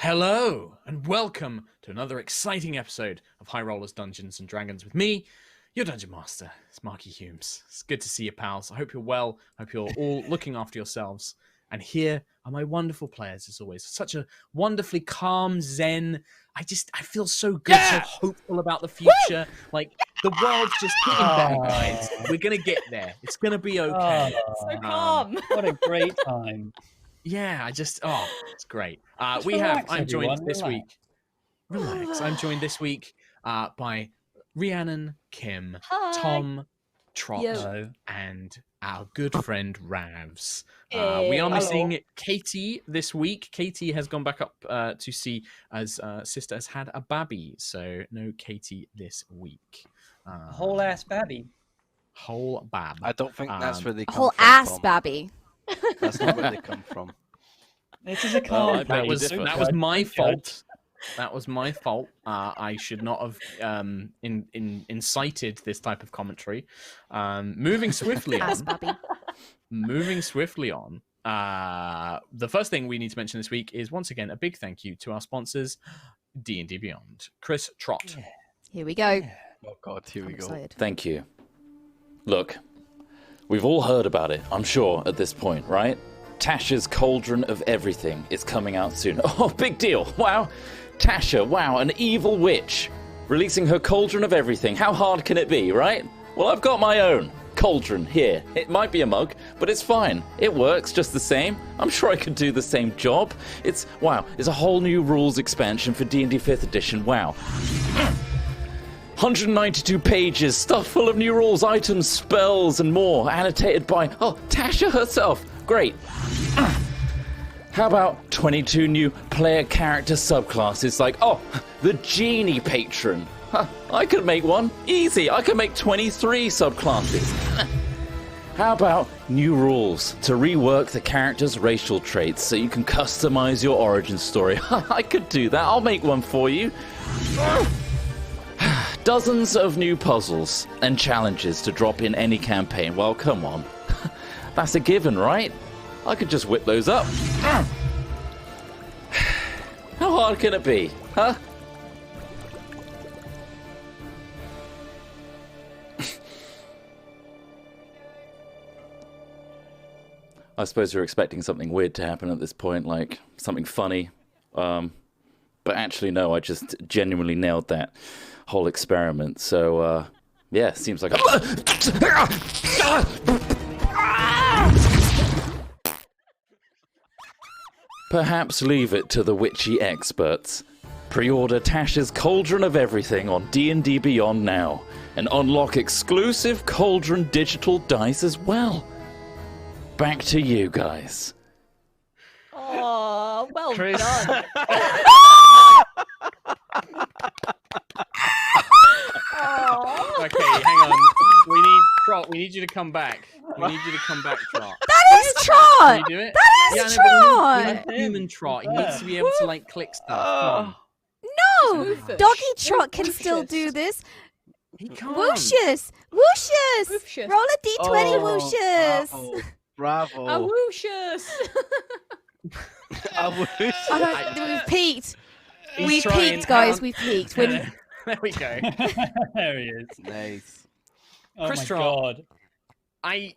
Hello, and welcome to another exciting episode of High Rollers Dungeons & Dragons with me, your Dungeon Master. It's Marky Humes. It's good to see you, pals. I hope you're well. I hope you're all looking after yourselves. And here are my wonderful players, as always. Such a wonderfully calm, zen. I feel so good, so hopeful about the future. Like, the world's just getting better, guys. We're going to get there. It's going to be okay. So calm. What a great time. Yeah, it's great. I'm joined this week. Relax. I'm joined this week by Rhiannon, Kim, Hi. Tom, Trot, Yo. and our good friend Ravs. We are missing Katie this week. Katie has gone back up to see as sister has had a baby, so no Katie this week. Whole ass babby. Whole bab. I don't think that's where they come Whole from. ass Tom. babby. That's not where they come from. This is a calm that was my fault. That was my fault. I should not have incited this type of commentary. Moving swiftly Ass on. babby. Moving swiftly on. The first thing we need to mention this week is once again a big thank you to our sponsors, D&D Beyond. Chris, Trot. Yeah. Here we go. Oh God, here we I'm go. excited. Thank you. Look, we've all heard about it, I'm sure, at this point, right? Tasha's Cauldron of Everything is coming out soon. Oh, big deal. Wow. Tasha, wow, an evil witch. Releasing her Cauldron of Everything. How hard can it be, right? Well, I've got my own cauldron here. It might be a mug, but it's fine. It works just the same. I'm sure I could do the same job. It's a whole new rules expansion for D&D 5th edition. Wow. 192 pages, stuff full of new rules, items, spells, and more, annotated by, Tasha herself. Great. How about 22 new player character subclasses like, the Genie Patron. I could make one. Easy. I could make 23 subclasses. How about new rules to rework the character's racial traits so you can customize your origin story? I could do that. I'll make one for you. Dozens of new puzzles and challenges to drop in any campaign. Well, come on. That's a given, right? I could just whip those up. How hard can it be, huh? I suppose you're expecting something weird to happen at this point, like something funny. But actually, no, I just genuinely nailed that whole experiment. So, yeah, seems like... Perhaps leave it to the witchy experts. Pre-order Tasha's Cauldron of Everything on D&D Beyond now, and unlock exclusive Cauldron digital dice as well. Back to you guys. Oh, well Chris. done. Okay, hang on. We need you to come back. We need you to come back, Trot. That is Trot. Can you do it? That is no, Trot. but we need human Trot. He needs to be able to like click stuff. Come on. No, Woofus. Doggy Trot can still do this. He can't. Whooshes, whooshes. Woofshus. Roll a d20, whooshes. Bravo. Awooshus. We've peaked. He's We trying. peaked, guys. Hang on. We peaked. When There we go. There he is. Nice. Oh Chris my Trott. God. I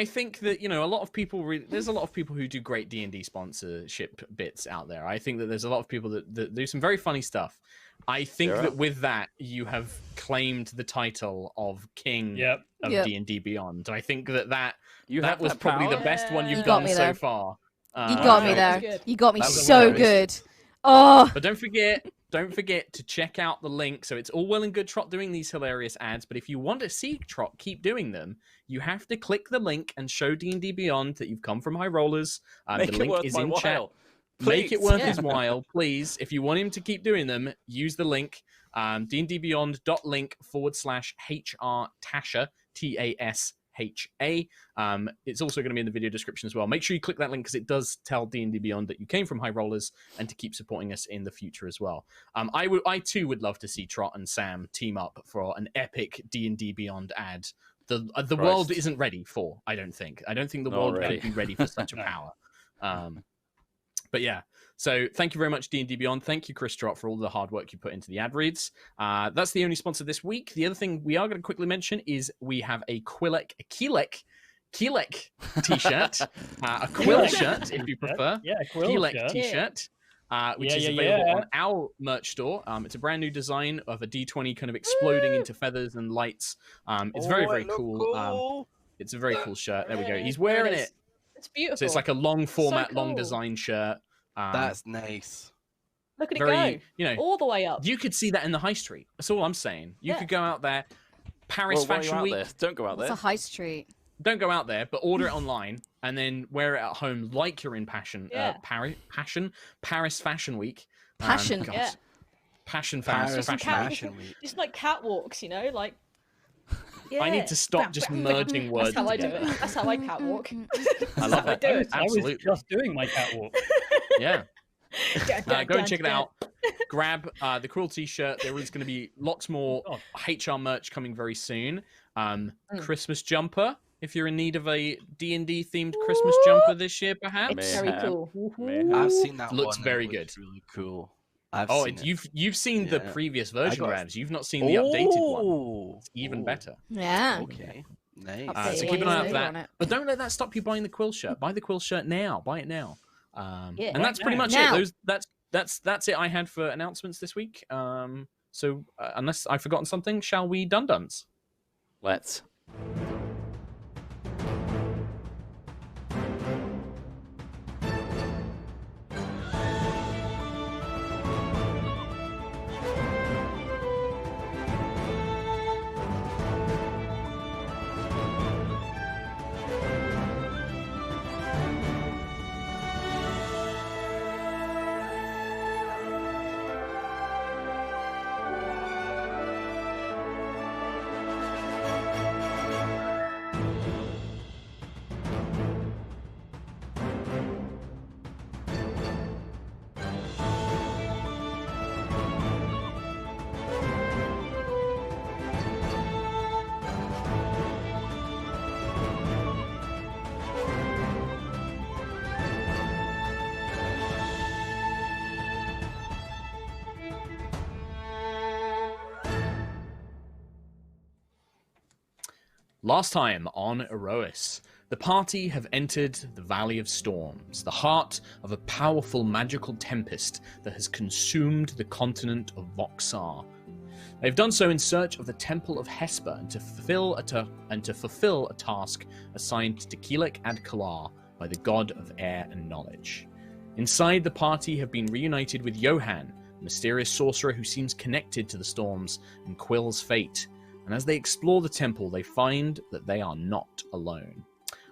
think that a lot of people there's a lot of people who do great D&D sponsorship bits out there. I think that there's a lot of people that do some very funny stuff. I think that with that you have claimed the title of King of Yep. D&D Beyond. I think that You that have was that probably power? the best one you've You got done me so there. far. you got me that was there. good. You got me That was so hilarious. good. Oh, But don't forget to check out the link. So it's all well and good Trot doing these hilarious ads, but if you want to see Trot keep doing them, you have to click the link and show D&D Beyond that you've come from High Rollers. Make the it link worth is my in while. chat. Make it Please. worth his while, please. If you want him to keep doing them, use the link dndbeyond.link/HR Tasha, TASHA. It's also going to be in the video description as well. Make sure you click that link because it does tell D&D Beyond that you came from High Rollers and to keep supporting us in the future as well. I too would love to see Trot and Sam team up for an epic D&D Beyond ad. The world isn't ready for. I don't think the Not world ready. could be ready for such a power. But yeah, so thank you very much, D&D Beyond. Thank you, Chris Trott, for all the hard work you put into the ad reads. That's the only sponsor this week. The other thing we are going to quickly mention is we have a Keelek t-shirt, a quill shirt, if you prefer. Yeah, a quill Keelek shirt. t-shirt. Which is available on our merch store. It's a brand new design of a D20 kind of exploding into feathers and lights. It's very cool. It's a very cool shirt. There we go. He's wearing it. It's beautiful. So it's like a long format, long cool. design shirt. That's nice. Look at it very, go. you know, all the way up. You could see that in the high street. That's all I'm saying. You could go out there. Paris Fashion Week. Don't go out there. It's a high street. Don't go out there, but order it online and then wear it at home like you're in Paris Fashion Week. Passion. Yeah. Passion Paris Fashion Week. Just like catwalks, you know, like. Yeah. I need to stop just merging words. That's how together. I do it. That's how I catwalk. I love it. I was just doing my catwalk. Yeah. Go and check it out. Grab the Cruel t-shirt. There is going to be lots more HR merch coming very soon. Christmas jumper. If you're in need of a D&D themed Christmas jumper this year, perhaps. It's very cool. I've seen that. Looks one. very It looks good. Really cool. You've seen the previous version, got- Ravs. You've not seen the updated one. It's even better. Yeah. Okay. Nice. So keep an eye out for that. But don't let that stop you buying the quill shirt. Buy the quill shirt now. Buy it now. And that's pretty much it. That's it I had for announcements this week. So unless I've forgotten something, shall we dun-duns? Let's. Last time on Aerois, the party have entered the Valley of Storms, the heart of a powerful magical tempest that has consumed the continent of Voxar. They've done so in search of the Temple of Hesper and to fulfill a task assigned to Keelek and Kalar by the god of air and knowledge. Inside, the party have been reunited with Johan, a mysterious sorcerer who seems connected to the storms and Quill's fate. And as they explore the temple, they find that they are not alone.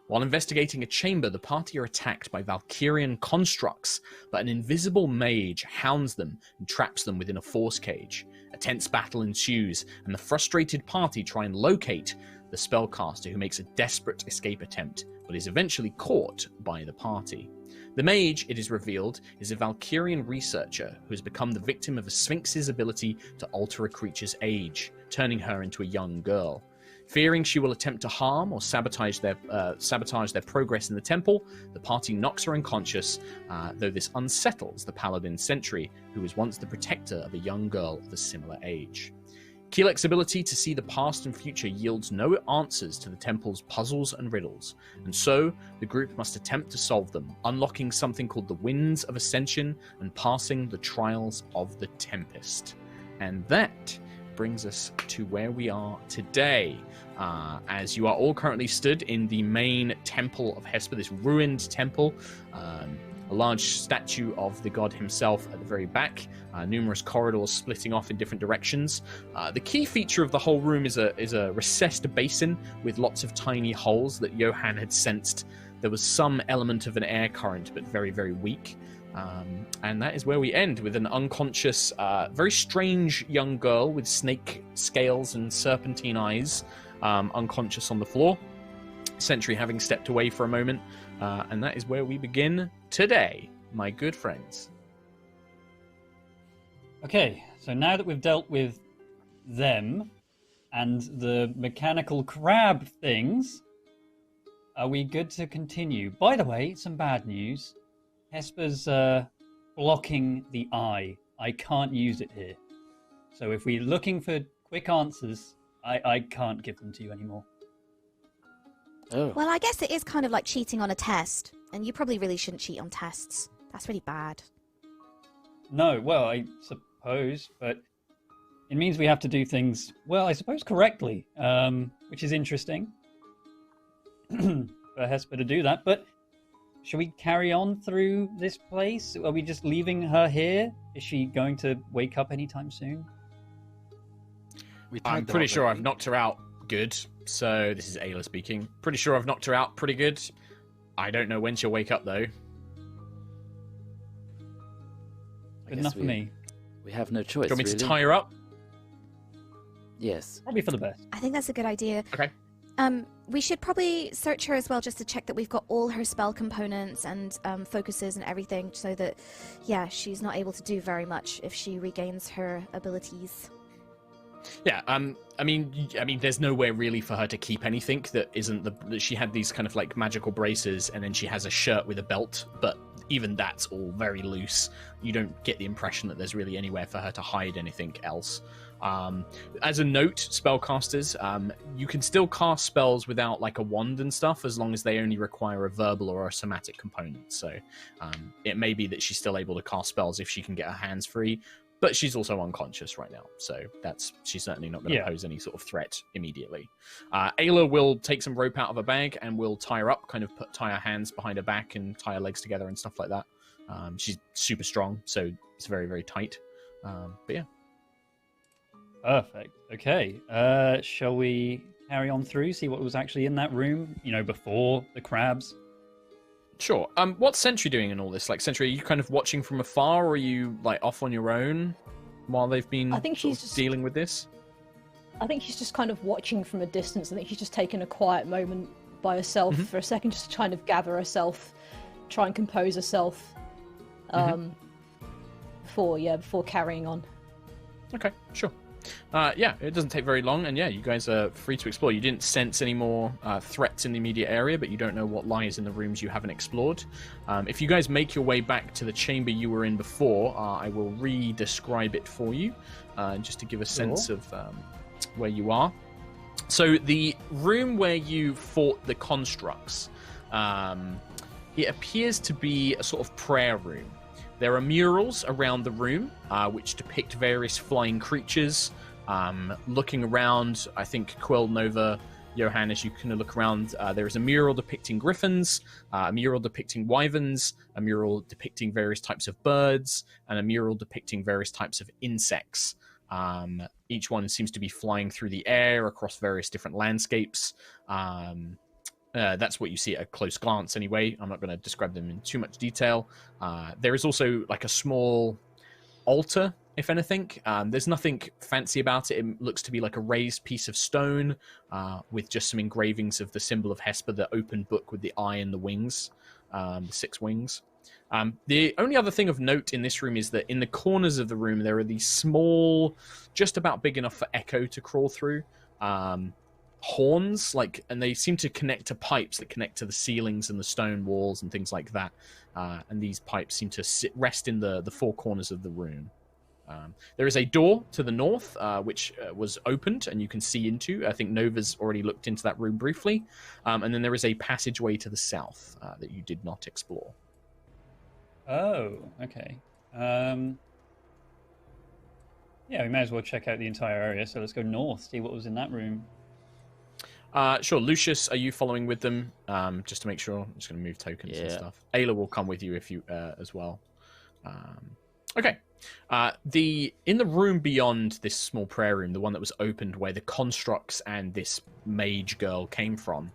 While investigating a chamber, the party are attacked by Valkyrian constructs, but an invisible mage hounds them and traps them within a force cage. A tense battle ensues, and the frustrated party try and locate the spellcaster who makes a desperate escape attempt, but is eventually caught by the party. The mage, it is revealed, is a Valkyrian researcher who has become the victim of a Sphinx's ability to alter a creature's age, turning her into a young girl. Fearing she will attempt to harm or sabotage their progress in the temple, the party knocks her unconscious, though this unsettles the paladin sentry, who was once the protector of a young girl of a similar age. Keelek's ability to see the past and future yields no answers to the temple's puzzles and riddles, and so the group must attempt to solve them, unlocking something called the Winds of Ascension and passing the Trials of the Tempest. And that brings us to where we are today, as you are all currently stood in the main temple of Hesper, this ruined temple, a large statue of the god himself at the very back, numerous corridors splitting off in different directions. The key feature of the whole room is a recessed basin with lots of tiny holes that Johan had sensed. There was some element of an air current, but very, very weak. And that is where we end, with an unconscious, very strange young girl with snake scales and serpentine eyes, unconscious on the floor. Sentry having stepped away for a moment. And that is where we begin today, my good friends. Okay, so now that we've dealt with them and the mechanical crab things, are we good to continue? By the way, some bad news. Hesper's blocking the eye. I can't use it here. So if we're looking for quick answers, I can't give them to you anymore. Oh. Well, I guess it is kind of like cheating on a test, and you probably really shouldn't cheat on tests. That's really bad. No, well, I suppose, but it means we have to do things, well, I suppose correctly, which is interesting for Hesper to do that. But should we carry on through this place? Are we just leaving her here? Is she going to wake up anytime soon? I'm pretty sure I've knocked her out good. So this is Ayla speaking. Pretty sure I've knocked her out pretty good. I don't know when she'll wake up though. Good enough for me. We have no choice. Do you want me really. to tie her up? Yes. Probably for the best. I think that's a good idea. Okay. We should probably search her as well, just to check that we've got all her spell components and focuses and everything, so that, yeah, she's not able to do very much if she regains her abilities. Yeah, I mean, there's nowhere really for her to keep anything that isn't that she had these kind of like magical braces, and then she has a shirt with a belt, but even that's all very loose. You don't get the impression that there's really anywhere for her to hide anything else. As a note, spellcasters, you can still cast spells without like a wand and stuff, as long as they only require a verbal or a somatic component. So it may be that she's still able to cast spells if she can get her hands free. But she's also unconscious right now, so she's certainly not going to pose any sort of threat immediately. Ayla will take some rope out of her bag and will tie her up, kind of tie her hands behind her back and tie her legs together and stuff like that. She's super strong, so it's very, very tight. But yeah. Perfect. Okay. Shall we carry on through, see what was actually in that room, before the crabs? Sure. What's Sentry doing in all this? Like, Sentry, are you kind of watching from afar, or are you like off on your own while they've been I think she's just dealing with this? I think she's just kind of watching from a distance. I think she's just taking a quiet moment by herself for a second, just to kind of gather herself, try and compose herself, before carrying on. Okay, sure. Yeah, it doesn't take very long, and yeah, you guys are free to explore. You didn't sense any more threats in the immediate area, but you don't know what lies in the rooms you haven't explored. If you guys make your way back to the chamber you were in before, I will re-describe it for you, just to give a sense of where you are. So the room where you fought the constructs, it appears to be a sort of prayer room. There are murals around the room, which depict various flying creatures. Looking around, I think Quill, Nova, Johan, as you can look around, there is a mural depicting griffins, a mural depicting wyverns, a mural depicting various types of birds, and a mural depicting various types of insects. Each one seems to be flying through the air across various different landscapes. That's what you see at a close glance anyway. I'm not going to describe them in too much detail. There is also like a small altar, if anything. There's nothing fancy about it. It looks to be like a raised piece of stone with just some engravings of the symbol of Hesper, the open book with the eye and the wings, the 6 wings. The only other thing of note in this room is that in the corners of the room there are these small, just about big enough for Echo to crawl through, horns, and they seem to connect to pipes that connect to the ceilings and the stone walls and things like that. And these pipes seem to rest in the 4 corners of the room. There is a door to the north, which was opened and you can see into. I think Nova's already looked into that room briefly. And then there is a passageway to the south that you did not explore. Oh, okay. Yeah, we may as well check out the entire area. So let's go north, see what was in that room. Sure. Lucius, are you following with them? Just to make sure. I'm just going to move tokens and stuff. Ayla will come with you if you as well. Okay. In the room beyond this small prayer room, the one that was opened where the constructs and this mage girl came from,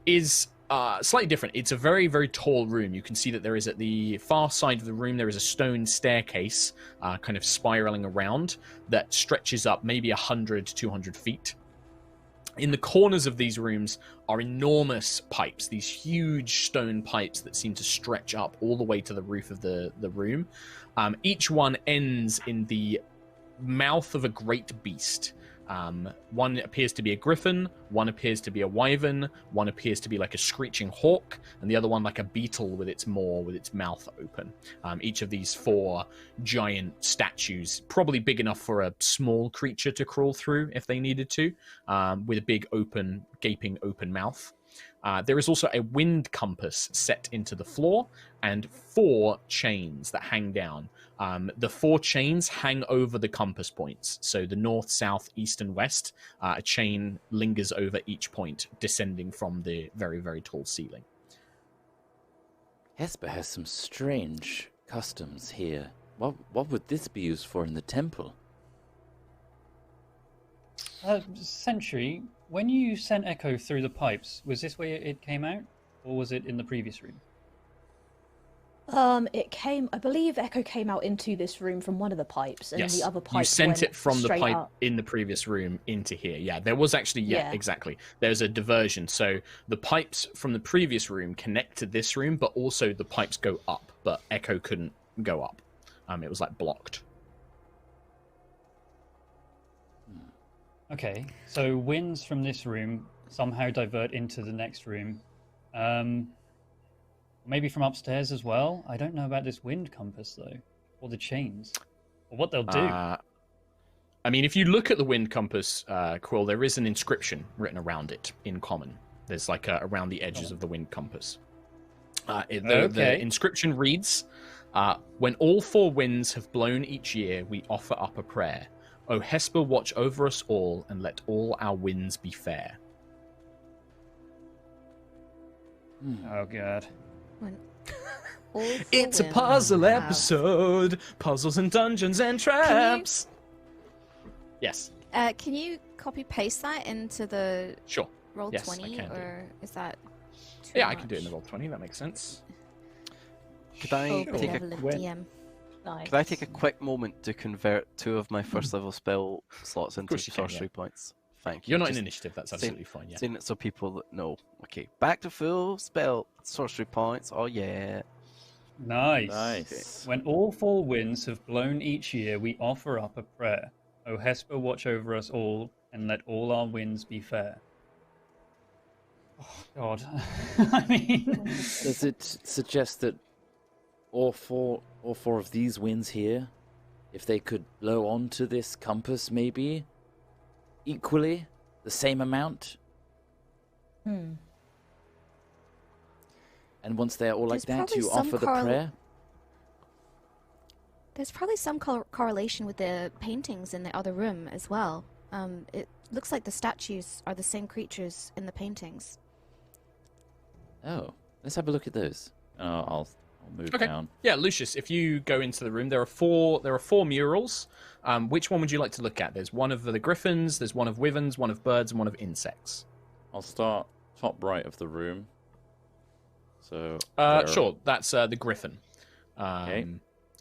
is slightly different. It's a very, very tall room. You can see that there is at the far side of the room, there is a stone staircase kind of spiraling around that stretches up maybe 100, 200 feet. In the corners of these rooms are enormous pipes, these huge stone pipes that seem to stretch up all the way to the roof of the room. Each one ends in the mouth of a great beast. One appears to be a griffin, one appears to be a wyvern, one appears to be like a screeching hawk, and the other one like a beetle with its maw, with its mouth open. Each of these 4 giant statues, probably big enough for a small creature to crawl through if they needed to, with a big open, gaping open mouth. There is also a wind compass set into the floor and 4 chains that hang down. The 4 chains hang over the compass points. So the north, south, east, and west, a chain lingers over each point, descending from the very, very tall ceiling. Hesper has some strange customs here. What would this be used for in the temple? Sentry, when you sent Echo through the pipes, was this where it came out? Or was it in the previous room? I believe Echo came out into this room from one of the pipes, and Yes, the other pipe you sent went it from the straight pipe up. in the previous room into here. Yeah, there was actually, Yeah. exactly. There's a diversion. So the pipes from the previous room connect to this room, but also the pipes go up, but Echo couldn't go up. It was like blocked. Okay, so winds from this room somehow divert into the next room. Maybe from upstairs as well. I don't know about this wind compass though, or the chains, or what they'll do. I mean, if you look at the wind compass, Quill, there is an inscription written around it in common. There's like around the edges of the wind compass. The inscription reads, when all 4 winds have blown each year, we offer up a prayer. O Hesper, watch over us all, and let all our winds be fair. Oh god. When all 4 It's a winds puzzle have- episode. Puzzles and dungeons and traps. Yes, Can you copy paste that into the sure. roll Yes, I 20, can do. or is that too Yeah, much? I can do it in the roll 20. That makes sense. Could I Oh, take a benevolent quick- DM. Nice. Could I take a quick moment to convert 2 of my first level spell slots into course you can, sorcery points? Thank you. You're not in Just initiative. That's saying- absolutely fine. Yeah. saying it so people that know. Okay, back to full spell sorcery points. Oh yeah. Nice. Nice. When all 4 winds have blown each year, we offer up a prayer. O Hesper, watch over us all, and let all our winds be fair. Oh, God. I mean... Does it suggest that all four of these winds here, if they could blow onto this compass, maybe equally, the same amount? Hmm. And once they're all like There's that, probably you some offer the prayer? There's probably some correlation with the paintings in the other room as well. It looks like the statues are the same creatures in the paintings. Oh, let's have a look at those. I'll move Okay. down. Yeah, Lucius, if you go into the room, there are four murals. Which one would you like to look at? There's one of the griffins, there's one of wyverns, one of birds, and one of insects. I'll start top right of the room. So there- Sure, that's the griffin. Okay.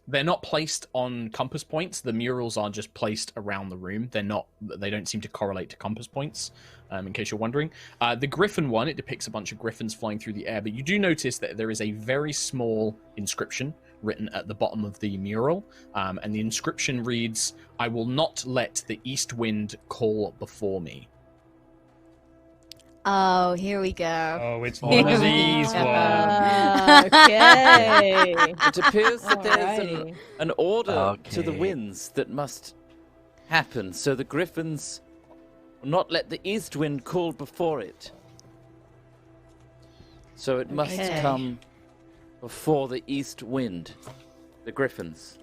They're not placed on compass points. The murals are just placed around the room. They don't seem to correlate to compass points, in case you're wondering. The griffin one, it depicts a bunch of griffins flying through the air, but you do notice that there is a very small inscription written at the bottom of the mural, and the inscription reads, "I will not let the east wind call before me." Oh, here we go. Oh, it's one of these ones. Okay. It appears that there's Alrighty. an order to the Okay. winds that must happen, so the griffins will not let the east wind call before it. So it must Okay. come before the east wind, the griffins.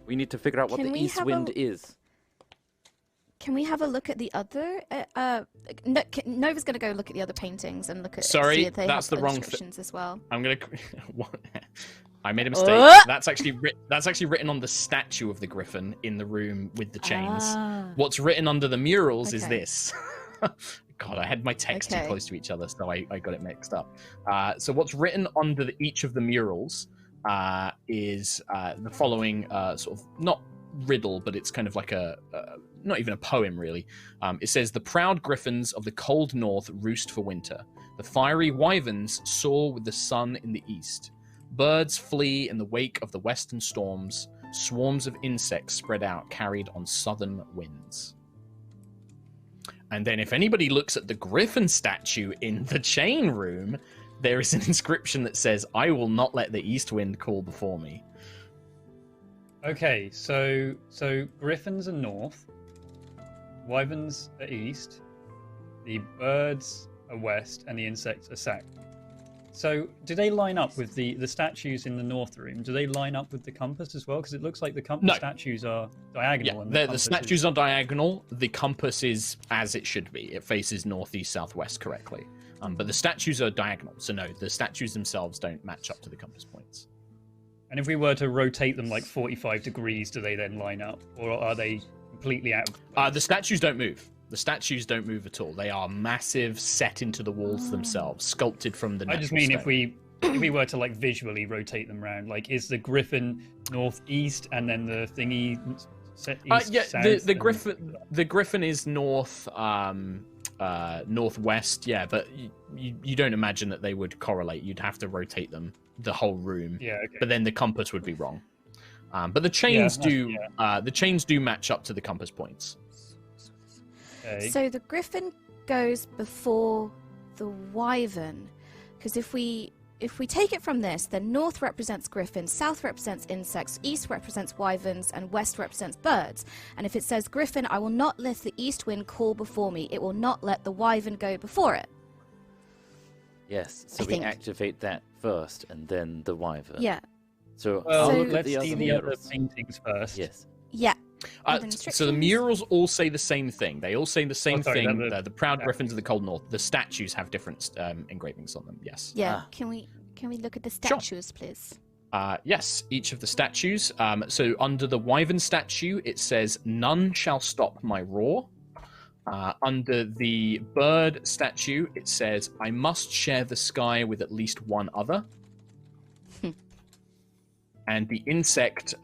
We need to figure out what Can the we east have wind a- is. Can we have a look at the other? Nova's going to go look at the other paintings and look at. Sorry, see if they that's have the wrong inscriptions as well. I'm gonna. What? I made a mistake. Oh! That's actually written on the statue of the griffin in the room with the chains. Ah. What's written under the murals is Okay. this. God, I had my text too Okay. close to each other, so I got it mixed up. So what's written under each of the murals is the following sort of, not riddle, but it's kind of like not even a poem really. It says, "The proud griffins of the cold north roost for winter. The fiery wyverns soar with the sun in the east. Birds flee in the wake of the western storms. Swarms of insects spread out, carried on southern winds." And then if anybody looks at the griffin statue in the chain room, there is an inscription that says, "I will not let the east wind call before me." Okay, so griffins are north, wyverns are east, the birds are west, and the insects are south. So do they line up with the statues in the north room? Do they line up with the compass as well? Because it looks like the compass statues are diagonal. Yeah, and the statues are diagonal. The compass is as it should be. It faces northeast, southwest correctly. But the statues are diagonal. So no, the statues themselves don't match up to the compass points. And if we were to rotate them like 45 degrees, do they then line up? Or are they completely out of place? The statues don't move. The statues don't move at all. They are massive, set into the walls themselves, sculpted from the natural I just mean stone. if we were to like visually rotate them around, like is the griffin northeast and then the thingy set east, south? The griffin is north, northwest. Yeah, but you don't imagine that they would correlate. You'd have to rotate them the whole room. Yeah, okay. But then the compass would be wrong. But the chains do. Yeah. The chains do match up to the compass points. Okay. So the griffin goes before the wyvern, because if we take it from this, then north represents griffins, south represents insects, east represents wyverns, and west represents birds. And if it says griffin, I will not let the east wind call before me, it will not let the wyvern go before it. Yes, I so we think. activate that first, and then the wyvern. Yeah. So Well, I'll look at let's the see other the other murals. paintings first. Yes. Yeah. With So the instructions. murals all say the same thing. They all say the same sorry, thing. the The proud griffins of the cold north. The statues have different engravings on them. Yes. Yeah. Ah. Can we look at the statues, please? Yes, each of the statues. So under the wyvern statue, it says, "None shall stop my roar." Under the bird statue, it says, "I must share the sky with at least one other." And the insect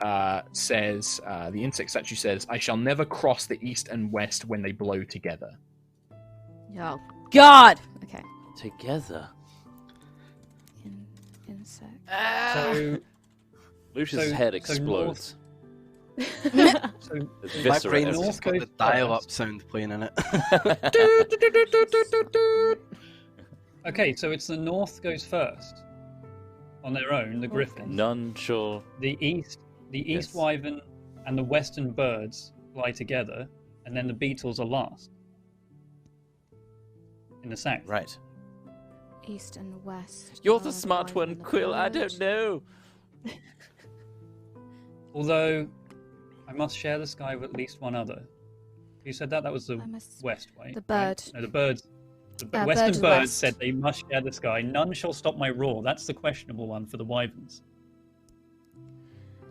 statue says, "I shall never cross the east and west when they blow together." Oh God. Okay. Together. Insect. So, Lucius' So- head so explodes. so There's My viscera brain's everywhere. just got the goes dial-up first. sound playing in it. okay, so it's the north goes first on their own, the griffin. None shall. The east Yes. wyvern and the western birds fly together, and then the beetles are last in the south. Right. East and west. You're are the smart wyvern one, and the Quill. I bird. don't know. Although, I must share the sky with at least one other. You said that was the I must- west, right? The bird. No, the birds. The bird western is birds west. said they must share the sky. None shall stop my roar. That's the questionable one for the wyverns.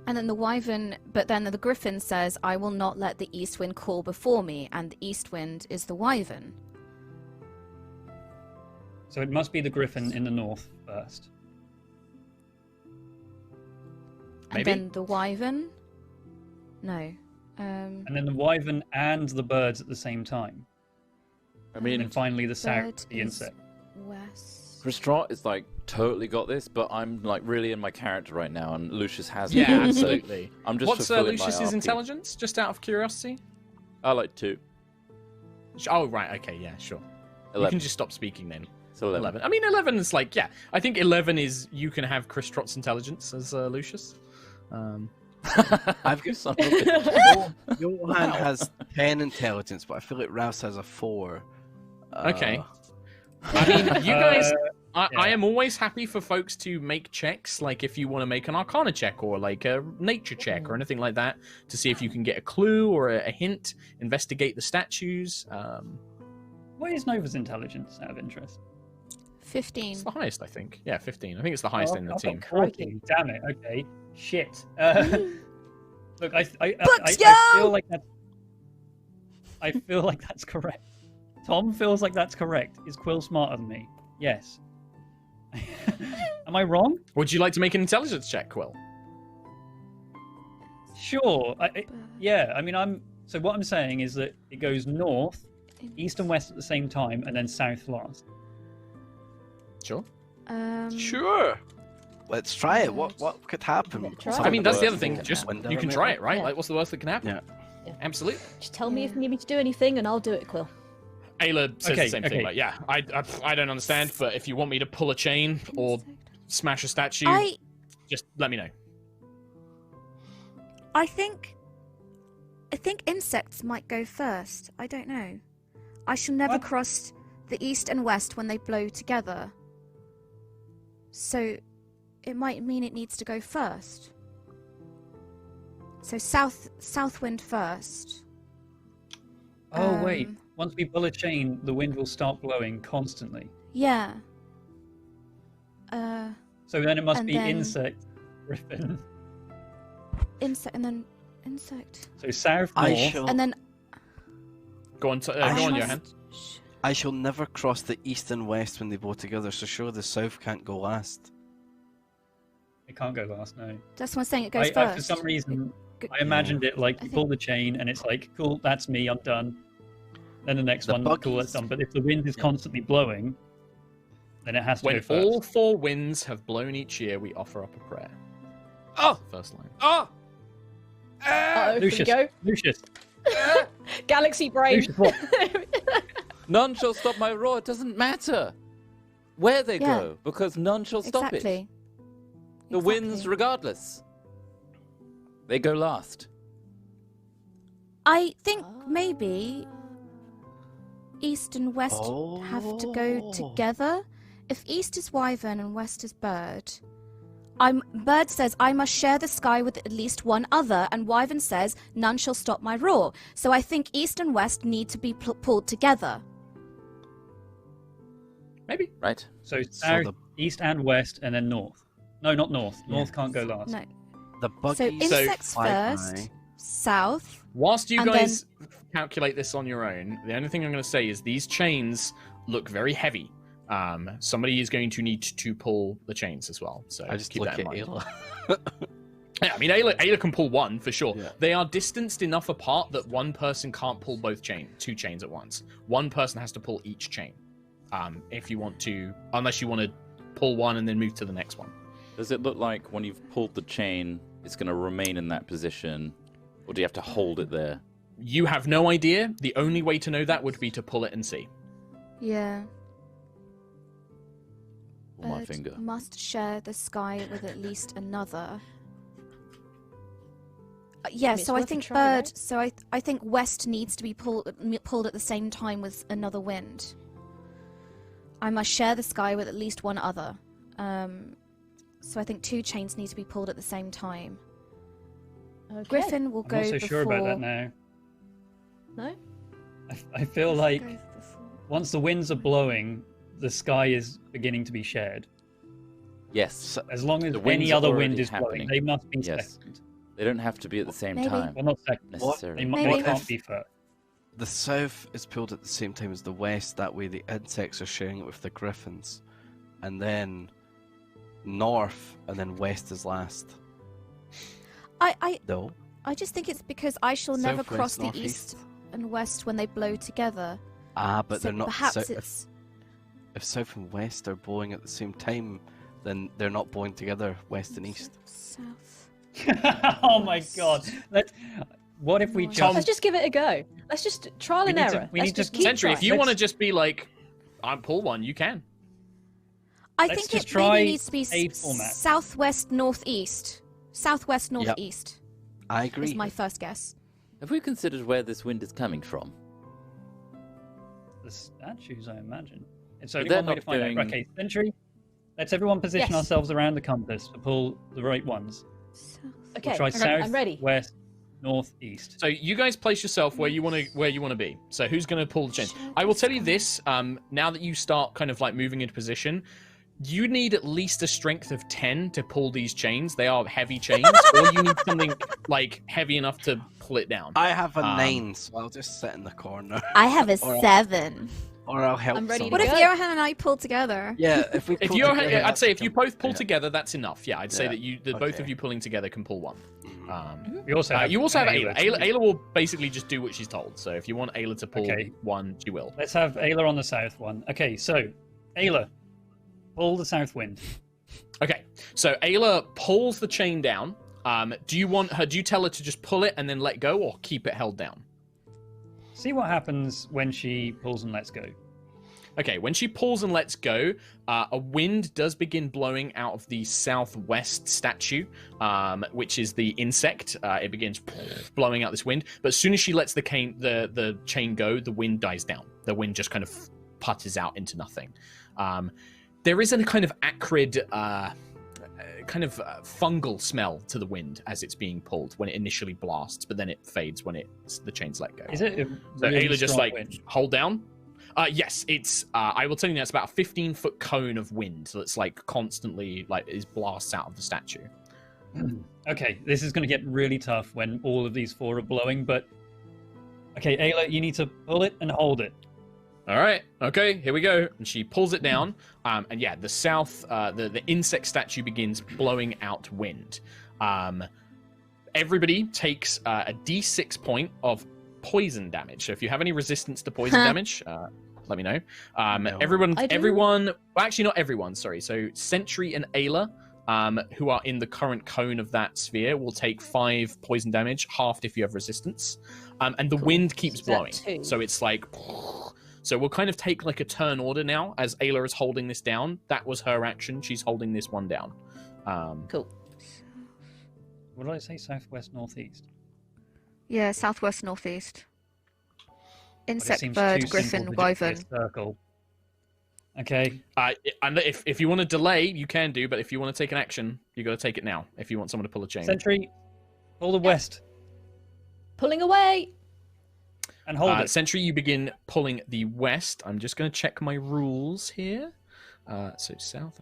And then the wyvern, but then the griffin says, "I will not let the east wind call before me," and the east wind is the wyvern. So it must be the griffin in the north first. And Maybe. then the wyvern? No. And then the wyvern and the birds at the same time. I And mean, then finally the bird south, the is insect. west. Restaurant is like totally got this, but I'm like really in my character right now, and Lucius has. Yeah, it, so absolutely. I'm just What's fulfilling my Lucius's RP. intelligence? Just out of curiosity. I like 2. Oh right, okay, yeah, sure. You 11. can just stop speaking then. So 11. 11. I mean, 11 is like, yeah. I think 11 is you can have Chris Trott's intelligence as Lucius. I've got Son of a bitch. Johan has 10 intelligence, but I feel like Rouse has a 4. Okay. I mean, you guys. I yeah. am always happy for folks to make checks, like if you want to make an Arcana check or like a nature check or anything like that, to see if you can get a clue or a hint, investigate the statues. What is Nova's intelligence out of interest? 15. It's the highest, I think. Yeah, 15. I think it's the highest in the I've got team. crikey, damn it. Okay, shit. Look, I Books, feel yo! like that. I feel like that's correct. Tom feels like that's correct. Is Quill smarter than me? Yes. Am I wrong? Would you like to make an intelligence check, Quill? Sure. Yeah. I mean, So what I'm saying is that it goes north, east, and west at the same time, and then south last. Sure. Sure. Let's try it. What could happen? Yeah, try I mean, that's the other Worst thing. that Just can happen. you can try it, right? Yeah. Like, what's the worst that can happen? Yeah. Yeah. Absolutely. Just tell me if you need me to do anything, and I'll do it, Quill. Ayla says Okay, the same okay. thing. Like, yeah, I don't understand, but if you want me to pull a chain or smash a statue, just let me know. I think insects might go first. I don't know. I shall never What? cross the east and west when they blow together. So it might mean it needs to go first. So south wind first. Oh wait, Um, once we pull a chain, the wind will start blowing constantly. Yeah. So then it must And be then- insect, griffin. Insect and then insect. So south, I north. shall. And then Go on, I go on, must- Johan. I shall never cross the east and west when they blow together. So sure, the south can't go last. It can't go last, no. That's what I'm saying. It goes I, first. for some reason, Go- I imagined it like I you think- pull the chain and it's like, cool, that's me, I'm done. Then the next The one, cool, buggies. that's done. But if the wind is constantly blowing, then it has to When go first. all 4 winds have blown each year, we offer up a prayer. Oh! First line. Oh! Uh-oh, here we Lucius, go. Lucius, Galaxy brain. Lucius, what? None shall stop my roar. It doesn't matter where they Yeah. go, because none shall stop exactly. it. The winds, Exactly. regardless. They go last. I think maybe east and west have to go Oh. together. If east is wyvern and west is bird, bird says I must share the sky with at least one other, and wyvern says none shall stop my roar. So I think east and west need to be pulled together. Maybe. Right. So south, the- east and west, and then north. No, not north. North Yeah. can't go last. No. The So buggies insects fly first, by. south. Whilst you And guys calculate this on your own, the only thing I'm going to say is these chains look very heavy. Somebody is going to need to pull the chains as well. So I just keep look that in at mind. Ayla. Yeah, I mean, Ayla can pull one for sure. Yeah. They are distanced enough apart that one person can't pull two chains at once. One person has to pull each chain. If you want to, unless you want to pull one and then move to the next one. Does it look like when you've pulled the chain, it's going to remain in that position, or do you have to hold it there? You have no idea. The only way to know that would be to pull it and see. Yeah. Pull my Bird finger. must share the sky with at least another. Yeah, it's so I worth a think try, bird. right? So I think west needs to be pulled at the same time with another wind. I must share the sky with at least one other. So I think 2 chains need to be pulled at the same time. Okay. Griffin will I'm go not so before. sure about that now. No? I feel like Goes before. once the winds are blowing, the sky is beginning to be shared. Yes. As long as The winds any are other already wind is happening. blowing, they must be Yes. second. They don't have to be at the same Maybe. time, Well, not second. necessarily. Maybe. They can't if- be first. The south is pulled at the same time as the west. That way, the insects are sharing it with the griffins, and then north, and then west is last. No. I just think it's because I shall never Southwest, cross the northeast. east and west when they blow together. But so they're not. perhaps If it's south and west are blowing at the same time, then they're not blowing together, west and east. south. Oh my god. What if we Tom- just... Let's just give it a go. Let's just trial We and need to- error. we Let's need to- just keep Sentry, if trying. you want to Let's- just be like, I pull one, you can. I Let's think just it try maybe needs to be a format. southwest northeast. Southwest northeast I agree. is my first guess. Have we considered where this wind is coming from? The statues, I imagine. It's only they're one way to not find out. doing- Okay, Sentry, let's everyone position Yes. ourselves around the compass to pull the right ones. South. Okay, We'll try okay, south, I'm ready. west, north, east. So you guys place yourself where you want to be. So who's going to pull the chains? I will tell you this. Now that you start kind of like moving into position, you need at least a strength of 10 to pull these chains. They are heavy chains, or you need something like heavy enough to pull it down. I have a Um, 9, so I'll just sit in the corner, I have a Or- 7. or I'll help. I'm ready to someone. What if go. Johan and I pull together? Yeah, if we. If pull you're, together, I'd say if that's you com- both pull yeah. together, that's enough. Yeah, I'd say Yeah. that both of Okay. you pulling together can pull one. We also have You also have Ayla. too. Ayla will basically just do what she's told. So if you want Ayla to pull Okay. one, she will. Let's have Ayla on the south one. Okay, so Ayla, pull the south wind. Okay, so Ayla pulls the chain down. Do you tell her to just pull it and then let go, or keep it held down? see what happens when she pulls and lets go. Okay, when she pulls and lets go, a wind does begin blowing out of the southwest statue, which is the insect. It begins blowing out this wind, but as soon as she lets the chain go, the wind dies down. The wind just kind of putters out into nothing. There is a kind of acrid, fungal smell to the wind as it's being pulled when it initially blasts, but then it fades when the chains let go. Is it? So Really Ayla just strong wind? hold down. Yes, it's. I will tell you now, it's about a 15-foot cone of wind that's constantly is blasts out of the statue. Okay, this is going to get really tough when all of these four are blowing. But okay, Ayla, you need to pull it and hold it. All right. Okay, here we go. And she pulls it down. And yeah, the the insect statue begins blowing out wind. Everybody takes a D6 point of poison damage. So if you have any resistance to poison damage, let me know. No. Everyone, I do. well, actually not everyone, sorry. So Sentry and Ayla, who are in the current cone of that sphere, will take 5 poison damage, halved if you have resistance. And the wind keeps Is that blowing. 2? So it's like... So we'll kind of take a turn order now, as Ayla is holding this down. That was her action. She's holding this one down. Cool. What did I say? Southwest, northeast. Yeah, southwest, northeast. But it Insect, seems bird, too griffin, simple to just be a wyvern. circle. Okay. And if you want to delay, you can do, but if you want to take an action, you got to take it now. If you want someone to pull a chain. Sentry, pull the west Pulling away. and hold it. Sentry, you begin pulling the west. I'm just going to check my rules here. So south,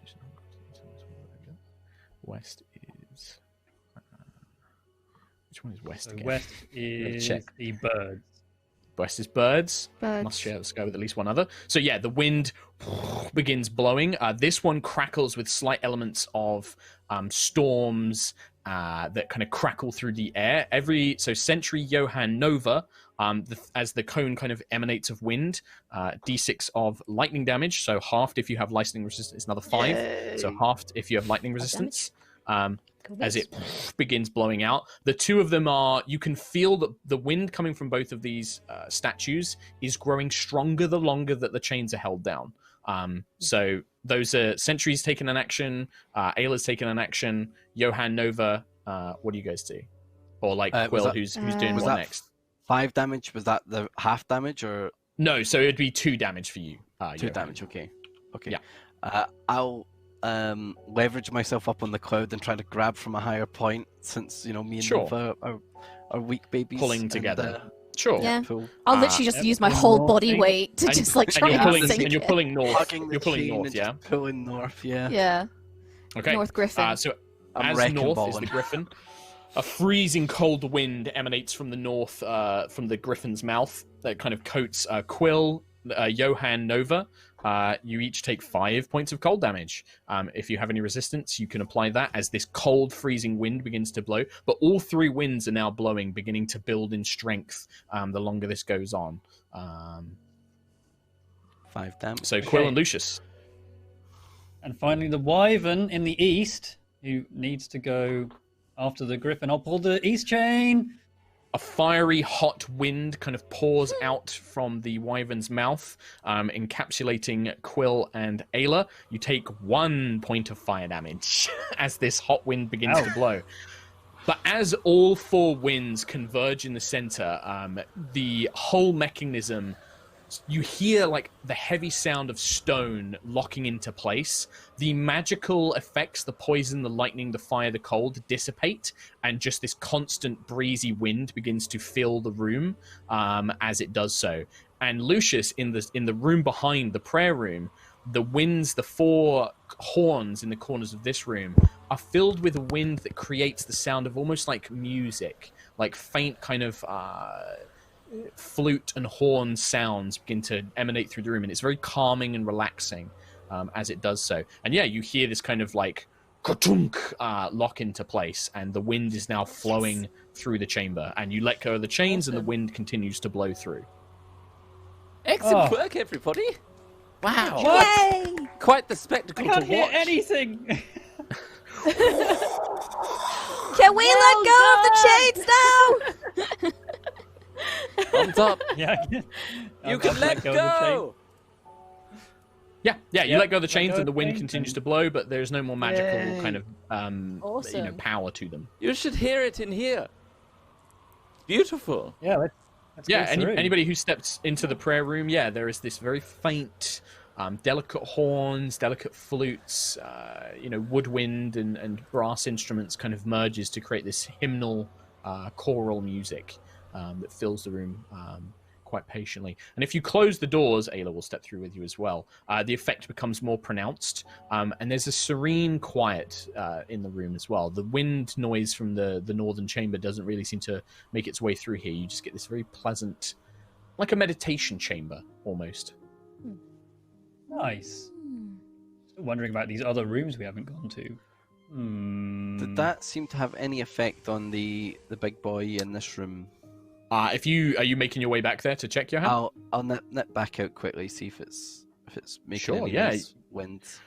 west is. Which one is west So again? west is check. the birds. West is birds. Birds. Must share the sky with at least one other. So yeah, the wind begins blowing. This one crackles with slight elements of storms that kind of crackle through the air. So Sentry, Johan, Nova, as the cone kind of emanates of wind, D6 of lightning damage. So halved if you have lightning resistance, another 5. Yay. So halved if you have lightning resistance. Cool As bits. it begins blowing out. The two of them you can feel that the wind coming from both of these statues is growing stronger the longer that the chains are held down. So those are Sentry's taking an action, Ayla's taking an action, Johan, Nova, what do you guys do? Or Quill, that- who's doing was what that next? 5 damage? Was that the half damage or No, so it'd be 2 damage for you. 2 Johan. damage? Okay. Yeah. I'll leverage myself up on the cloud and try to grab from a higher point, since me and Sure. Nova are weak babies. Pulling and, together. Sure. Yeah. pull. I'll literally just Yep, use my one whole more body thing. weight to And- just try and and sink you're it. pulling north. Hugging the You're pulling chain north, and yeah. just pulling north. Yeah. Yeah. Okay. North Griffin. So I'm as wrecking north is balling. the Griffin. A freezing cold wind emanates from the north, from the Griffin's mouth that kind of coats Quill, Johan, Nova. You each take 5 points of cold damage. If you have any resistance, you can apply that as this cold, freezing wind begins to blow. But all 3 winds are now blowing, beginning to build in strength the longer this goes on. 5 damage. So Quill Okay. and Lucius. And finally, the wyvern in the east, who needs to go after the griffin. I'll pull the east chain. A fiery, hot wind kind of pours out from the wyvern's mouth, encapsulating Quill and Ayla. You take 1 point of fire damage as this hot wind begins Ow. to blow. But as all 4 winds converge in the center, the whole mechanism, you hear the heavy sound of stone locking into place. The magical effects, the poison, the lightning, the fire, the cold dissipate, and just this constant breezy wind begins to fill the room as it does so. And Lucius, in the room behind the prayer room, the winds, the 4 horns in the corners of this room are filled with a wind that creates the sound of almost like music, like faint kind of flute and horn sounds begin to emanate through the room, and it's very calming and relaxing as it does so. And yeah, you hear this kind of ka-tunk, lock into place, and the wind is now flowing through the chamber, and you let go of the chains and the wind continues to blow through. Excellent Oh. work, everybody. Wow. Yay! Quite the I spectacle can't to hear watch. anything. Can we let go of the chains now? I'm Stop. Yeah. You can let go of the chain. Yeah, go. you Yep, let go of the let chains go and of the the wind chains continues and- to blow, but there's no more magical Yay. kind of Awesome. power to them. You should hear it in here. Beautiful. Yeah, let's Yeah, go through. anybody who steps into the prayer room, yeah, there is this very faint, delicate horns, delicate flutes, woodwind and brass instruments kind of merges to create this hymnal, choral music that fills the room quite patiently. And if you close the doors, Ayla will step through with you as well. The effect becomes more pronounced, and there's a serene quiet in the room as well. The wind noise from the northern chamber doesn't really seem to make its way through here. You just get this very pleasant, like a meditation chamber almost. Nice. Still wondering about these other rooms we haven't gone to. Did that seem to have any effect on the big boy in this room? Are you making your way back there to check your hand? I'll nip back out quickly, see if it's making Sure, any yeah. noise. Winds.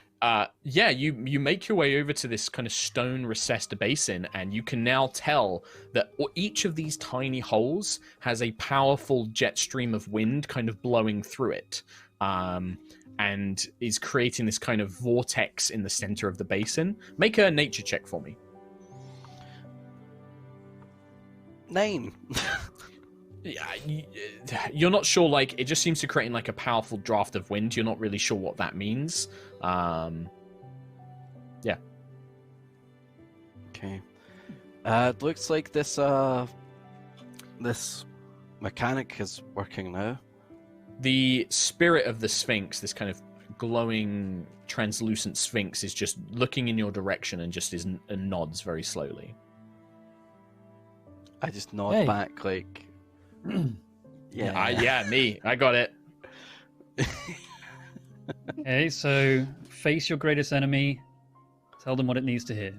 You make your way over to this kind of stone recessed basin, and you can now tell that each of these tiny holes has a powerful jet stream of wind kind of blowing through it, and is creating this kind of vortex in the center of the basin. Make a nature check for me. 9. Yeah, you're not sure. Like, it just seems to create like a powerful draft of wind. You're not really sure what that means. Yeah. Okay. It looks like this mechanic is working now. The spirit of the Sphinx, this kind of glowing, translucent Sphinx, is just looking in your direction and just and nods very slowly. I just nod Hey. back like, yeah. Yeah, me. I got it. Okay, so face your greatest enemy. Tell them what it needs to hear.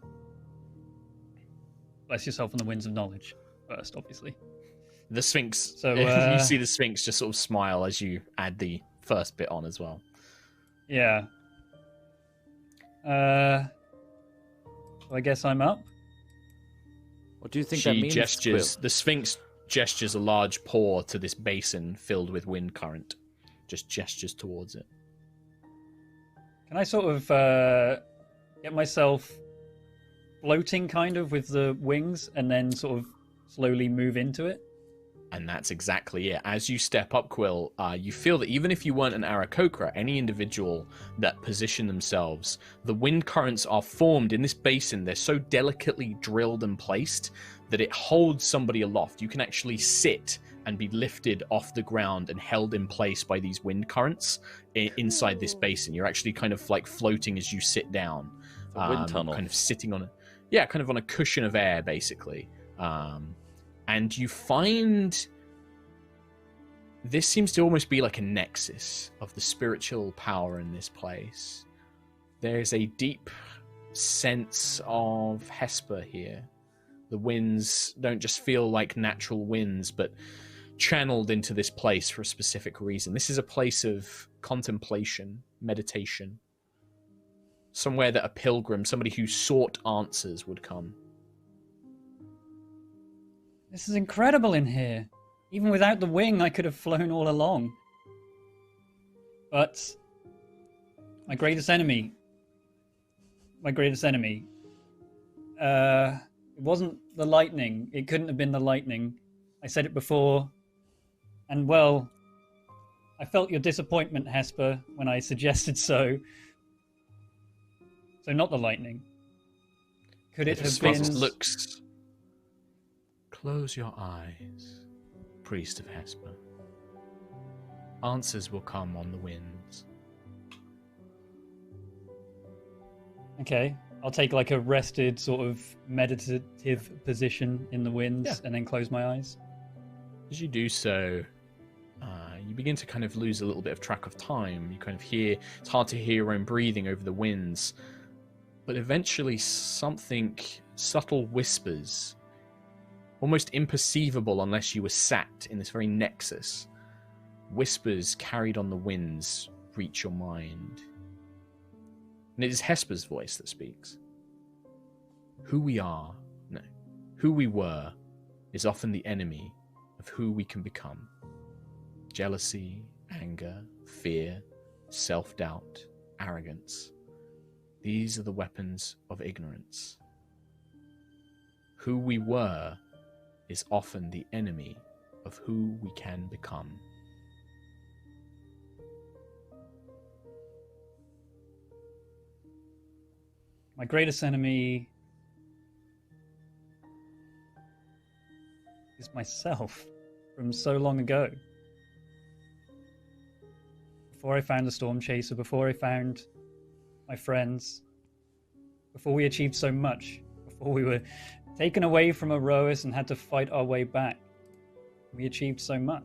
Bless yourself on the winds of knowledge first, obviously. The Sphinx. So, you see the Sphinx just sort of smile as you add the first bit on as well. Yeah. So I guess I'm up. What do you think that She means? gestures. Quill? The Sphinx gestures a large paw to this basin filled with wind current. Just gestures towards it. Can I sort of get myself floating kind of with the wings and then sort of slowly move into it? And that's exactly it. As you step up, Quill, you feel that even if you weren't an Aarakocra, any individual that position themselves, the wind currents are formed in this basin. They're so delicately drilled and placed that it holds somebody aloft. You can actually sit and be lifted off the ground and held in place by these wind currents inside this basin. You're actually kind of like floating as you sit down. A wind tunnel. Kind of sitting on kind of on a cushion of air, basically. And you find this seems to almost be like a nexus of the spiritual power in this place. There's a deep sense of Hesper here. The winds don't just feel like natural winds, but channeled into this place for a specific reason. This is a place of contemplation, meditation. Somewhere that a pilgrim, somebody who sought answers, would come. This is incredible in here. Even without the wing, I could have flown all along. But my greatest enemy, it wasn't the lightning. It couldn't have been the lightning. I said it before. And well, I felt your disappointment, Hesper, when I suggested so. So not the lightning. Could it The have Sphinx been... looks. Close your eyes, priest of Hesper. Answers will come on the winds. Okay, I'll take like a rested sort of meditative position in the winds Yeah. and then close my eyes. As you do so, you begin to kind of lose a little bit of track of time. You kind of hear, it's hard to hear your own breathing over the winds. But eventually something subtle whispers, almost imperceivable unless you were sat in this very nexus. Whispers carried on the winds reach your mind. And it is Hesper's voice that speaks. Who we are, no, who we were, is often the enemy of who we can become. jealousy, anger, fear, self-doubt, arrogance. These are the weapons of ignorance. Who we were is often the enemy of who we can become. My greatest enemy is myself from so long ago. Before I found the Storm Chaser, before I found my friends, before we achieved so much, before we were taken away from Aerois and had to fight our way back, we achieved so much.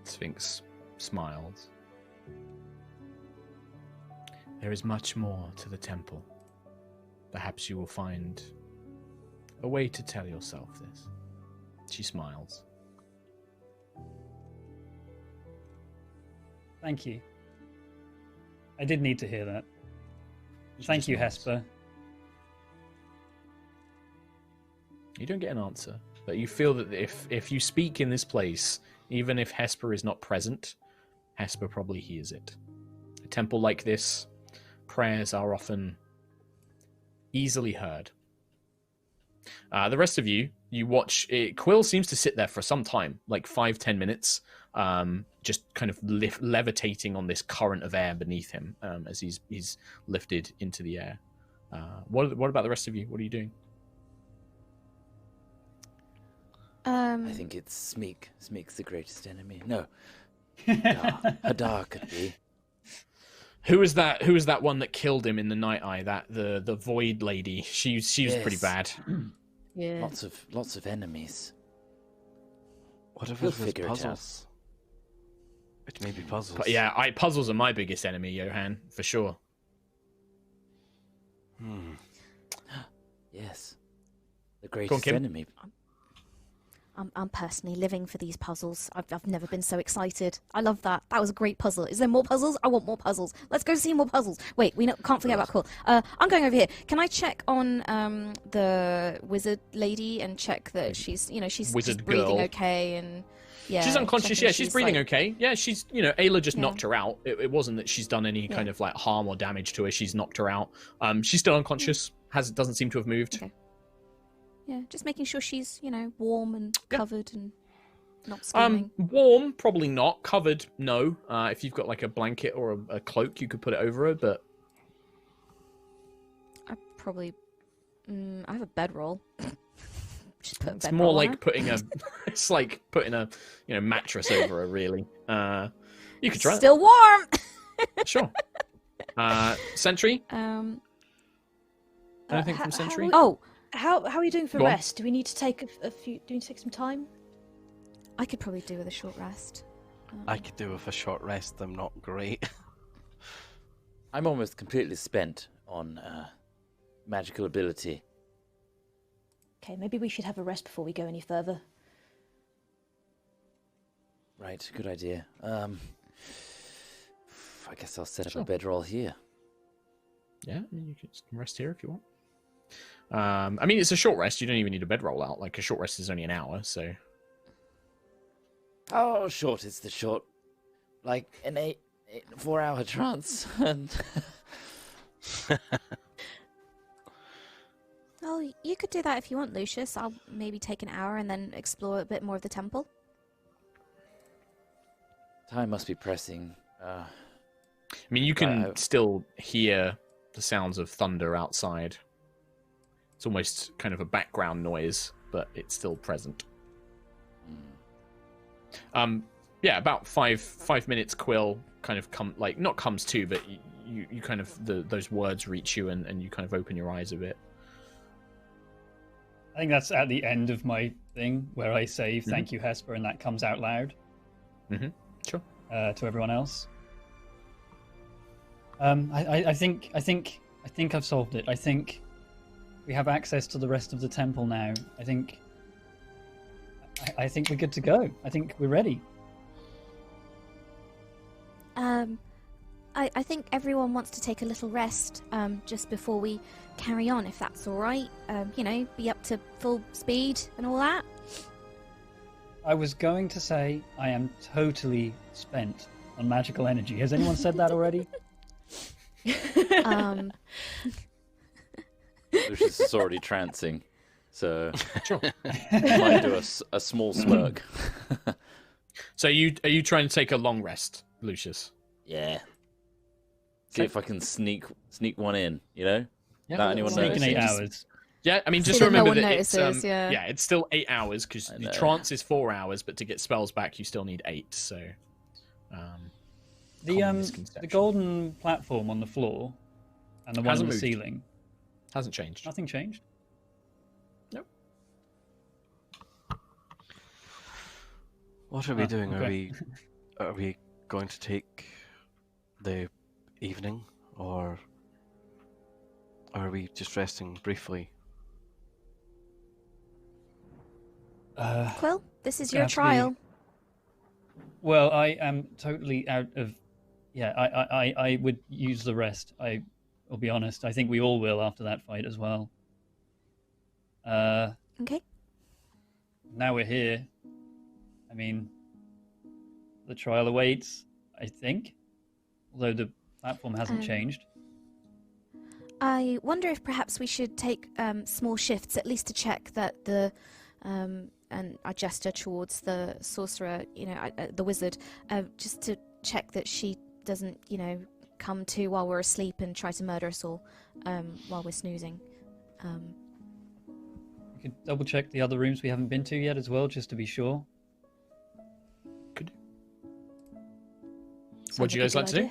Sphinx smiled. There is much more to the temple. Perhaps you will find a way to tell yourself this. She smiles. Thank you. I did need to hear that. She Thank just you, nods. Hesper. You don't get an answer, but you feel that if you speak in this place, even if Hesper is not present, Hesper probably hears it. A temple like this, prayers are often easily heard. The rest of you watch it. Quill seems to sit there for some time, like 5-10 minutes, just kind of levitating on this current of air beneath him as he's lifted into the air. What about the rest of you? What are you doing? I think it's Smeek. Smeek's the greatest enemy. No. Hadar could be. Who was that one that killed him in the Night Eye? That the Void lady. She was pretty bad. Yeah. Lots of enemies. What if We'll it was figure it out. puzzles? It may be puzzles. But yeah, puzzles are my biggest enemy, Johan, for sure. Yes. The greatest Kim. enemy. I'm personally living for these puzzles. I've never been so excited. I love that. That was a great puzzle. Is there more puzzles? I want more puzzles. Let's go see more puzzles. Wait, can't forget about Quill. I'm going over here. Can I check on the wizard lady and check that she's Wizard breathing girl. okay and yeah. She's unconscious. checking Yeah, she's breathing like- okay. Yeah, she's Ayla just Yeah. knocked her out. It wasn't that she's done any kind Yeah. of like harm or damage to her. She's knocked her out. She's still unconscious. Doesn't seem to have moved. Okay. Yeah, just making sure she's warm and Yeah. covered and not screaming. Warm, probably not. Covered, no. If you've got like a blanket or a cloak, you could put it over her. But I probably. I have a bedroll. Just put a it's bedroll more on like her. putting a. It's like putting a mattress over her. Really. You could try. Still warm. It. Sure. Sentry. Anything how- from Sentry? Oh, How are you doing for Go on. rest? Do we need to take a few? Do we need to take some time? I could probably do with a short rest. I could do with a short rest. I'm not great. I'm almost completely spent on magical ability. Okay, maybe we should have a rest before we go any further. Right, good idea. I guess I'll set up Sure. a bedroll here. Yeah, I mean, you can rest here if you want. I mean, it's a short rest. You don't even need a bedroll out. Like, a short rest is only an hour, so... How short is the short? Like an 4-hour trance? And Oh, you could do that if you want, Lucius. I'll maybe take an hour and then explore a bit more of the temple. time must be pressing. I mean, you can Right. still hear the sounds of thunder outside. It's almost kind of a background noise, but it's still present. Yeah, about five minutes. Quill kind of comes to, but you kind of those words reach you, and you kind of open your eyes a bit. I think that's at the end of my thing where I say Mm-hmm. thank you, Hesper, and that comes out loud Sure. to everyone else. I think I've solved it. I think we have access to the rest of the temple now. I think we're good to go. I think we're ready. I think everyone wants to take a little rest just before we carry on, if that's all right. Be up to full speed and all that. I was going to say I am totally spent on magical energy. Has anyone said that already? Lucius is already trancing, so Sure. might do a small smirk. So are you trying to take a long rest, Lucius? Yeah. See if I can sneak one in, you know? Yeah. Without anyone Sneak in noticing. 8 hours. Yeah, I mean, So just that no remember one that it's notices, yeah. it's still 8 hours because I the know. trance is 4 hours, but to get spells back, you still need 8. So, common The misconception. golden platform on the floor and the one on Hasn't the moved. ceiling. Hasn't changed. Nothing changed. Nope. What are we doing? okay. Are we going to take the evening, or are we just resting briefly? Quill, this is Gonna your have to be- trial. Well, I am totally out of. Yeah, I would use the rest. I'll be honest. I think we all will after that fight as well. Okay. Now we're here. I mean, the trial awaits, I think. Although the platform hasn't changed. I wonder if perhaps we should take small shifts, at least to check that the and I gesture towards the sorcerer, the wizard, just to check that she doesn't, come to while we're asleep and try to murder us all while we're snoozing. We could double check the other rooms we haven't been to yet as well, just to be sure. Could do. Sounds What do you a guys like good to do?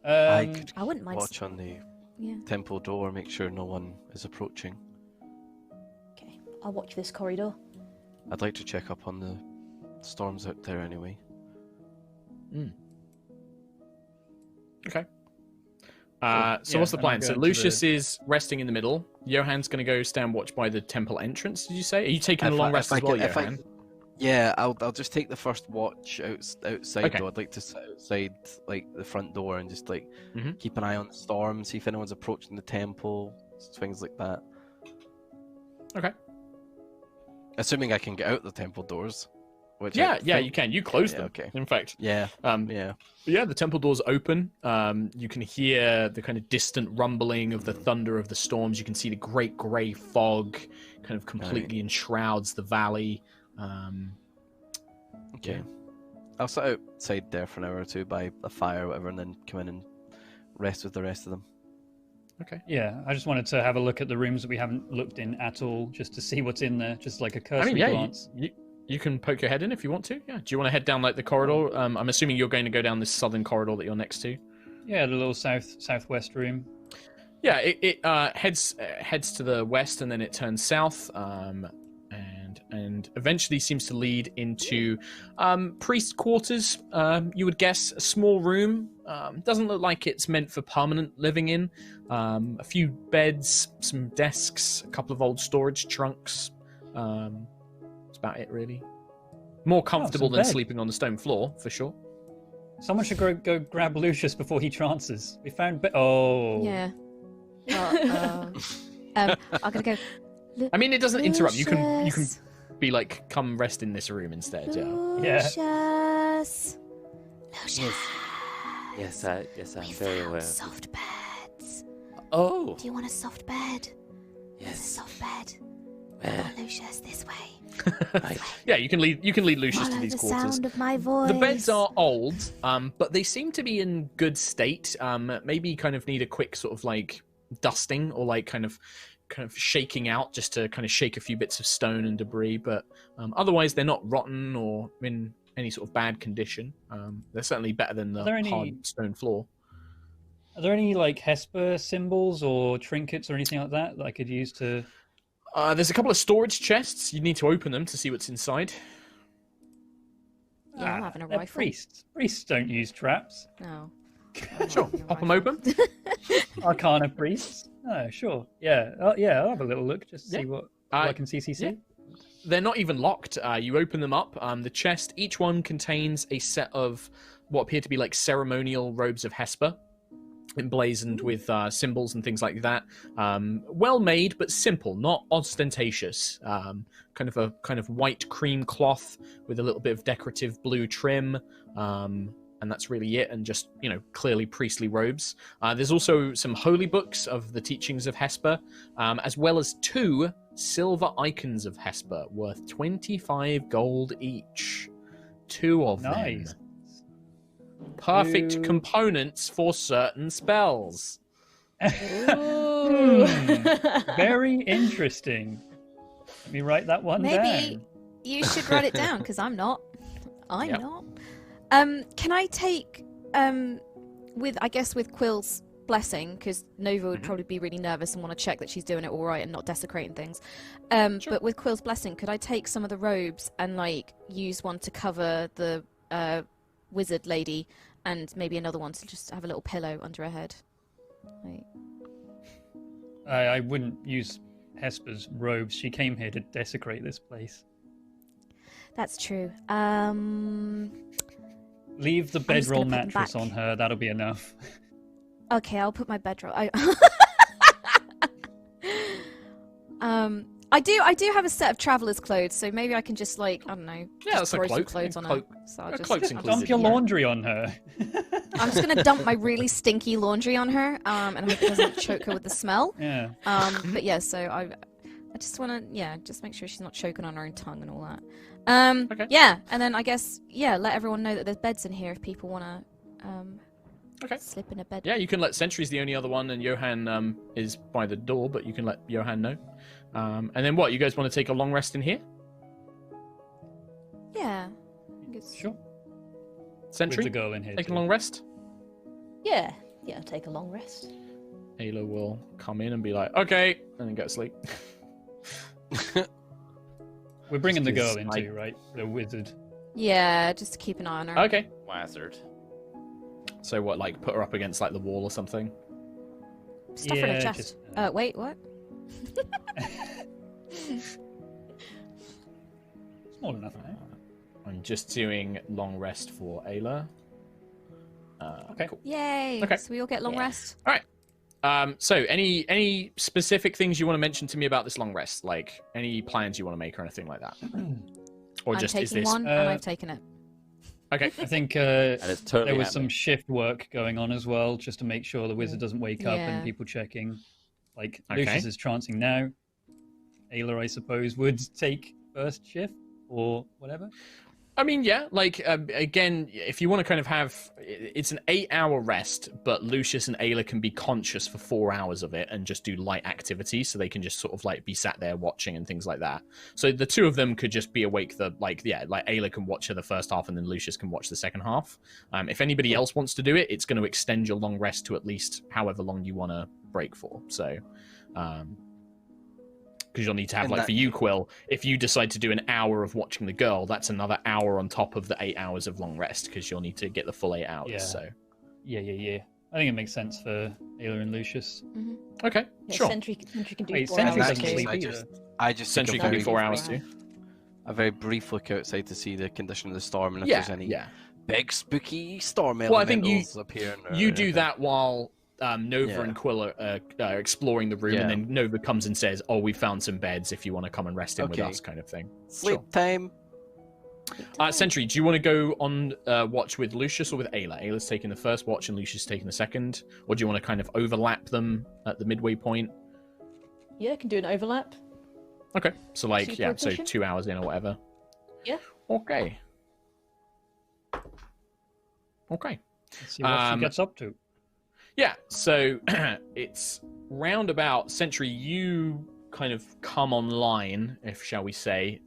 idea. I could I wouldn't mind. watch on the Yeah. temple door, make sure no one is approaching. Okay, I'll watch this corridor. I'd like to check up on the storms out there anyway. Okay. So yeah, what's the and I'll plan? go So into Lucius the- is resting in the middle. Johan's going to go stand watch by the temple entrance. Did you say? Are you taking a If long I- rest if I as well, can- if I- Johan? Yeah, I'll just take the first watch outside Okay. though. I'd like to sit outside like the front door and just like Mhm. keep an eye on the storm, see if anyone's approaching the temple, things like that. Okay. Assuming I can get out the temple doors. Which Yeah, I yeah, think- you can. You close Yeah, them. okay. In fact, Yeah, yeah. yeah. The temple doors open. You can hear the kind of distant rumbling of the thunder of the storms. You can see the great grey fog kind of completely enshrouds the valley. Okay. I'll sit outside there for an hour or two by a fire or whatever, and then come in and rest with the rest of them. Okay. Yeah, I just wanted to have a look at the rooms that we haven't looked in at all, just to see what's in there, just like a I cursory mean, yeah, glance. you can poke your head in if you want to. Yeah. Do you want to head down like the corridor? I'm assuming you're going to go down this southern corridor that you're next to. Yeah, the little southwest room. Yeah, it heads to the west and then it turns south, and eventually seems to lead into priest quarters. You would guess a small room. Doesn't look like it's meant for permanent living in. A few beds, some desks, a couple of old storage trunks. That's about it, really. More comfortable some than bed. sleeping on the stone floor, for sure. Someone should go grab Lucius before he trances. We found. Oh. Yeah. Well, I'm gonna go. I mean, it doesn't interrupt. You can Lucius. be like, come rest in this room instead. Yeah. Lucius. Lucius. Yes, I'm We very found aware. soft beds. Oh, Do you want a soft bed? There's a yes. soft bed. Where? Oh, Lucius, this way. Yeah, you can lead Lucius Follow to these the quarters. sound of my voice. The beds are old, but they seem to be in good state. Maybe kind of need a quick sort of like dusting or like kind of shaking out just to kind of shake a few bits of stone and debris. But otherwise, they're not rotten or in any sort of bad condition. They're certainly better than the Are there any- hard stone floor. Are there any like Hesper symbols or trinkets or anything like that I could use to? There's a couple of storage chests. You need to open them to see what's inside. Yeah, I'm having a they're rifle. priests. Priests don't use traps. No. Sure, pop them open. Arcana priests. Oh, sure. Yeah. Yeah. I'll have a little look just to see what I can CCC. yeah. They're not even locked. You open them up. The chest, each one contains a set of what appear to be like ceremonial robes of Hesper. emblazoned with symbols and things like that. Well made, but simple, not ostentatious. Kind of white cream cloth with a little bit of decorative blue trim. And that's really it, and just, clearly priestly robes. There's also some holy books of the teachings of Hesper, as well as 2 silver icons of Hesper worth 25 gold each. 2 of Nice. them. Perfect 2. components for certain spells. Ooh. Very interesting. Let me write that one Maybe down. you should write it down because I'm not. I'm Yep. not. Can I take with Quill's blessing, because Nova would probably be really nervous and want to check that she's doing it all right and not desecrating things. Sure. But with Quill's blessing, could I take some of the robes and use one to cover the wizard lady, and maybe another one to just have a little pillow under her head? I wouldn't use Hesper's robes. She came here to desecrate this place. That's true. Leave the just bedroll gonna put them mattress back. on her. That'll be enough. Okay, I'll put my bedroll. I do have a set of traveler's clothes, so maybe I can just I don't know, Yeah, just that's a throw some cloak. clothes on Cloak. her. So I'll A just, cloak's included. Dump your Yeah. laundry on her. I'm just gonna dump my really stinky laundry on her, and I hope it doesn't choke her with the smell. Yeah. But yeah, so I just want to just make sure she's not choking on her own tongue and all that. Okay. Yeah, and then I guess let everyone know that there's beds in here if people want to Okay. slip in a bed. Yeah, you can let Sentry's the only other one, and Johan is by the door, but you can let Johan know. And then what? You guys want to take a long rest in here? Yeah. I think it's- Sure. Sentry, With the girl in here. take a too. long rest. Yeah, take a long rest. Ayla will come in and be like, okay, and then go to sleep. We're bringing the Just girl in 'cause too, right? The wizard. Yeah, just to keep an eye on her. Okay. Wizard. So what, put her up against the wall or something? Stuff her in her Yeah, chest. just, Wait, what? Small enough, eh? I'm just doing long rest for Ayla. Okay. Cool. Yay! Okay. So we all get long Yeah. rest. All right. So any specific things you want to mention to me about this long rest? Like any plans you want to make or anything like that? Or I'm just taking is this one, and I've taken it. okay? I think And it's totally there was some happening. shift work going on as well, just to make sure the wizard doesn't wake up Yeah. and people checking. Like Okay. Lucius is trancing now. Ayla, I suppose, would take first shift or whatever. I mean, yeah, again, if you want to kind of have, it's an 8-hour rest, but Lucius and Ayla can be conscious for 4 hours of it and just do light activity, so they can just sort of be sat there watching and things like that. So the two of them could just be awake. Ayla can watch her the first half, and then Lucius can watch the second half. If anybody else wants to do it, it's going to extend your long rest to at least however long you want to break for. So, because you'll need to have, And for you, Quill, if you decide to do an hour of watching the girl, that's another hour on top of the 8 hours of long rest, because you'll need to get the full 8 hours. Yeah. So, Yeah. I think it makes sense for Ayla and Lucius. okay, Yeah, sure. Sentry can do Wait, 4 Sentry hours doesn't too. sleep I either. just- I just Sentry took can a do very, 4 hours too. a very brief look outside to see the condition of the storm and if Yeah, there's any yeah. big spooky storm Well, I think elementals appearing. or You do anything. that while Nova Yeah. and Quill are exploring the room, Yeah. and then Nova comes and says, "Oh, we found some beds if you want to come and rest in with Okay. us," kind of thing. Sleep time. Sentry, do you want to go on watch with Lucius or with Ayla? Ayla's taking the first watch and Lucius taking the second, or do you want to kind of overlap them at the midway point? Yeah, can do an overlap. Okay, so so Superposition? 2 hours in or whatever. Yeah. Okay. Okay. Let's see what she gets up to. Yeah, so it's roundabout Sentry. You kind of come online, if shall we say,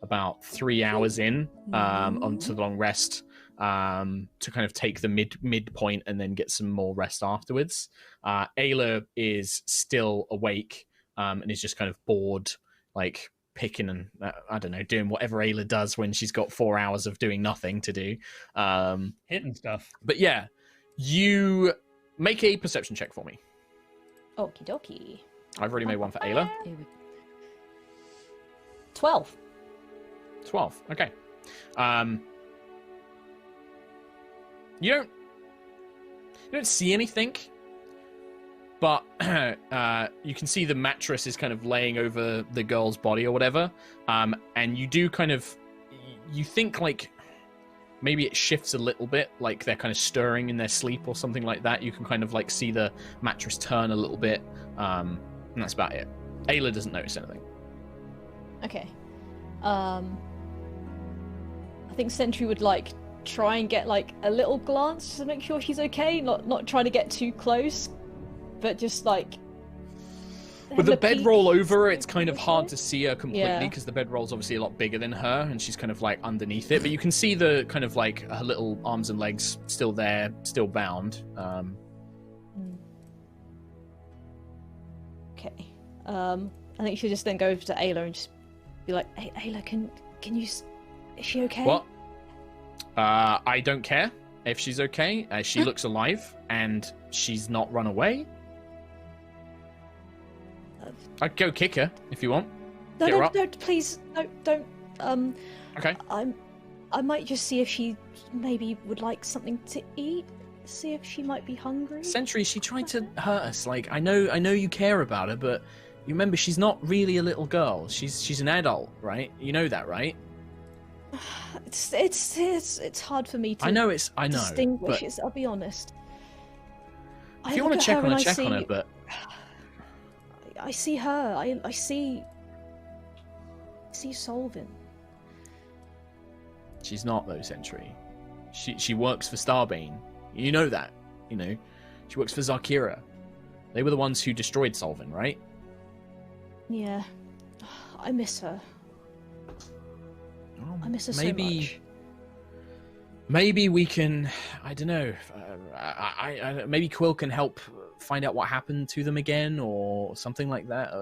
about 3 hours in onto the long rest, to kind of take the midpoint and then get some more rest afterwards. Ayla is still awake and is just kind of bored, picking and I don't know, doing whatever Ayla does when she's got 4 hours of doing nothing to do. Hitting stuff. But yeah, you make a perception check for me. Okie dokie. I've already made one for Ayla. 12. 12. Okay. You don't see anything, but you can see the mattress is kind of laying over the girl's body or whatever. And you do kind of, you think like maybe it shifts a little bit, like they're kind of stirring in their sleep or something like that. You can kind of like see the mattress turn a little bit, and that's about it. Ayla doesn't notice anything. Okay. I think Sentry would like try and get like a little glance to make sure she's okay, not trying to get too close, but just like with the having a peek. bedroll over her, it's kind of hard to see her completely Yeah. because the bedroll's obviously a lot bigger than her, and she's kind of like underneath it. But you can see the kind of like her little arms and legs still there, still bound. Okay. I think she'll just then go over to Ayla and just be like, "Hey, Ayla, can you? Is she okay?" What? I don't care if she's okay. She looks alive, and she's not run away. I'd go kick her if you want. No, Get her no, up. no, please, no, don't. Okay. I might just see if she maybe would like something to eat. See if she might be hungry. Sentry, she tried to hurt us. Like, I know you care about her, but you remember she's not really a little girl. She's an adult, right? You know that, right? It's hard for me to. I know, distinguish. but I'll be honest. if you want to check on her, check on her. But I see her. I see Solvin. she's not though, Sentry. She works for Starbane. You know that. You know, she works for Zarkira. They were the ones who destroyed Solvin, right? Yeah, I miss her. I miss her so much. Maybe we can. I don't know. Maybe Quill can help find out what happened to them again, or something like that.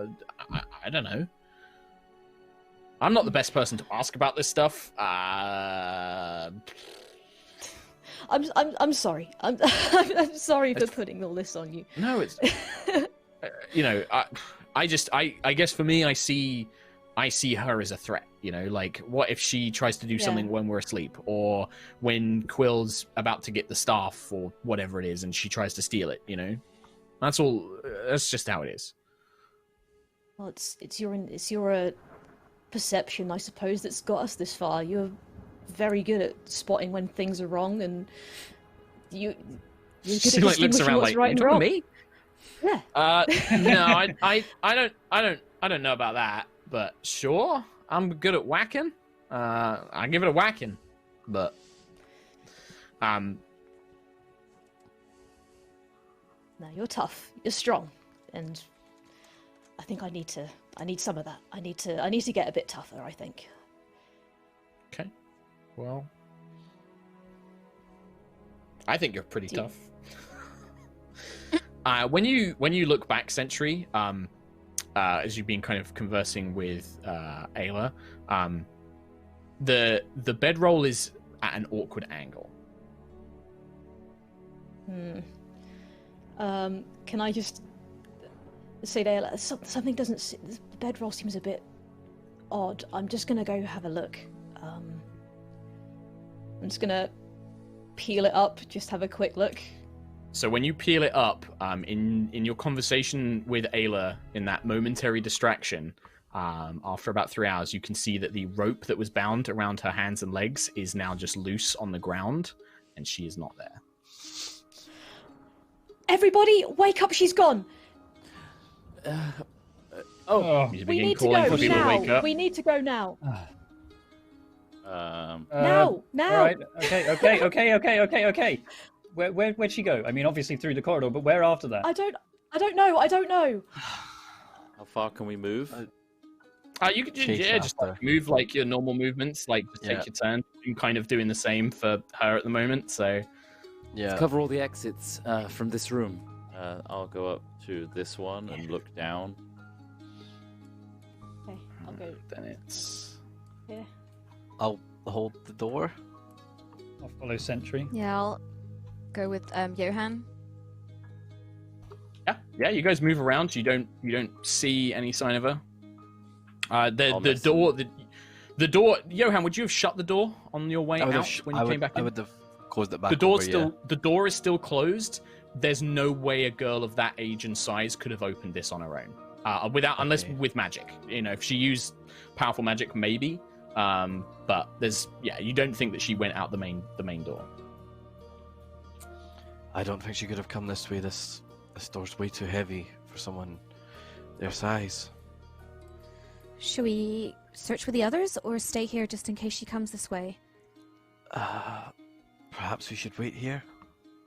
I don't know. I'm not the best person to ask about this stuff. I'm sorry. I'm sorry for putting all this on you. No, it's you know, I guess for me, I see her as a threat. You know, like what if she tries to do something when we're asleep, or when Quill's about to get the staff or whatever it is, and she tries to steal it. You know, that's all. That's just how it is. Well, it's your perception, I suppose, that's got us this far. You're very good at spotting when things are wrong, and you're good She at like looks distinguishing around what's like, right you and talking wrong. to me? Yeah. No, I don't know about that, but sure, I'm good at whacking. I give it a whacking, but No, you're tough. You're strong, and I think I need some of that. I need to get a bit tougher, I think. okay. Well, I think you're pretty tough. When you look back, Sentry, as you've been kind of conversing with Ayla, the bedroll is at an awkward angle. Can I just say to Ayla, something doesn't. The bedroll seems a bit odd. I'm just gonna go have a look. I'm just gonna peel it up. Just have a quick look. So when you peel it up, in your conversation with Ayla, in that momentary distraction, after about 3 hours, you can see that the rope that was bound around her hands and legs is now just loose on the ground, and she is not there. Everybody, wake up! She's gone. You We begin need to calling go for people to wake now. up. We need to go now. Um, Now. All right. Okay. Where'd she go? I mean, obviously through the corridor, but where after that? I don't know. how far can we move? You could Chase just after. move like your normal movements, like just take your turn. I'm kind of doing the same for her at the moment, so Yeah. Cover all the exits from this room. I'll go up to this one and look down. Okay, I'll go then it's here. I'll hold the door. I'll follow Sentry. Yeah, I'll go with Johan. yeah. You guys move around. You don't see any sign of her. The mess door the door. Johan, would you have shut the door on your way I would out have, when you came back in? I would have closed it back. The over, door is still closed, there's no way a girl of that age and size could have opened this on her own, unless with magic. You know, if she used powerful magic, maybe. But you don't think that she went out the main door. I don't think she could have come this way. This door's way too heavy for someone their size. Should we search for the others, or stay here just in case she comes this way? Perhaps we should wait here,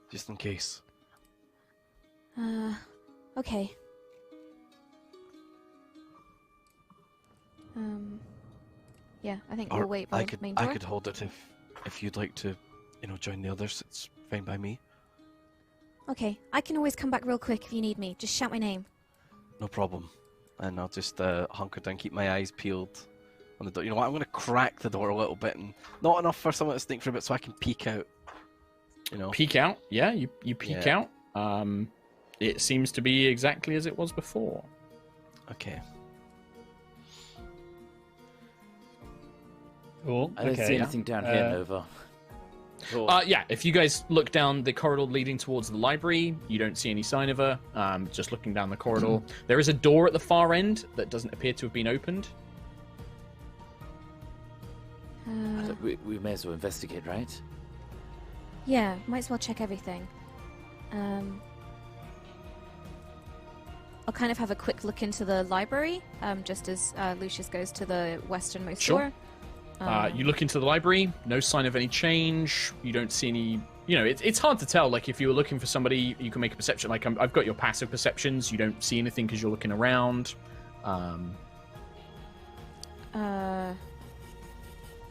just in case. Okay. Yeah, I think we'll wait by the main door. I could hold it if you'd like to, join the others. It's fine by me. Okay, I can always come back real quick if you need me. Just shout my name. No problem. And I'll just hunker down, keep my eyes peeled on the door. You know what? I'm going to crack the door a little bit, and not enough for someone to sneak through, but so I can peek out. Peek out? Yeah, you peek out. It seems to be exactly as it was before. Okay. Cool. I don't see anything down here, Nova. Cool. If you guys look down the corridor leading towards the library, you don't see any sign of her. Just looking down the corridor. There is a door at the far end that doesn't appear to have been opened. We may as well investigate, right? Yeah, might as well check everything. I'll kind of have a quick look into the library, just as Lucius goes to the westernmost door. You look into the library, no sign of any change. You don't see any... it's hard to tell. Like, if you were looking for somebody, you can make a perception. Like, I've got your passive perceptions. You don't see anything because you're looking around.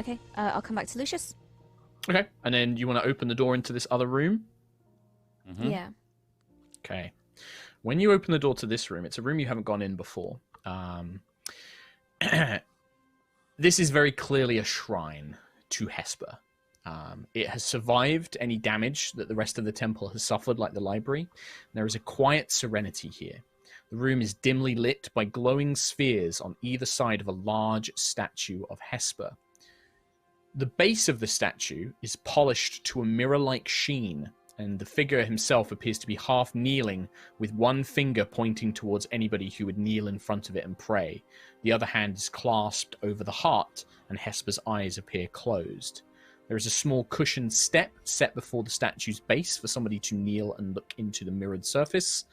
Okay, I'll come back to Lucius. Okay, and then you want to open the door into this other room? Mm-hmm. Yeah. Okay. When you open the door to this room, it's a room you haven't gone in before. This is very clearly a shrine to Hesper. It has survived any damage that the rest of the temple has suffered, like the library. There is a quiet serenity here. The room is dimly lit by glowing spheres on either side of a large statue of Hesper. The base of the statue is polished to a mirror-like sheen, and the figure himself appears to be half kneeling, with one finger pointing towards anybody who would kneel in front of it and pray. The other hand is clasped over the heart, and Hesper's eyes appear closed. There is a small cushioned step set before the statue's base for somebody to kneel and look into the mirrored surface.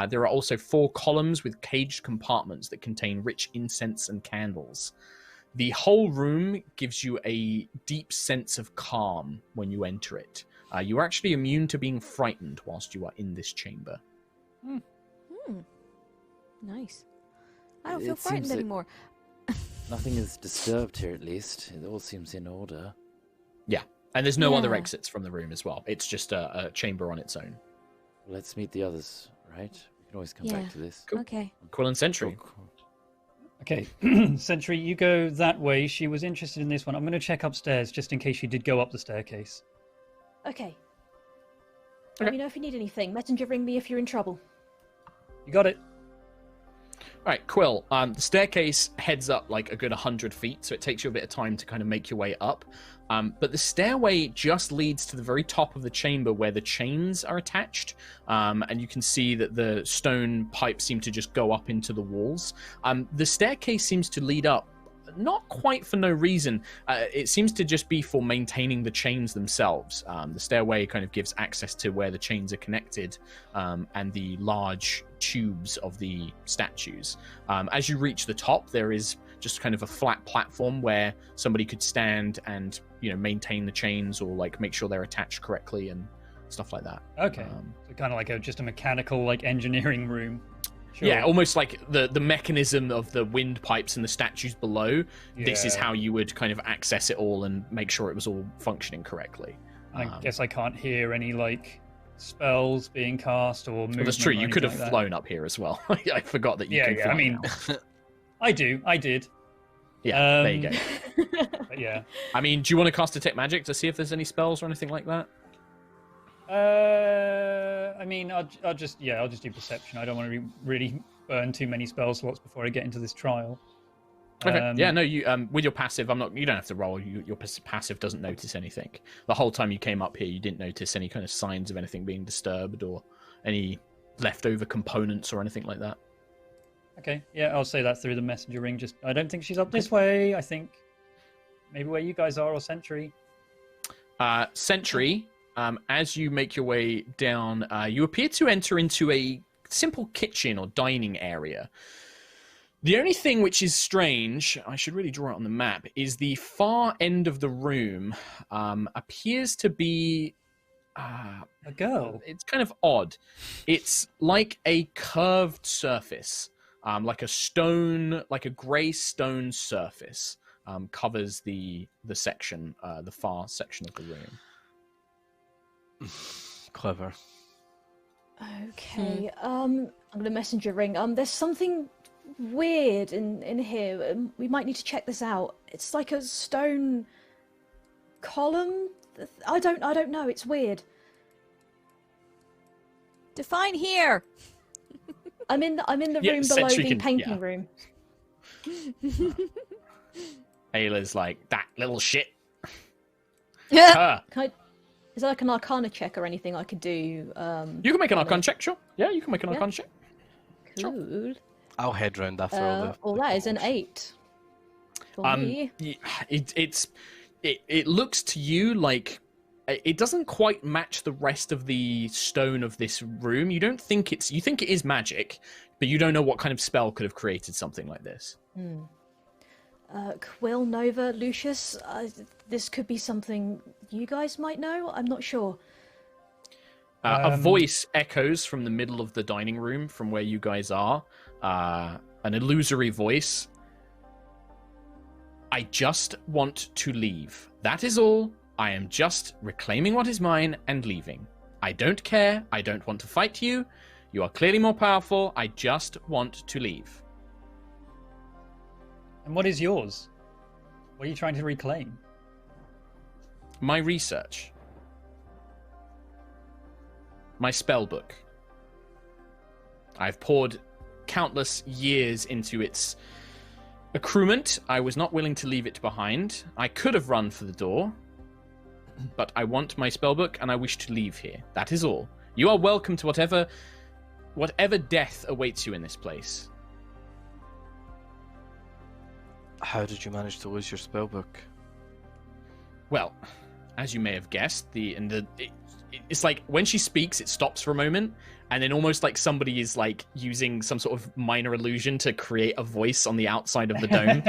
There are also 4 columns with caged compartments that contain rich incense and candles. The whole room gives you a deep sense of calm when you enter it. You are actually immune to being frightened whilst you are in this chamber. Nice. I don't feel frightened anymore. Nothing is disturbed here, at least. It all seems in order. Yeah, and there's no other exits from the room as well. It's just a chamber on its own. Well, let's meet the others, right? We can always come back to this. Cool. Okay. Quill and Sentry. Cool. Okay, Sentry, you go that way. She was interested in this one. I'm going to check upstairs just in case she did go up the staircase. Okay. Let me know if you need anything. Messenger, ring me if you're in trouble. You got it. All right, Quill. The staircase heads up like a good 100 feet, so it takes you a bit of time to kind of make your way up. But the stairway just leads to the very top of the chamber where the chains are attached, and you can see that the stone pipes seem to just go up into the walls. The staircase seems to lead up, not quite for no reason. It seems to just be for maintaining the chains themselves. The stairway kind of gives access to where the chains are connected, and the large tubes of the statues. As you reach the top, there is just kind of a flat platform where somebody could stand and maintain the chains, or like make sure they're attached correctly and stuff like that. Okay, so kind of like just a mechanical engineering room. Sure. Yeah, almost like the mechanism of the windpipes and the statues below. Yeah. This is how you would kind of access it all and make sure it was all functioning correctly. I guess I can't hear any spells being cast or movement. Well, that's true. You could have like flown up here as well. I forgot that you could fly. I mean, I did. Yeah, there you go. But yeah. I mean, do you want to cast Detect Magic to see if there's any spells or anything like that? I mean, I'll just do perception. I don't want to really burn too many spell slots before I get into this trial. Okay. You with your passive, you don't have to roll. Your passive doesn't notice anything. The whole time you came up here, you didn't notice any kind of signs of anything being disturbed or any leftover components or anything like that. Okay, yeah, I'll say that through the messenger ring. Just, I don't think she's up this way. I think maybe where you guys are, or Sentry. Sentry, as you make your way down, you appear to enter into a simple kitchen or dining area. The only thing which is strange, I should really draw it on the map, is the far end of the room appears to be A girl. it's kind of odd. It's like a curved surface, like a stone, like a grey stone surface, covers the section, the far section of the room. Clever. Okay. I'm gonna messenger ring. There's something weird in here. We might need to check this out. It's like a stone column. I don't know. It's weird. Define here. I'm in the Yeah, room below Sentry the can- painting yeah. room. Ayla's like, that little shit. Yeah. Her. Is there like an Arcana check or anything I could do? You can make an Arcana check, sure. Yeah, you can make an Yeah. Arcana check. Cool. I'll head round after all the. Well, the that is an calls. 8 for me. It looks to you like it doesn't quite match the rest of the stone of this room. You don't think you think it is magic, but you don't know what kind of spell could have created something like this. Quill, Nova, Lucius, this could be something you guys might know. I'm not sure. A voice echoes from the middle of the dining room from where you guys are. An illusory voice. I just want to leave. That is all. I am just reclaiming what is mine and leaving. I don't care. I don't want to fight you. You are clearly more powerful. I just want to leave. And what is yours? What are you trying to reclaim? My research. My spell book. I've poured countless years into its accruement. I was not willing to leave it behind. I could have run for the door, but I want my spellbook and I wish to leave here. That is all. You are welcome to whatever death awaits you in this place. How did you manage to lose your spellbook? Well, as you may have guessed, it's like when she speaks, it stops for a moment, and then almost like somebody is like using some sort of minor illusion to create a voice on the outside of the dome.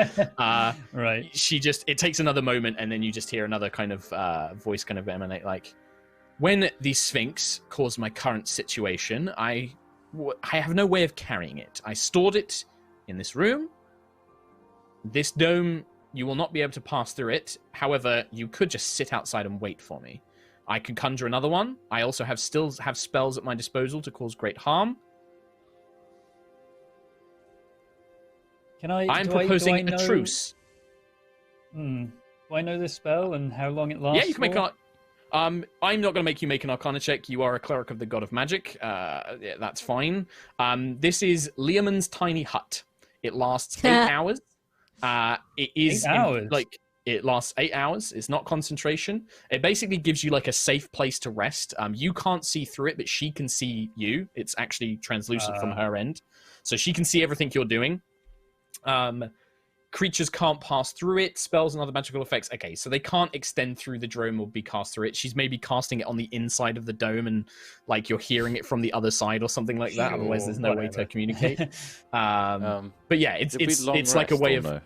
Right. It takes another moment, and then you just hear another kind of voice kind of emanate like, when the Sphinx caused my current situation, I have no way of carrying it. I stored it in this room. This dome, you will not be able to pass through it. However, you could just sit outside and wait for me. I can conjure another one. I also have spells at my disposal to cause great harm. I'm proposing a truce. Do I know this spell and how long it lasts? Yeah, you can make for? I'm not going to make you make an Arcana check. You are a cleric of the God of Magic. Yeah, that's fine. This is Leomund's Tiny Hut. It lasts 8 hours. It is 8 hours? It lasts 8 hours. It's not concentration. It basically gives you like a safe place to rest. You can't see through it, but she can see you. It's actually translucent from her end, so she can see everything you're doing. Creatures can't pass through it. Spells and other magical effects. Okay, so they can't extend through the dome or be cast through it. She's maybe casting it on the inside of the dome, and like you're hearing it from the other side or something like that. Otherwise, there's no way to communicate. But yeah, it's like a way of.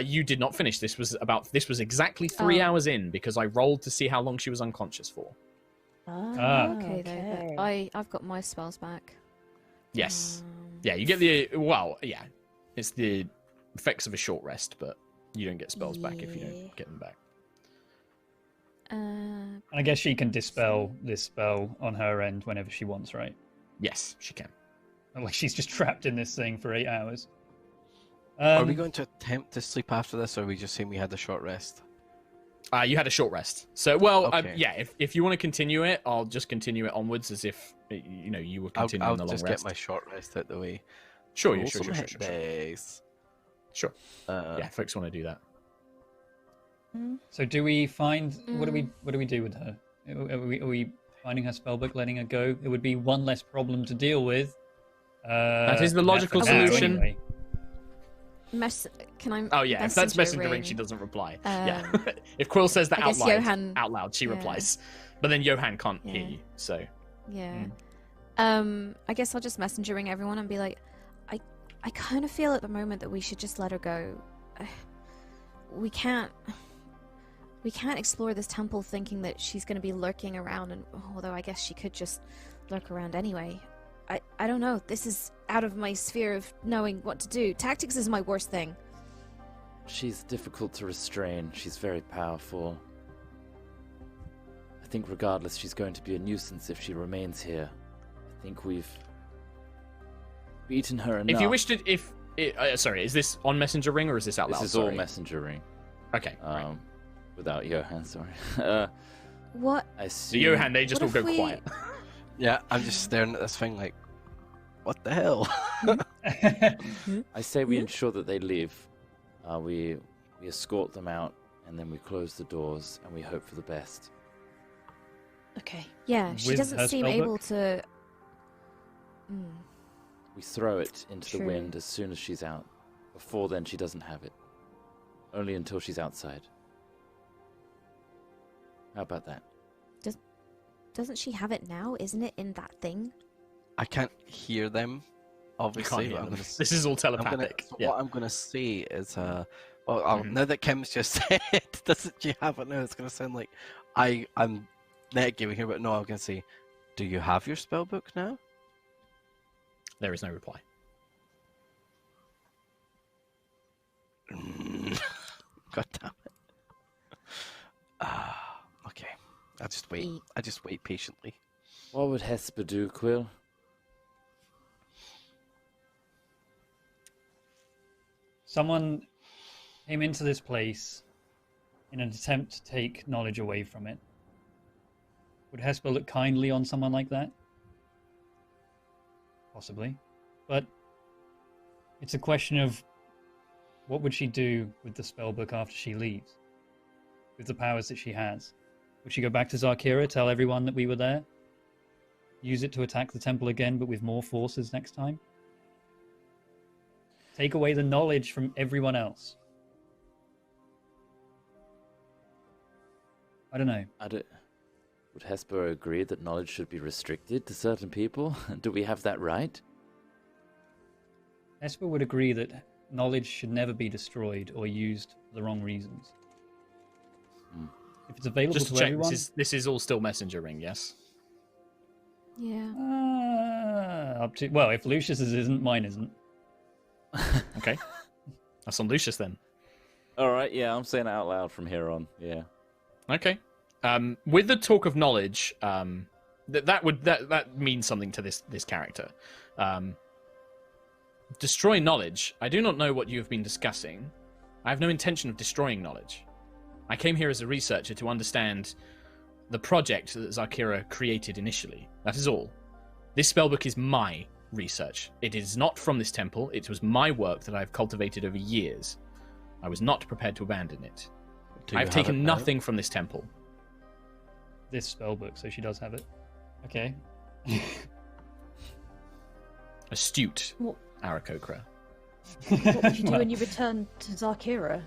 You did not finish. This was exactly 3 hours in because I rolled to see how long she was unconscious for. Okay, though. I've got my spells back. Yes. Yeah, you get yeah. It's the effects of a short rest, but you don't get spells back if you don't get them back. And I guess she can dispel this spell on her end whenever she wants, right? Yes, she can. Like she's just trapped in this thing for 8 hours. Are we going to attempt to sleep after this, or are we just saying we had a short rest? You had a short rest. So, Okay. yeah, if you want to continue it, I'll just continue it onwards as if, you were continuing I'll the long just rest. get my short rest out the way. Sure. Sure. Yeah, folks want to do that. So do we find what do we do with her? Are we finding her spellbook, letting her go. It would be one less problem to deal with. That is the for logical now, solution. anyway. Can I? Oh yeah, if that's messenger ring, she doesn't reply. Yeah, if Quill says that I guess out loud, she replies. But then Johan can't hear you, so Yeah. I guess I'll just messenger ring everyone and be like, I kind of feel at the moment that we should just let her go. We can't explore this temple thinking that she's going to be lurking around, and although I guess she could just lurk around anyway. I don't know. This is out of my sphere of knowing what to do. Tactics is my worst thing. She's difficult to restrain. She's very powerful. I think regardless, she's going to be a nuisance if she remains here. I think we've beaten her enough. if you wish to, sorry, is this on messenger ring or is this out loud? This is all messenger ring. Okay. Right. Without Johan, sorry. What? I So see. Johan, they just all What go if we- quiet. Yeah, I'm just staring at this thing like, what the hell? I say we ensure that they leave. We escort them out, and then we close the doors, and we hope for the best. Okay. Yeah, she With doesn't her seem spellbook? able to. We throw it into the True. wind as soon as she's out. Before then, she doesn't have it. Only until she's outside. How about that? Doesn't she have it now? Isn't it in that thing? I can't hear them, You obviously. can't hear but I'm them. gonna This is all I'm telepathic. gonna, so Yeah. what I'm gonna say is, Mhm. now that Kim's just said, doesn't she have it now? It's gonna sound like I'm metagaming here, but no, I'm gonna say, do you have your spell book now? There is no reply. God damn it. Okay. I just wait. Eat. I just wait patiently. What would Hesper do, Quill? Someone came into this place in an attempt to take knowledge away from it. Would Hesper look kindly on someone like that? Possibly. But it's a question of what would she do with the spellbook after she leaves? With the powers that she has? Would she go back to Zarkira, tell everyone that we were there? Use it to attack the temple again, but with more forces next time? Take away the knowledge from everyone else? I don't know. Would Hesper agree that knowledge should be restricted to certain people? Do we have that right? Esper would agree that knowledge should never be destroyed or used for the wrong reasons. If it's available Just to to check, everyone, this is all still messenger ring, yes? Yeah. up to well, if Lucius's isn't, mine isn't. Okay. That's on Lucius then. All right, yeah, I'm saying it out loud from here on. Yeah. Okay. With the talk of knowledge, that means something to this character. Destroy knowledge. I do not know what you have been discussing. I have no intention of destroying knowledge. I came here as a researcher to understand the project that Zarkira created initially. That is all. This spellbook is my research. It is not from this temple. It was my work that I have cultivated over years. I was not prepared to abandon it. Do I you have have taken it now? nothing from this temple. This spellbook, so she does have it. Okay. Astute, What, Aarakocra. what would you do when you return to Zarkira?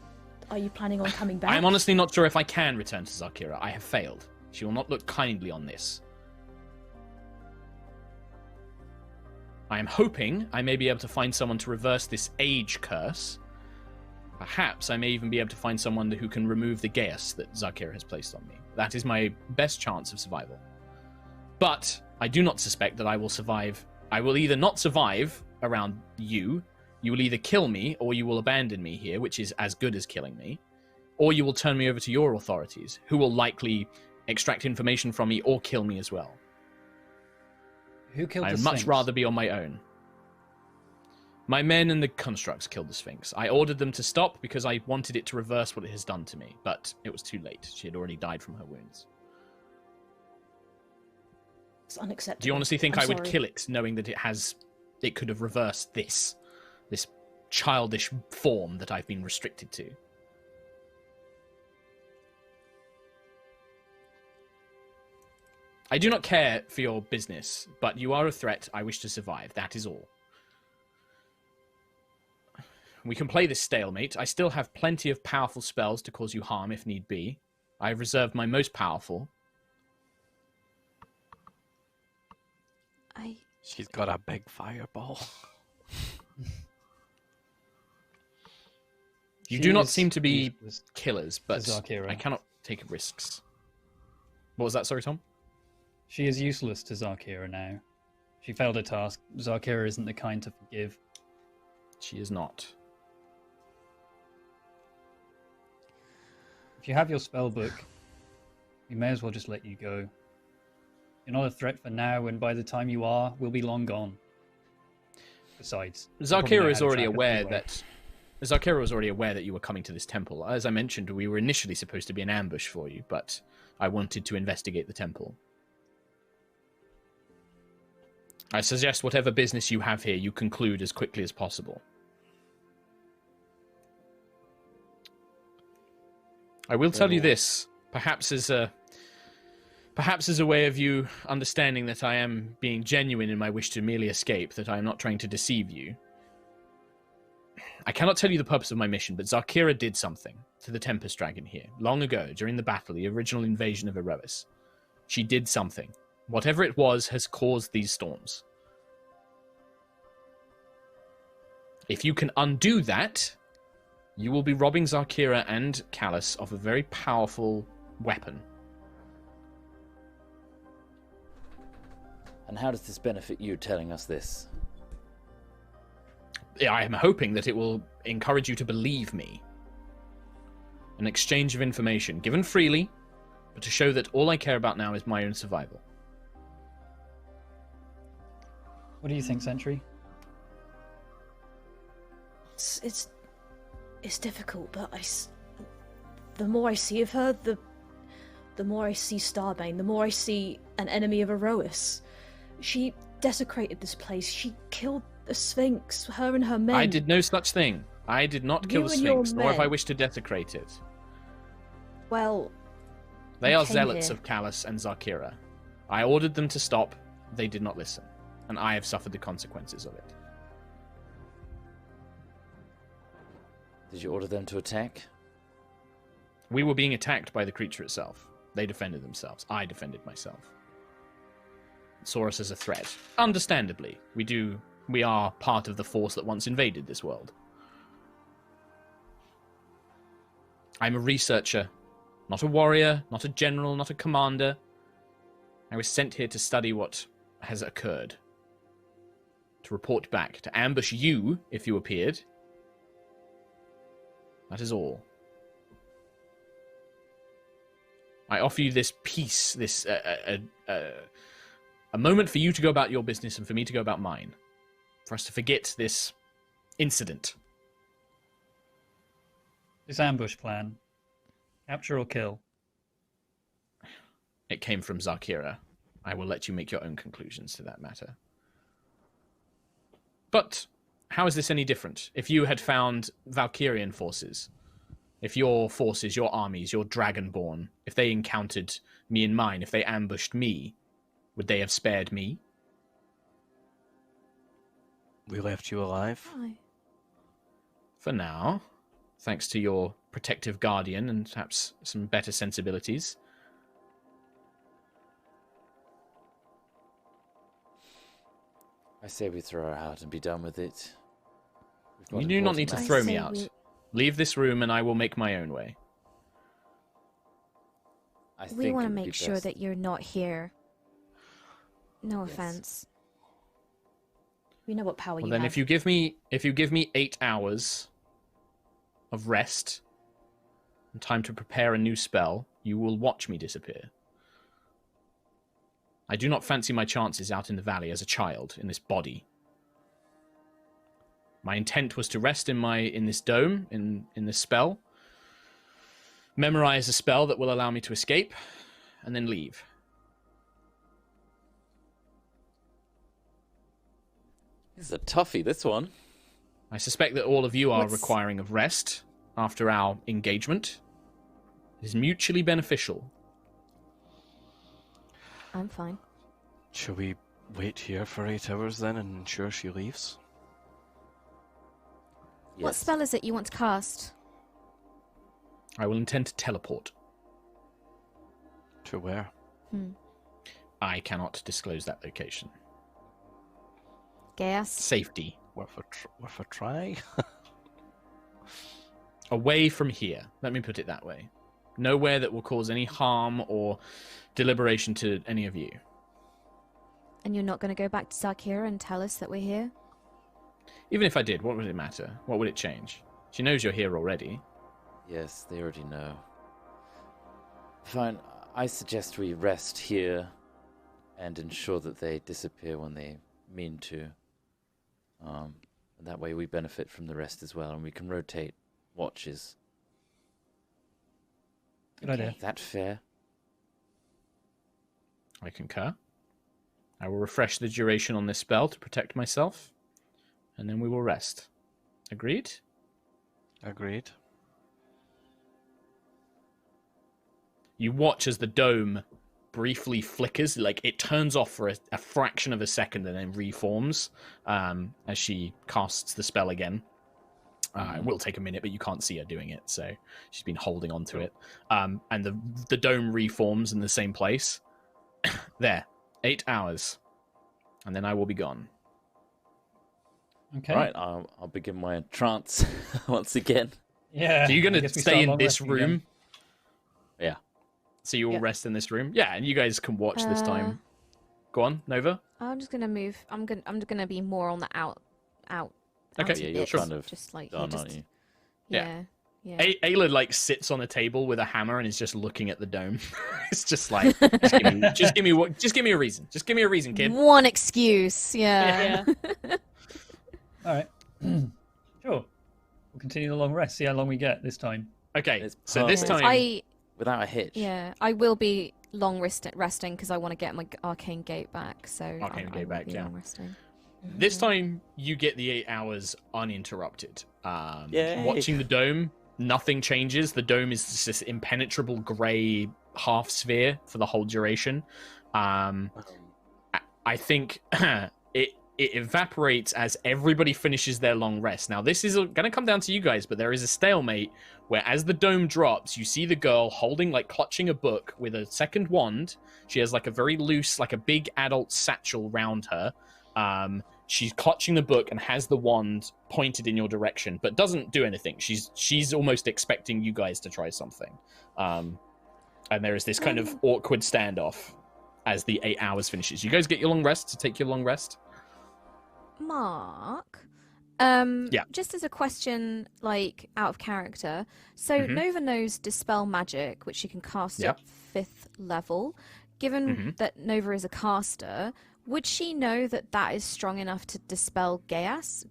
Are you planning on coming back? I am honestly not sure if I can return to Zarkira. I have failed. She will not look kindly on this. I am hoping I may be able to find someone to reverse this age curse. Perhaps I may even be able to find someone who can remove the Gaius that Zarkira has placed on me. That is my best chance of survival. But I do not suspect that I will survive. I will either not survive around you will either kill me or you will abandon me here, which is as good as killing me, or you will turn me over to your authorities, who will likely extract information from me or kill me as well. Who killed the I'd much Sphinx? rather be on my own. My men and the constructs killed the Sphinx. I ordered them to stop because I wanted it to reverse what it has done to me, but it was too late. She had already died from her wounds. It's unacceptable. Do you honestly think I'm I would sorry. kill it, knowing that it could have reversed this childish form that I've been restricted to? I do not care for your business, but you are a threat. I wish to survive. That is all. We can play this stalemate. I still have plenty of powerful spells to cause you harm if need be. I have reserved my most powerful. She's got a big fireball. You do not seem to be useless killers, but to Zarkira. I cannot take risks. What was that, sorry, Tom? She is useless to Zarkira now. She failed a task. Zarkira isn't the kind to forgive. She is not. If you have your spell book, we may as well just let you go. You're not a threat for now, and by the time you are, we'll be long gone. Besides, Zarkira is already aware that... Zarkira was already aware that you were coming to this temple. As I mentioned, we were initially supposed to be an ambush for you, but I wanted to investigate the temple. I suggest whatever business you have here, you conclude as quickly as possible. I will tell you this, perhaps as a way of you understanding that I am being genuine in my wish to merely escape, that I am not trying to deceive you. I cannot tell you the purpose of my mission, but Zarkira did something to the Tempest Dragon here, long ago, during the battle, the original invasion of Aerois. She did something. Whatever it was has caused these storms. If you can undo that, you will be robbing Zarkira and Callus of a very powerful weapon. And how does this benefit you telling us this? I am hoping that it will encourage you to believe me. An exchange of information, given freely, but to show that all I care about now is my own survival. What do you think, Sentry? It's difficult, but the more I see of her, the more I see Starbane, the more I see an enemy of Aerois. She desecrated this place. She killed the Sphinx, her and her men. I did no such thing. I did not kill the You and your Sphinx, nor have I men. wished to desecrate it. Well, They you are came zealots here. of Callus and Zarkira. I ordered them to stop. They did not listen. And I have suffered the consequences of it. Did you order them to attack? We were being attacked by the creature itself. They defended themselves. I defended myself. Saw us as a threat. Understandably. We are part of the force that once invaded this world. I'm a researcher. Not a warrior, not a general, not a commander. I was sent here to study what has occurred. To report back. To ambush you, if you appeared. That is all. I offer you this peace, this a moment for you to go about your business and for me to go about mine. For us to forget this incident. This ambush plan. Capture or kill? It came from Zarkira. I will let you make your own conclusions to that matter. But how is this any different? If you had found Valkyrian forces, if your forces, your armies, your Dragonborn, if they encountered me and mine, if they ambushed me, would they have spared me? We left you alive. Hi. For now, thanks to your protective guardian and perhaps some better sensibilities. I say we throw her out and be done with it. We've got You do not important need to matters. throw I me say out. we- Leave this room and I will make my own way. I We think want it to would be make sure best. that you're not here. No Yes. offense. we know what power Well, you then, have. if you give me 8 hours of rest and time to prepare a new spell, you will watch me disappear. I do not fancy my chances out in the valley as a child in this body. My intent was to rest in this dome, in this spell, memorize a spell that will allow me to escape, and then leave. This is a toughie, this one. I suspect that all of you are What's- requiring of rest after our engagement. It is mutually beneficial. I'm fine. Shall we wait here for 8 hours then and ensure she leaves? What spell is it you want to cast? I will intend to teleport. To where? I cannot disclose that location. Gas. Safety. Worth a try? Away from here. Let me put it that way. Nowhere that will cause any harm or deliberation to any of you. And you're not going to go back to Zarkira and tell us that we're here? Even if I did, what would it matter? What would it change? She knows you're here already. Yes, they already know. Fine, I suggest we rest here and ensure that they disappear when they mean to. And that way we benefit from the rest as well, and we can rotate watches. Good idea. Is that fair? I concur. I will refresh the duration on this spell to protect myself, and then we will rest. Agreed? Agreed. You watch as the dome briefly flickers, like it turns off for a fraction of a second and then reforms as she casts the spell again. It will take a minute, but you can't see her doing it, so she's been holding on to it. And the dome reforms in the same place. There. 8 hours. And then I will be gone. Okay. Right, I'll begin my trance once again. Yeah. So you're I going to guess we stay start in long this resting room? again. Yeah. So you all rest in this room? Yeah, and you guys can watch this time. Go on, Nova. I'm just going to move. I'm gonna be more on the out. Okay, outer yeah, you're bits, kind of just like done, just, aren't you? Yeah. Ayla like sits on a table with a hammer and is just looking at the dome. It's just like, just give me a reason. Just give me a reason, kid. One excuse. Yeah. All right. Sure. We'll continue the long rest. See how long we get this time. Okay, It's so this perfect. time, Without a hitch. I will be long resting because I want to get my arcane gate back. So Arcane I gate will back, be yeah. long resting. this time you get the 8 hours uninterrupted. Yay. Watching the dome, nothing changes. The dome is just this impenetrable grey half sphere for the whole duration. I think it evaporates as everybody finishes their long rest. Now, this is going to come down to you guys, but there is a stalemate where as the dome drops, you see the girl holding, like, clutching a book with a second wand. She has, like, a very loose, like, a big adult satchel round her. She's clutching the book and has the wand pointed in your direction, but doesn't do anything. She's almost expecting you guys to try something. And there is this kind of awkward standoff as the 8 hours finishes. You guys get your long rest to take your long rest. Mark, Yeah. just as a question, like out of character. So Nova knows Dispel Magic, which she can cast Yep. at 5th level. Given that Nova is a caster, would she know that that is strong enough to dispel Gaius?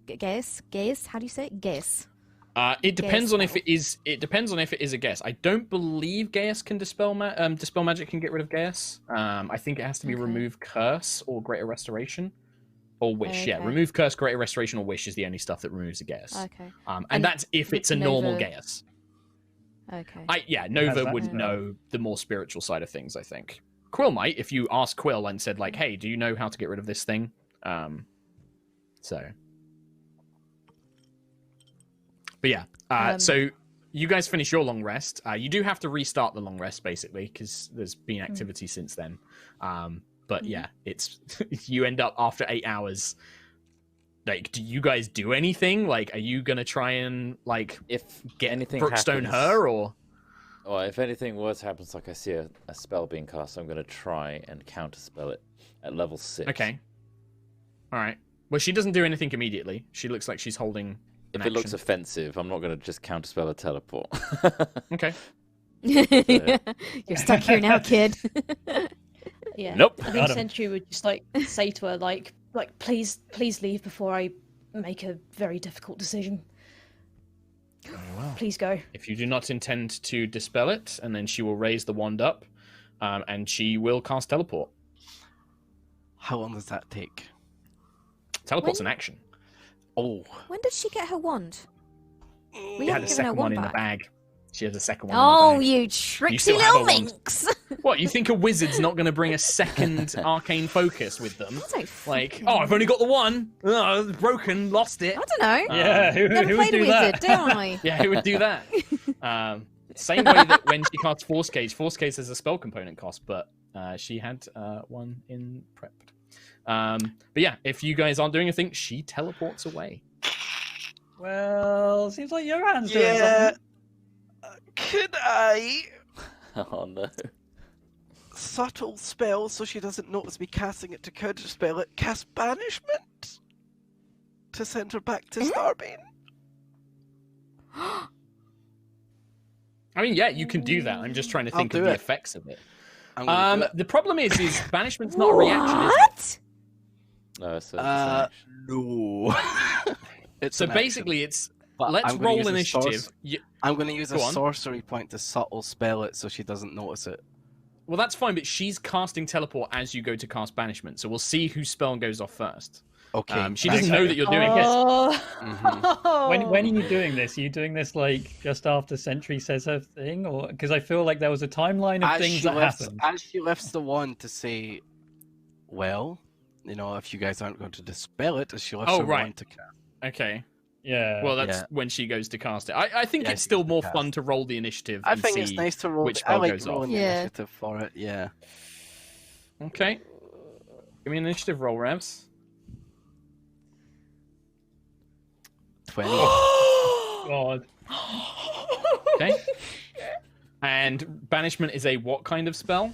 How do you say it? Gaius. It depends on if spell. it is. It depends on if it is a Gaius. I don't believe Gaius can dispel magic can get rid of Gaius. I think it has to be Okay. remove curse or greater restoration, or wish. Yeah, Okay. remove curse, greater restoration, or wish is the only stuff that removes a Gaius. Okay. And And that's if it's a normal Nova- Gaius. Okay. Nova that would spell? know the more spiritual side of things, I think. Quill might, if you ask Quill and said, like, hey, do you know how to get rid of this thing? But yeah, so you guys finish your long rest. You do have to restart the long rest, basically, because there's been activity since then. But yeah, it's you end up after 8 hours. Like, do you guys do anything? Like, are you gonna try and like If get anything Brookstone happens, her, or or if anything worse happens, like I see a spell being cast, I'm going to try and counterspell it at level 6. okay, all right. Well, she doesn't do anything immediately. She looks like she's holding. If it looks offensive, I'm not going to just counterspell a teleport. Okay. You're stuck here now, kid. Yeah. Nope. I Got think him. Sentry would just like say to her like please leave before I make a very difficult decision. Very well. Please go. If you do not intend to dispel it, and then she will raise the wand up, and she will cast teleport. How long does that take? Teleport's When- an action. Oh, When did she get her wand? We You had haven't a given her second one wand in the back. bag. She has a second one. In her Oh, bag. you tricksy still have little a wand. minx! What, you think a wizard's not going to bring a second arcane focus with them? I don't Like, fucking oh, I've only got the one. Oh, it's broken, lost it. I don't know. Yeah, who Never would played a do wizard, that? do I? Yeah, who would do that? Same way that when she casts Force Cage has a spell component cost, but she had one in prep. But yeah, if you guys aren't doing a thing, she teleports away. Well, seems like Johan's doing something. Could I Oh no. subtle spell so she doesn't notice me casting it to counter spell it? Cast banishment to send her back to Starbane. I mean, yeah, you can do that. I'm just trying to I'll think of do the it. effects of it. I'm gonna do it. The problem is banishment's not a reaction, is it? What? No, so it's an action. No. It's So an action, basically, it's but let's I'm gonna roll use a initiative. I'm going to use a Go on. sorcery point to subtle spell it so she doesn't notice it. Well, that's fine, but she's casting teleport as you go to cast banishment, so we'll see whose spell goes off first. Okay. She doesn't know that you're doing it. Oh. When are you doing this? Are you doing this like just after Sentry says her thing, or because I feel like there was a timeline of things that happened. As she lifts the wand to say, well, you know, if you guys aren't going to dispel it, as she lifts Oh, her right. wand to cast. Okay. Yeah. Well, that's Yeah. when she goes to cast it. I think Yeah, it's she still goes to more cast. fun to roll the initiative I and think see it's nice to roll. which I spell like goes off. rolling the Yeah. initiative for it. Yeah. Okay. Give me an initiative roll, Revs. 20. God. Okay. And banishment is a what kind of spell?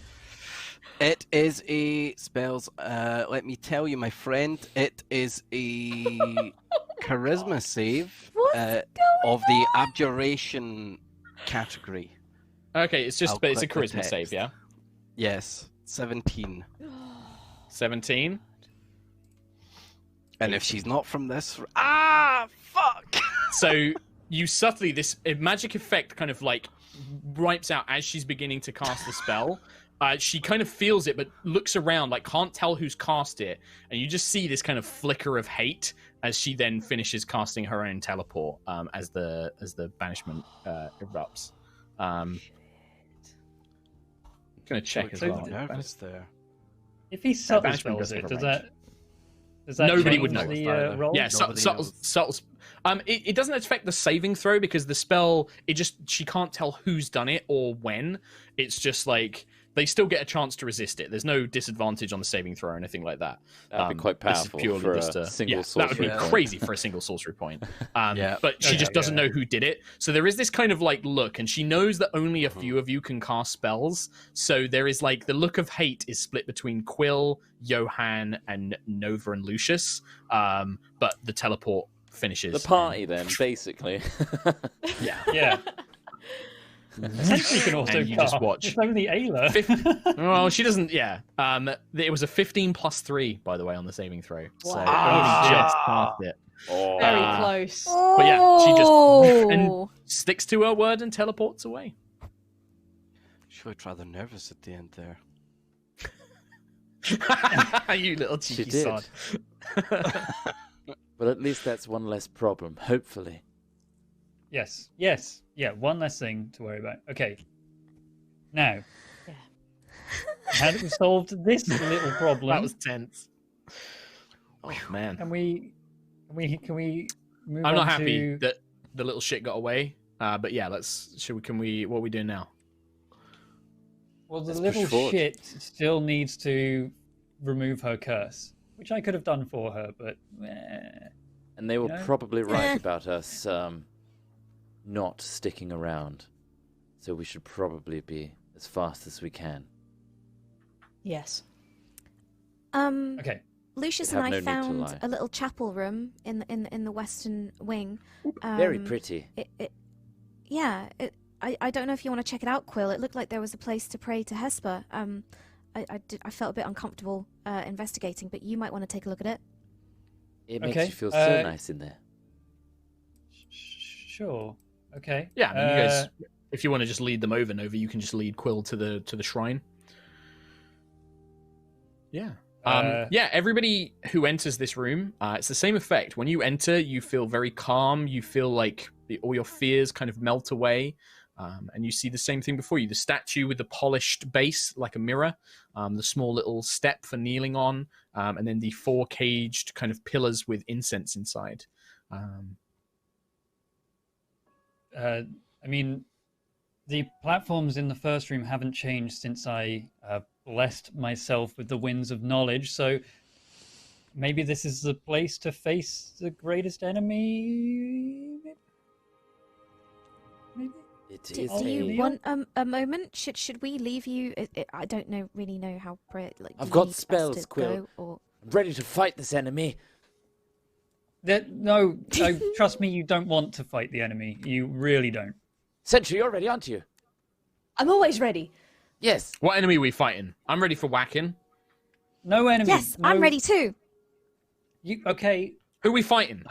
It is a spells. Let me tell you, my friend. It is a charisma save What's of the abjuration category. Okay, it's just I'll but it's a click the charisma save, text. yeah. Yes, 17. 17. And if she's not from this, fuck. So you subtly this magic effect kind of like wipes out as she's beginning to cast the spell. She kind of feels it, but looks around, like can't tell who's cast it, and you just see this kind of flicker of hate as she then finishes casting her own teleport. As the banishment erupts. Gonna check as So well. Nervous there. If he subtle banishment spells does it, have a does range. that Nobody change would know. the roll? Yeah, Nobody knows. subtle. It doesn't affect the saving throw because the spell, she can't tell who's done it or when. It's just like they still get a chance to resist it. There's no disadvantage on the saving throw or anything like that. That'd be quite this is powerful purely for just a single that would be sorcery point. crazy for a single sorcery point. Yeah. But she Okay, just doesn't yeah. know who did it. So there is this kind of like look, and she knows that only a few of you can cast spells. So there is like the look of hate is split between Quill, Johan, and Nova and Lucius. But the teleport finishes. The party, then, basically. Yeah. Yeah. Sentry can also And you just cast. watch. It's only Ayla. Well, she doesn't. Yeah. It was a 15 plus 3, by the way, on the saving throw. So Wow. only just passed it. Oh. Very Uh, close. But yeah, she just Oh. and sticks to her word and teleports away. She looked rather nervous at the end there. You little She cheeky did. sod. Well, at least that's one less problem, hopefully. Yes. Yes. Yeah. One less thing to worry about. Okay. Now. Yeah. Now that we've solved this little problem, That was tense. Oh man, can we move I'm on not happy to... that the little shit got away. But yeah, what are we doing now? Well, the Let's push little forward. shit still needs to remove her curse, which I could have done for her, but And they were You know? probably Eh. right about us not sticking around. So we should probably be as fast as we can. Yes. okay. Lucius Have and no I need to found lie. a little chapel room in the western wing. Very Um, pretty. I don't know if you want to check it out, Quill. It looked like there was a place to pray to Hesper. I felt a bit uncomfortable investigating, but you might want to take a look at it. It makes Okay, you feel so uh, nice in there. Sure. Okay. Yeah, I mean, you guys, if you want to just lead them over, Nova, you can just lead Quill to the shrine. Yeah. Yeah, everybody who enters this room, it's the same effect. When you enter, you feel very calm. You feel like all your fears kind of melt away. And you see the same thing before you, the statue with the polished base like a mirror, the small little step for kneeling on, and then the 4 caged kind of pillars with incense inside. I mean, the platforms in the first room haven't changed since I blessed myself with the winds of knowledge, so maybe this is the place to face the greatest enemy? Maybe? Do you want a moment? Should we leave you? I don't really know how. I've you got need us spells, to Quill. go, or... I'm ready to fight this enemy. No, trust me, you don't want to fight the enemy. You really don't. Sentry, you're ready, aren't you? I'm always ready. Yes. What enemy are we fighting? I'm ready for whacking. No enemy. Yes, no... I'm ready too. Okay. Who are we fighting?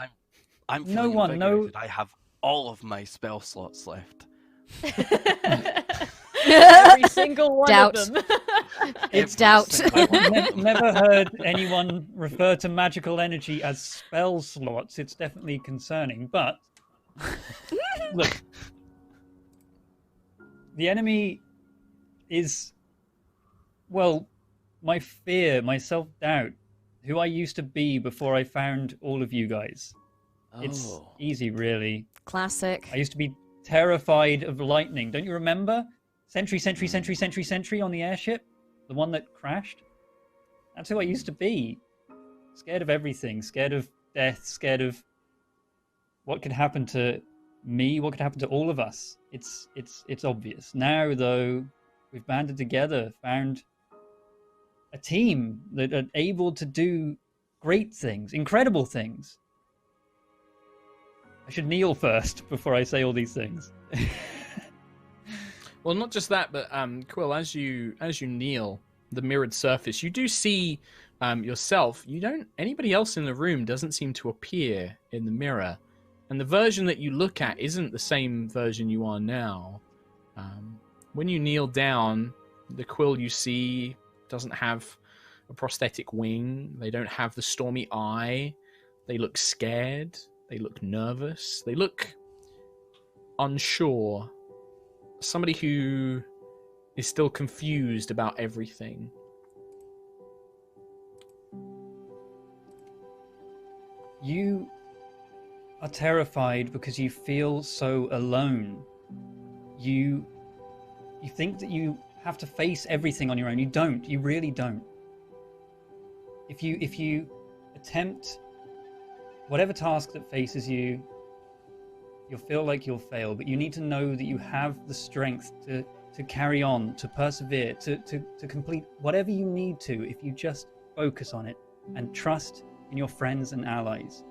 I'm No feeling one, invigorated. no- I have all of my spell slots left. Every single one Doubt. of them. It's Every doubt. single one. I've never heard anyone refer to magical energy as spell slots. It's definitely concerning, but look, the enemy is, well, my fear, my self-doubt, who I used to be before I found all of you guys. It's Oh. easy, really. Classic. I used to be terrified of lightning. Don't you remember? Sentry on the airship? The one that crashed? That's who I used to be. Scared of everything. Scared of death. Scared of what could happen to me, what could happen to all of us. It's obvious. Now, though, we've banded together, found a team that are able to do great things, incredible things. I should kneel first before I say all these things. Well, not just that, but Quill, as you kneel, the mirrored surface, you do see yourself. Anybody else in the room doesn't seem to appear in the mirror, and the version that you look at isn't the same version you are now. When you kneel down, the Quill you see doesn't have a prosthetic wing. They don't have the stormy eye. They look scared. They look nervous. They look unsure. Somebody who is still confused about everything. You are terrified because you feel so alone. You think that you have to face everything on your own. You don't. You really don't. If you attempt whatever task that faces you, you'll feel like you'll fail, but you need to know that you have the strength to carry on, to persevere, to complete whatever you need to if you just focus on it and trust in your friends and allies.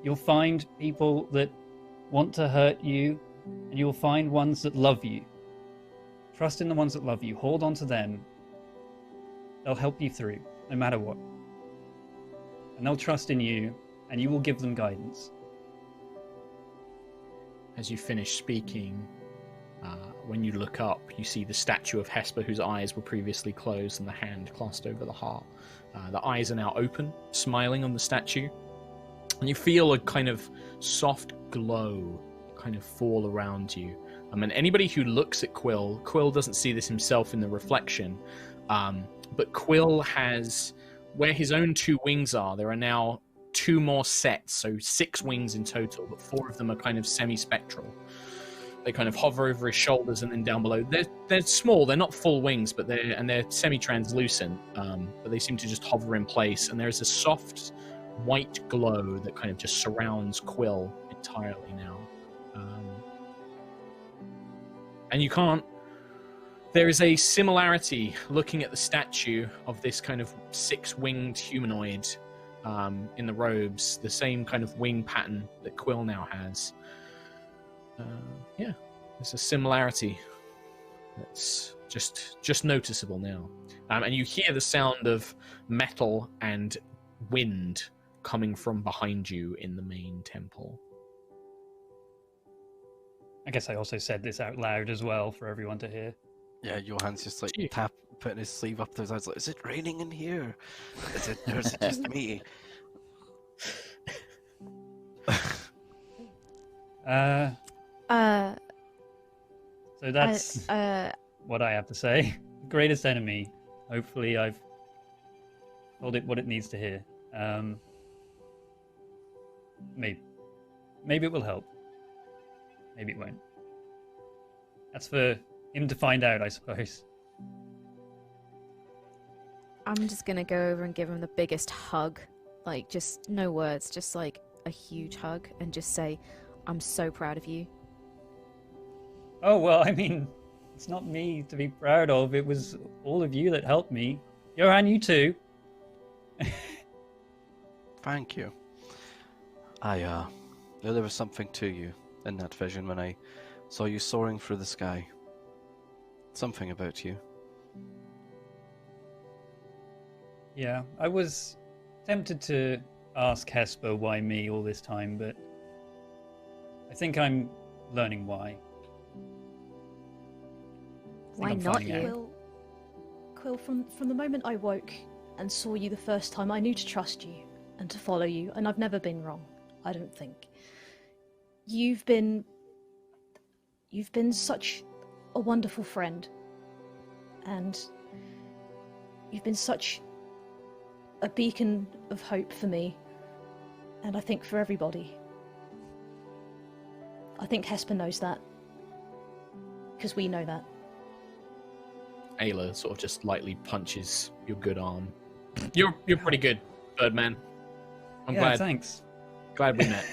You'll find people that want to hurt you, and you'll find ones that love you. Trust in the ones that love you. Hold on to them. They'll help you through, no matter what. And they'll trust in you, and you will give them guidance. As you finish speaking, when you look up, you see the statue of Hesper, whose eyes were previously closed and the hand clasped over the heart. The eyes are now open, smiling on the statue. And you feel a kind of soft glow kind of fall around you. And anybody who looks at Quill doesn't see this himself in the reflection, but Quill has, where his own 2 wings are, there are now 2 more sets, so 6 wings in total, but 4 of them are kind of semi-spectral. They kind of hover over his shoulders and then down below. They're small, they're not full wings, but they're semi-translucent, but they seem to just hover in place, and there's a soft white glow that kind of just surrounds Quill entirely now. And you can't... There is a similarity looking at the statue of this kind of 6-winged humanoid in the robes, the same kind of wing pattern that Quill now has. Yeah, there's a similarity that's just noticeable now. And you hear the sound of metal and wind coming from behind you in the main temple. I guess I also said this out loud as well for everyone to hear. Yeah, Johan's just like Gee. putting his sleeve up to his eyes like, is it raining in here? Or is it just me? So that's what I have to say. Greatest enemy. Hopefully I've told it what it needs to hear. Maybe it will help. Maybe it won't. That's for him to find out, I suppose. I'm just gonna go over and give him the biggest hug. Like, just no words, just like a huge hug, and just say, I'm so proud of you. Oh, well, I mean, it's not me to be proud of. It was all of you that helped me. Johan, you too. Thank you. I knew there was something to you in that vision when I saw you soaring through the sky. Something about you. Yeah, I was tempted to ask Hesper why me all this time, but I think I'm learning why. Why not you? Quill, from the moment I woke and saw you the first time, I knew to trust you and to follow you, and I've never been wrong, I don't think. You've been such a wonderful friend, and you've been such a beacon of hope for me, and I think for everybody. I think Hesper knows that, because we know that. Ayla sort of just lightly punches your good arm. You're pretty good, Birdman. I'm glad. Thanks. Glad we met.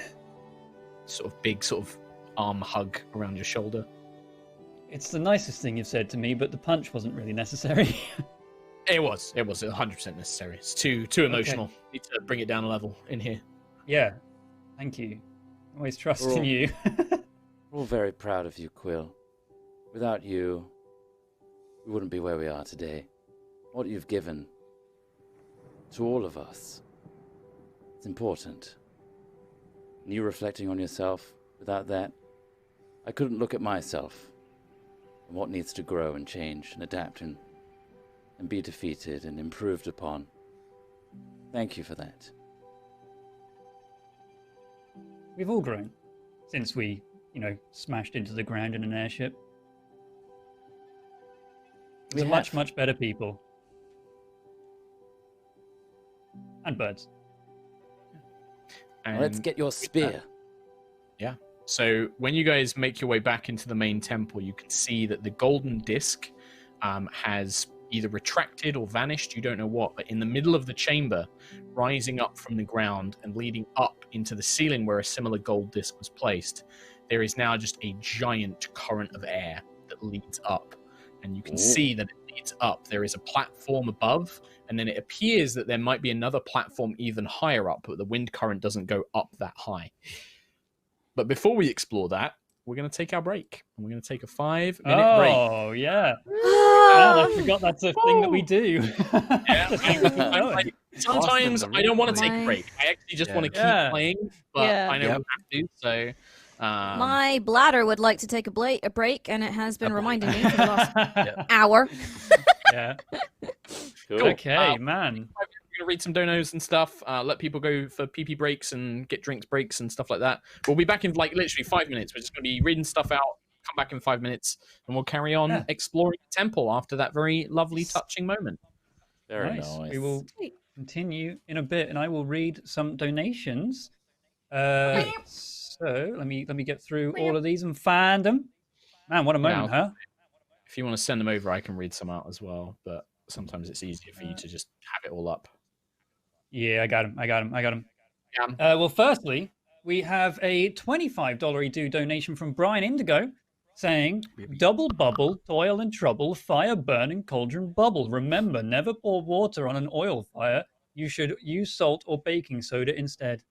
Sort of big, sort of arm hug around your shoulder. It's the nicest thing you've said to me, but the punch wasn't really necessary. It was 100% necessary. It's too emotional. Okay. Need to bring it down a level in here. Yeah, thank you. Always trust in you. We're all very proud of you, Quill. Without you, we wouldn't be where we are today. What you've given to all of us, it's important. And you reflecting on yourself, without that, I couldn't look at myself and what needs to grow and change and adapt and be defeated and improved upon. Thank you for that. We've all grown since we, smashed into the ground in an airship. We're much, much better people. And birds. And Let's get your spear. Yeah. So when you guys make your way back into the main temple, you can see that the golden disc has either retracted or vanished, you don't know what, but in the middle of the chamber, rising up from the ground and leading up into the ceiling where a similar gold disc was placed, there is now just a giant current of air that leads up. And you can see that it leads up. There is a platform above, and then it appears that there might be another platform even higher up, but the wind current doesn't go up that high. But before we explore that, we're going to take our break. And we're going to take a 5-minute break. Oh, yeah. I forgot that's a thing that we do. Sometimes I don't want to take a break. I actually just want to keep playing, but I know we have to, so... My bladder would like to take a break, and it has been reminding me for the last hour. Yeah. Cool. Okay, man. We're going to read some donos and stuff, let people go for pee breaks and get drinks breaks and stuff like that. We'll be back in literally 5 minutes. We're just going to be reading stuff out, come back in 5 minutes, and we'll carry on exploring the temple after that very lovely, touching moment. Very nice. We will continue in a bit, and I will read some donations. So let me get through all of these and find them. Man, what a moment, huh? If you want to send them over, I can read some out as well, but sometimes it's easier for you to just have it all up. Yeah, I got him. Yeah. Well, firstly, we have a $25 donation from Brian Indigo saying, double bubble, toil and trouble, fire burn and cauldron bubble. Remember, never pour water on an oil fire. You should use salt or baking soda instead.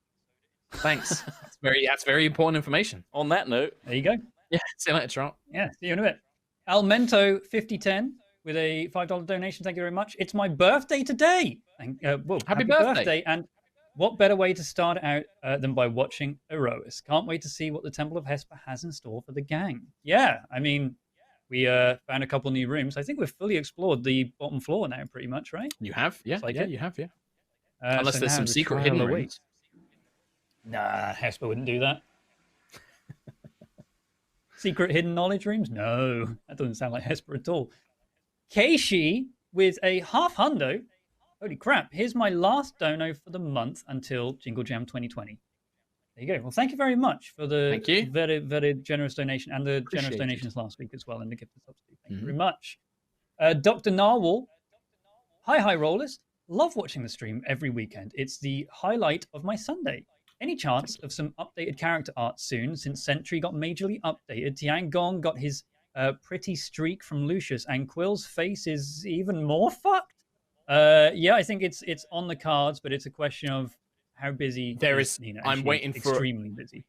Thanks. That's very important information. On that note, there you go. Yeah, see you later, Trump. Yeah, see you in a bit. Almento 5010 with a $5 donation. Thank you very much. It's my birthday today. Happy birthday! And what better way to start out than by watching Aerois? Can't wait to see what the Temple of Hesper has in store for the gang. Yeah, I mean, we found a couple new rooms. I think we've fully explored the bottom floor now, pretty much, right? You have, yeah, you have, yeah. Unless so there's some secret hidden rooms. Nah, Hesper wouldn't do that. Secret hidden knowledge rooms? No, that doesn't sound like Hesper at all. Keishi with a half hundo. Holy crap, here's my last dono for the month until Jingle Jam 2020. There you go. Well, thank you very much for the Thank you. very, very generous donation and the generous Appreciated. donations last week as well and the gift of subsidy. Thank you very Mhm. much. Dr. Narwhal. Hi, rollers. Love watching the stream every weekend. It's the highlight of my Sunday. Any chance of some updated character art soon since Sentry got majorly updated? Tiangong got his pretty streak from Lucius and Quill's face is even more fucked? Yeah, I think it's on the cards, but it's a question of how busy There is. Nina. I'm She's waiting for. extremely busy.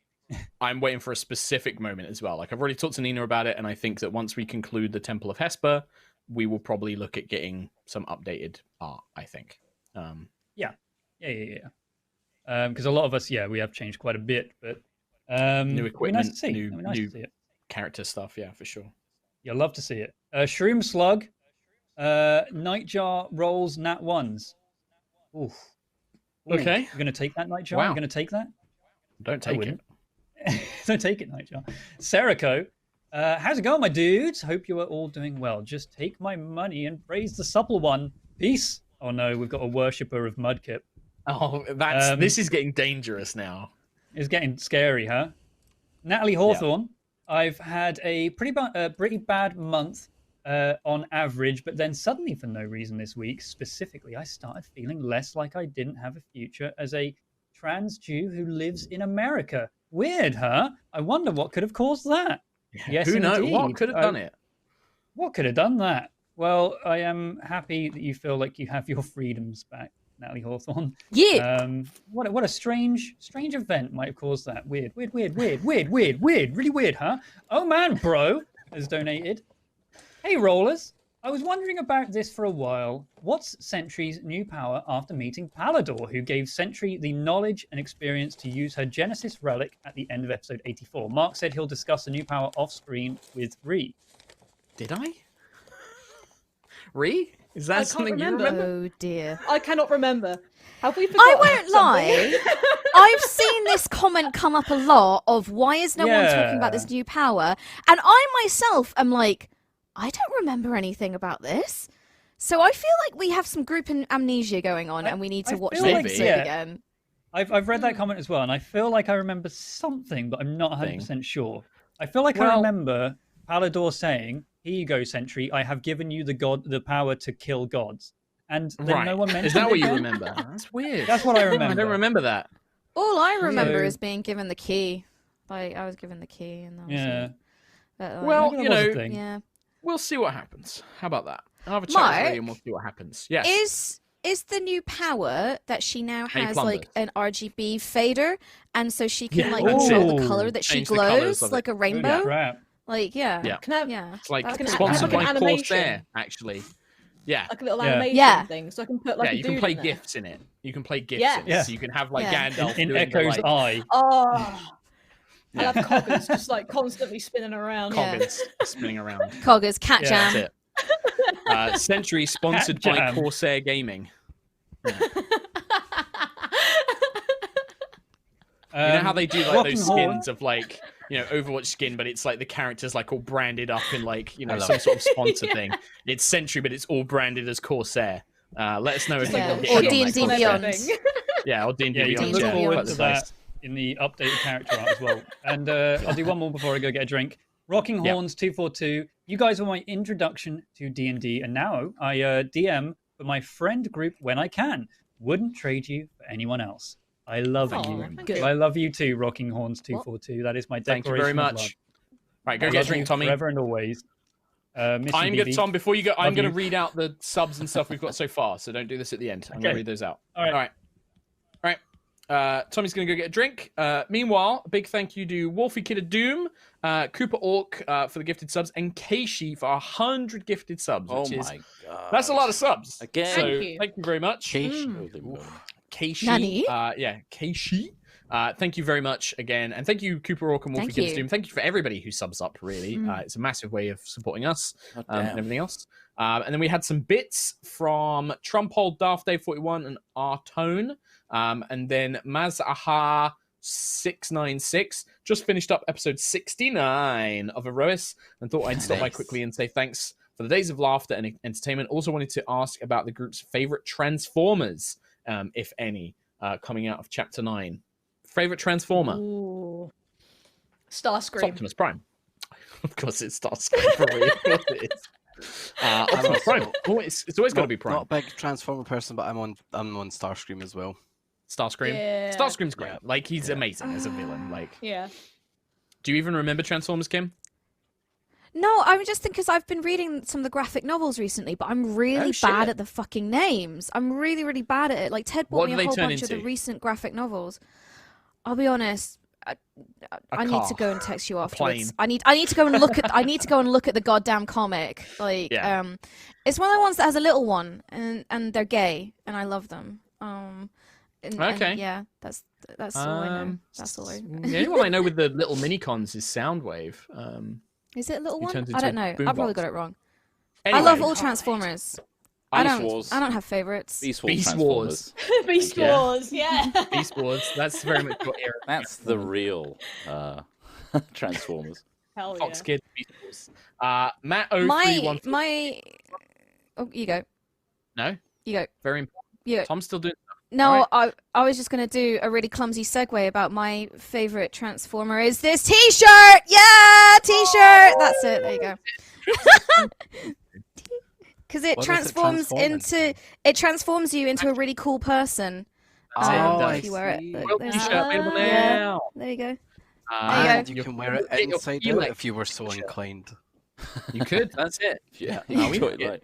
I'm waiting for a specific moment as well. Like I've already talked to Nina about it, and I think that once we conclude the Temple of Hesper, we will probably look at getting some updated art. I think. Yeah. Because a lot of us, we have changed quite a bit, but New it'd be equipment, nice to see. new It'd be nice to see it. character stuff. Yeah, for sure. Yeah, love to see it. Shroom Slug, Nightjar rolls Nat ones. Oof. Ooh, Okay. You're gonna take that, Nightjar? Wow. You're gonna take that? Don't I take it. wouldn't. Don't take it, Nightjar. Serico, how's it going, my dudes? Hope you are all doing well. Just take my money and praise the supple one. Peace. Oh no, we've got a worshipper of Mudkip. Oh, this is getting dangerous now. It's getting scary, huh? Natalie Hawthorne, I've had a pretty bad month on average, but then suddenly, for no reason this week, specifically, I started feeling less like I didn't have a future as a trans Jew who lives in America. Weird, huh? I wonder what could have caused that. Yes, Who knows? indeed. What could have done it? What could have done that? Well, I am happy that you feel like you have your freedoms back, Natalie Hawthorne. Yeah. What a strange event might have caused that. Weird, really weird, huh? Oh man, bro has donated. Hey rollers, I was wondering about this for a while. What's Sentry's new power after meeting Palador, who gave Sentry the knowledge and experience to use her Genesis relic at the end of episode 84? Mark said he'll discuss the new power off screen with Ree. Did I? Ree? Is that can't something remember. you remember? Oh dear. I cannot remember. Have we I forgotten won't lie. I've seen this comment come up a lot of why is no one talking about this new power? And I myself am like, I don't remember anything about this. So I feel like we have some group amnesia going on and we need to watch feel the like- episode yeah. again. I've read that comment as well, and I feel like I remember something, but I'm not 100% sure. I feel like I Well- remember Palador saying, "Here you go, Sentry. I have given you the power to kill gods." And then Right. no one mentioned Is that it what you again. remember? That's weird. That's what I remember. I don't remember that. All I remember So- is being given the key. Like I was given the key and that was Yeah. it. But, like, Well, Maybe you that was a know, thing. yeah. we'll see what happens. How about that? I'll have a chat Mark, with Ree and we'll see what happens. Yes. Is the new power that she now Hey, has like plumbers. an RGB fader, and so she can Yeah, like that's control it. the color that she Change the colours glows of it. like a Holy rainbow? crap. Like yeah, Yeah. Can I have yeah. It's like Like an- sponsored like by an animation. Corsair, actually. Yeah. like a little Yeah. animation Yeah. thing, so I can put like Yeah, a you can dude play in there. gifts in it. You can play gifts Yeah. in it. Yeah. So you can have like Yeah. Gandalf In doing the, Echo's like, eye. Oh, Yeah. I'll have coggers just like constantly spinning around. Yeah. coggers spinning around. Coggers, Cat Yeah, Jam. That's it. Century sponsored Cat by Jam. Corsair Gaming. You know how they do like Rocking those Horn. skins of like, Overwatch skin, but it's like the characters like all branded up in like, I love some it. sort of sponsor Yeah. thing. It's Sentry, but it's all branded as Corsair. Let us know if Just you Yeah. can like get Or you on D&D that on Beyond. everything. Yeah, or D&D Yeah, you can Beyond. look D&D forward Beyond. to That's that nice. in the updated character art as well. And I'll do one more before I go get a drink. Rocking Yep. Horns 242. You guys were my introduction to D&D, and now I DM for my friend group when I can. Wouldn't trade you for anyone else. I love Aw, you. thank you. I love you too, Rocking Horns 242. That is my Thank you declaration very of love. much. Right, go I get a love drink, you Tommy. Forever and always. Miss you, I'm good, BB. Tom. Before you go, I'm Love going to you. read out the subs and stuff we've got so far. So don't do this at the end. I'm going Okay. to read those out. All right. All right. Tommy's going to go get a drink. Meanwhile, a big thank you to Wolfie Kid of Doom, Cooper Orc for the gifted subs, and Keishi for 100 gifted subs. Oh Which is, my god. that's a lot of subs. Again. So Thank you. thank you very much. Keish. Mm. Keishi. Nani? Keishi. Thank you very much again. And thank you, Cooper Orc and Wolfie Thank Kid of you. Doom. Thank you for everybody who subs up, really. Mm. It's a massive way of supporting us. God And damn. everything else. And then we had some bits from Trumphold, Daft Day 41, and Artone. And then Mazaha 696 just finished up episode 69 of Aerois and thought I'd stop by Nice. quickly and say thanks for the days of laughter and entertainment. Also wanted to ask about the group's favorite Transformers, if any, coming out of chapter 9. Favorite Transformer? Ooh. It's Starscream. Optimus Prime. Of course it's Starscream for me. Of course it is. Optimus Prime. It's always got to be Prime. Not a big Transformer person, but I'm on Starscream as well. Starscream. Yeah. Starscream's great. Yeah. Like, he's amazing as a villain. Like, Yeah. do you even remember Transformers, Kim? No, I'm just thinking because I've been reading some of the graphic novels recently, but I'm really shit. bad at the fucking names. I'm really, really bad at it. Like Ted What bought do me they a whole turn bunch of the into? recent graphic novels. I'll be honest. I need car. to go and text you plane. afterwards. I need to go and look at the goddamn comic. Like Yeah. it's one of the ones that has a little one and they're gay and I love them. Okay. Yeah, that's all I know. That's all I know. The only one I know with the little mini-cons is Soundwave. Is it a little He one? turns I into don't a know. I boombox. probably got it wrong. Anyway, I love all Transformers. I Beast don't Wars. I don't have favorites. Beast Wars. Beast Transformers. Beast Yeah. Wars, yeah. Beast Wars. That's very much your era. That's the real Transformers. Hell yeah. Fox Kids, Beast Wars. Matt My 0314. oh, you go. No, You go. very important. You go. Tom's still doing. No, Alright. I was just gonna do a really clumsy segue about my favorite Transformer is this T-shirt. Yeah, T-shirt. That's it. There you go. Because it What does it transforms transform into? you into a really cool person. That's it, Oh, it I if you wear it. see. But Well, there's- T-shirt available Yeah. now. There you go. And you you can wear it Get your inside feel out like if you were so T-shirt. inclined. You could. That's it. Yeah, No, we you got it get- right.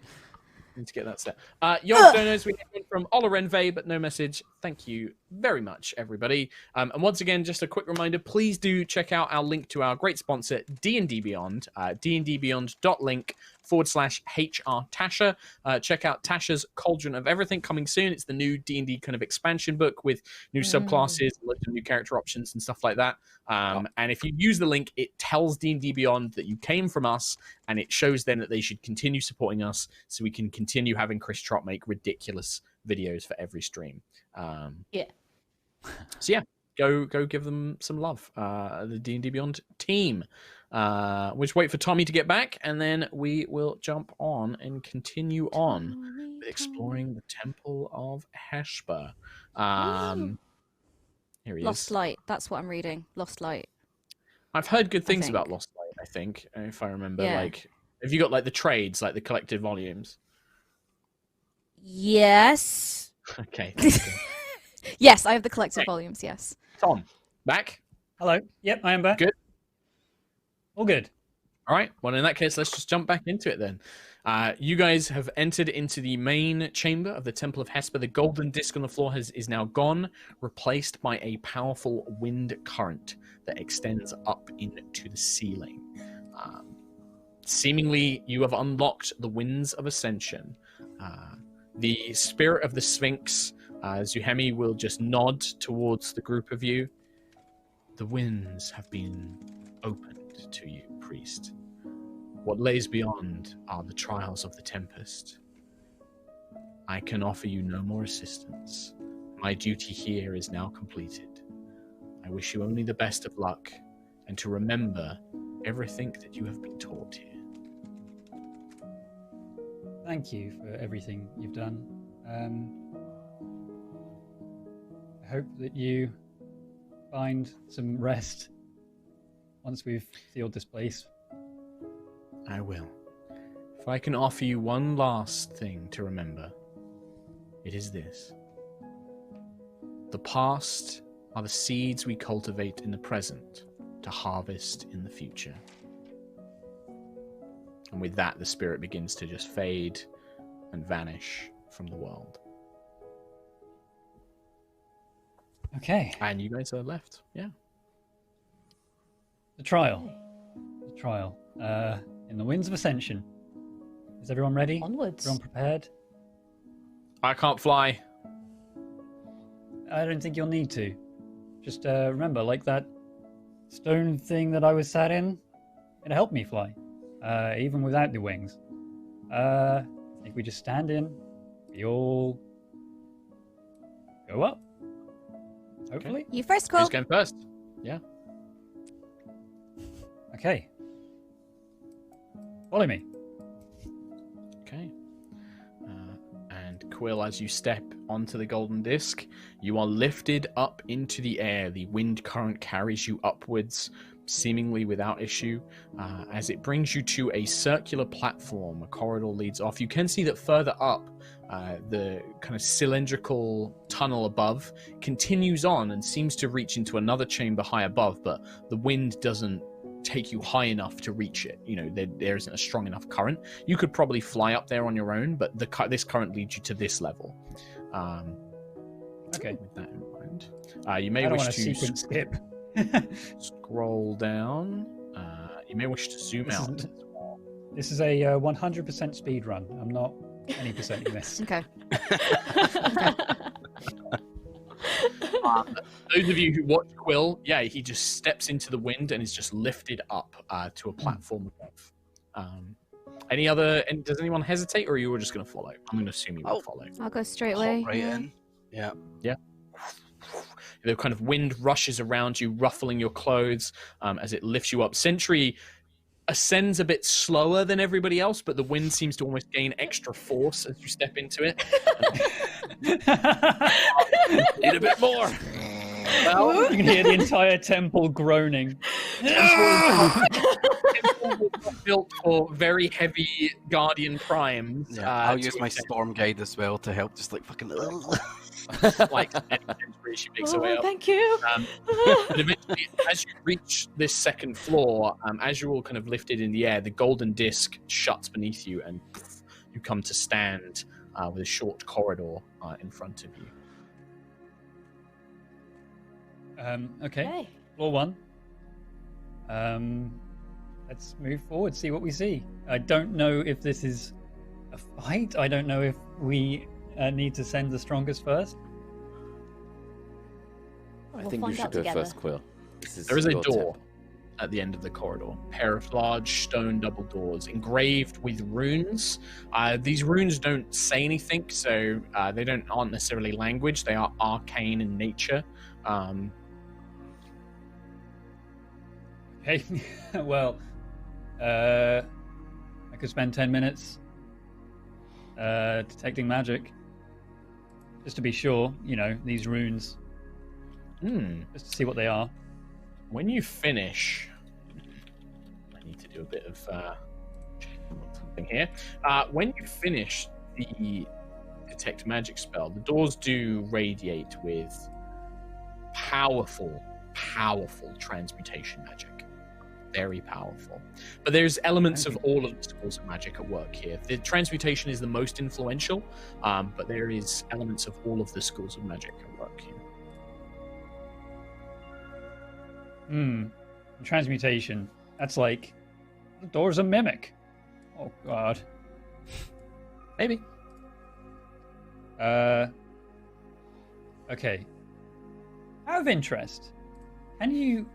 Need to get that set. Your donors, we have one from Ola Renve, but no message. Thank you very much, everybody. And once again, just a quick reminder, please do check out our link to our great sponsor, D&D Beyond, dndbeyond.link/HR Tasha. Check out Tasha's Cauldron of Everything coming soon. It's the new D&D kind of expansion book with new subclasses, loads of new character options and stuff like that. And if you use the link, it tells D&D Beyond that you came from us, and it shows them that they should continue supporting us so we can continue having Chris Trott make ridiculous videos for every stream. Yeah. So yeah, go give them some love. The D&D Beyond team. We'll just wait for Tommy to get back, and then we will jump on and continue on with exploring the Temple of Hesper. Here he Lost is. Light. That's what I'm reading. Lost Light. I've heard good things think. about Lost Light, I think, if I remember. Yeah. Like, have you got like the trades, like the collected volumes? Yes. Okay. Yes, I have the collected Right. volumes. Yes. Tom, back? Hello. Yep, I am back. Good. All good. All right. Well, in that case, let's just jump back into it then. You guys have entered into the main chamber of the Temple of Hesper. The golden disc on the floor is now gone, replaced by a powerful wind current that extends up into the ceiling. Seemingly, you have unlocked the Winds of Ascension. The spirit of the Sphinx, Zuhemi, will just nod towards the group of you. The winds have been opened to you, priest. What lays beyond are the trials of the Tempest. I can offer you no more assistance. My duty here is now completed. I wish you only the best of luck, and to remember everything that you have been taught here. Thank you for everything you've done. I hope that you find some rest once we've sealed this place. I will. If I can offer you one last thing to remember, it is this. The past are the seeds we cultivate in the present to harvest in the future. And with that, the spirit begins to just fade and vanish from the world. Okay. And you guys are left. Yeah. The trial. In the Winds of Ascension. Is everyone ready? Onwards. Everyone prepared? I can't fly. I don't think you'll need to. Just remember, like that stone thing that I was sat in, it helped me fly, even without the wings. I think we just stand in, we all go up. Hopefully. You first, Who's Quill. going first? Yeah. Okay. Follow me. Okay. And Quill, as you step onto the golden disc, you are lifted up into the air. The wind current carries you upwards, seemingly without issue, as it brings you to a circular platform. A corridor leads off. You can see that further up, the kind of cylindrical tunnel above continues on and seems to reach into another chamber high above, but the wind doesn't take you high enough to reach it. You know, there isn't a strong enough current. You could probably fly up there on your own, but this current leads you to this level. Okay. With that in mind, you may I don't wish want to to sequence skip. scroll down. You may wish to zoom This out. isn't- This is a 100% speed run. I'm not any percenting this. Okay. Those of you who watch Quill, yeah, he just steps into the wind and is just lifted up to a platform above. Does anyone hesitate, or are you all just going to follow? I'm going to assume you will follow. I'll go straight Hop away. right yeah. in. Yeah. The kind of wind rushes around you, ruffling your clothes as it lifts you up. Sentry ascends a bit slower than everybody else, but the wind seems to almost gain extra force as you step into it. Need a bit more. Well, You can hear the entire temple groaning. built for very heavy guardian primes. Yeah. I'll to use my extend, storm guide as well to help just like fucking like Sentry, she makes her way Oh, up. thank you. But eventually, as you reach this second floor, as you're all kind of lifted in the air, the golden disc shuts beneath you, and you come to stand with a short corridor in front of you. Okay. Hey. Floor 1. Let's move forward, see what we see. I don't know if this is a fight. I don't know if we need to send the strongest first. I We'll think you find should out go together. first, Quill. There is a your door temple. at the end of the corridor. A pair of large stone double doors engraved with runes. These runes don't say anything, so they aren't necessarily language. They are arcane in nature. Okay. Well, I could spend 10 minutes detecting magic. Just to be sure, these runes, just to see what they are. When you finish, I need to do a bit of something here. When you finish the detect magic spell, the doors do radiate with powerful transmutation magic. Very powerful. But there's elements of all of the schools of magic at work here. The transmutation is the most influential, but there is elements of all of the schools of magic at work here. Transmutation. That's like the door's a mimic. Oh god. Maybe. Okay. Out of interest, can you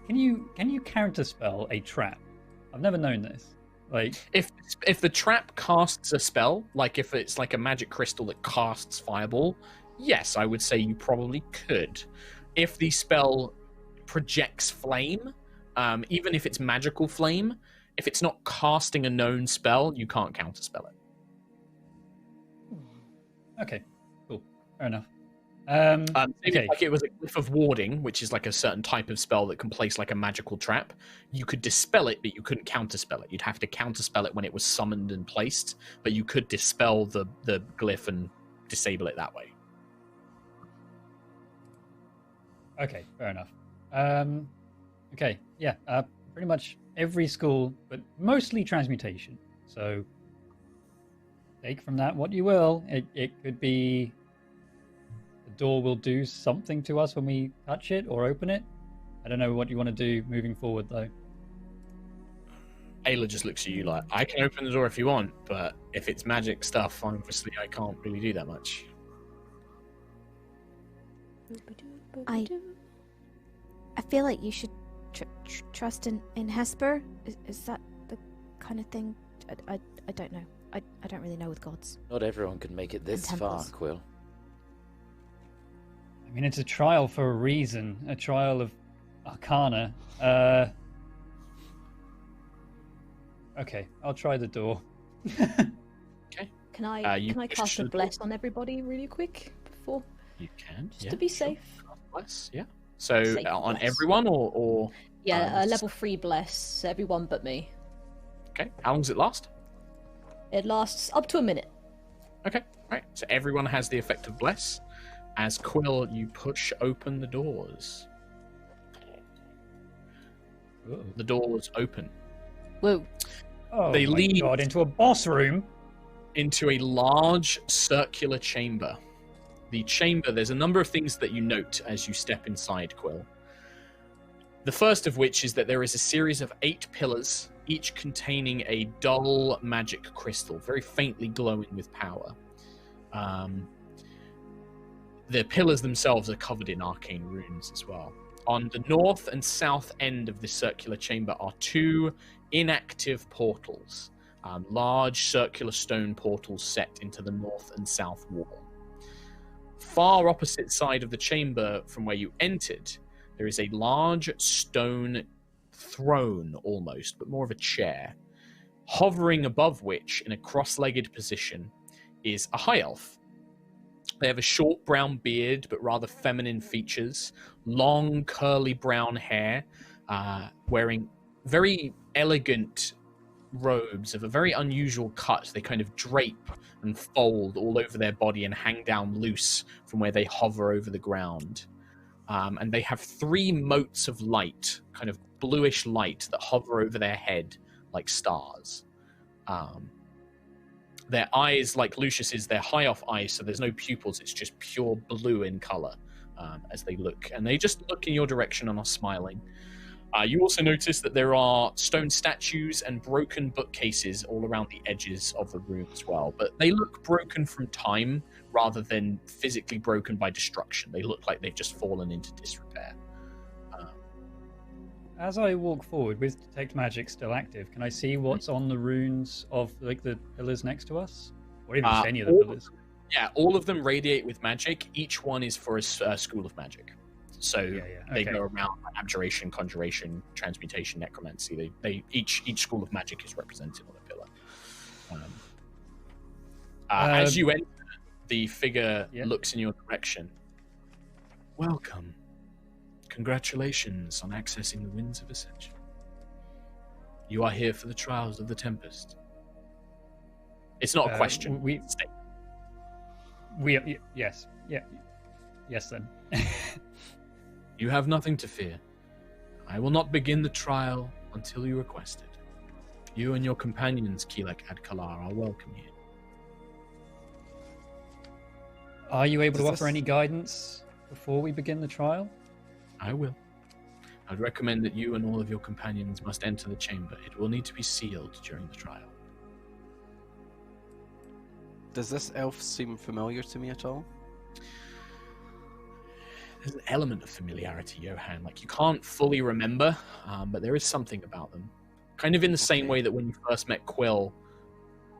counterspell a trap? I've never known this. Like, If the trap casts a spell, like if it's like a magic crystal that casts fireball, yes, I would say you probably could. If the spell projects flame, even if it's magical flame, if it's not casting a known spell, you can't counterspell it. okay, cool, fair enough. Maybe Okay. like it was a glyph of warding, which is like a certain type of spell that can place like a magical trap. You could dispel it, but you couldn't counterspell it. You'd have to counterspell it when it was summoned and placed, but you could dispel the glyph and disable it that way. Okay, fair enough. Okay, yeah, pretty much every school, but mostly transmutation. So take from that what you will. It could be the door will do something to us when we touch it or open it. I don't know what you want to do moving forward, though. Ayla just looks at you like, I can open the door if you want, but if it's magic stuff, obviously I can't really do that much. I feel like you should trust in Hesper. Is that the kind of thing? I don't know. I don't really know with gods. Not everyone can make it this And far, temples. Quill. I mean, it's a trial for a reason. A trial of Arcana. Okay, I'll try the door. Can I You can I push cast a the door. bless on everybody really quick before, You can. just Yeah, to be sure. safe? Bless, yeah. So Safe on bless. everyone or Yeah, a level 3 bless, everyone but me. okay. How long does it last? It lasts up to a minute. Okay, right. So everyone has the effect of bless. As Quill, you push open the doors. Uh-oh. The doors open Whoa. Oh They my lead- god, into a boss room. into a large circular chamber. The chamber, there's a number of things that you note as you step inside, Quill. The first of which is that there is a series of 8 pillars, each containing a dull magic crystal, very faintly glowing with power. The pillars themselves are covered in arcane runes as well. On the north and south end of this circular chamber are 2 inactive portals, large circular stone portals set into the north and south wall. Far opposite side of the chamber from where you entered, there is a large stone throne almost, but more of a chair. Hovering above which, in a cross-legged position, is a high elf. They have a short brown beard, but rather feminine features, long curly brown hair, wearing very elegant robes of a very unusual cut. They kind of drape and fold all over their body and hang down loose from where they hover over the ground. And they have 3 motes of light, kind of bluish light, that hover over their head like stars. Their eyes, like Lucius's, they're high off eyes, so there's no pupils. It's just pure blue in color as they look. And they just look in your direction and are smiling. You also notice that there are stone statues and broken bookcases all around the edges of the room as well. But they look broken from time rather than physically broken by destruction. They look like they've just fallen into disrepair. As I walk forward with Detect Magic still active, can I see what's on the runes of like the pillars next to us? Or even just any of the all- pillars? Yeah, all of them radiate with magic. Each one is for a school of magic. So Yeah, they okay. go around like abjuration, conjuration, transmutation, necromancy. They each school of magic is represented on a pillar. As you enter, the figure Yeah. looks in your direction. Welcome. Congratulations on accessing the Winds of Ascension. You are here for the trials of the Tempest. It's not a question. We, It's a statement. yes, yeah, yes. Then You have nothing to fear. I will not begin the trial until you request it. You and your companions, Keelek Adkalar, are welcome here. are you able to Does offer this- any guidance before we begin the trial? I will. I'd recommend that you and all of your companions must enter the chamber. It will need to be sealed during the trial. Does this elf seem familiar to me at all? There's an element of familiarity, Johan. Like, you can't fully remember, but there is something about them. Kind of in the same Okay. way that when you first met Quill,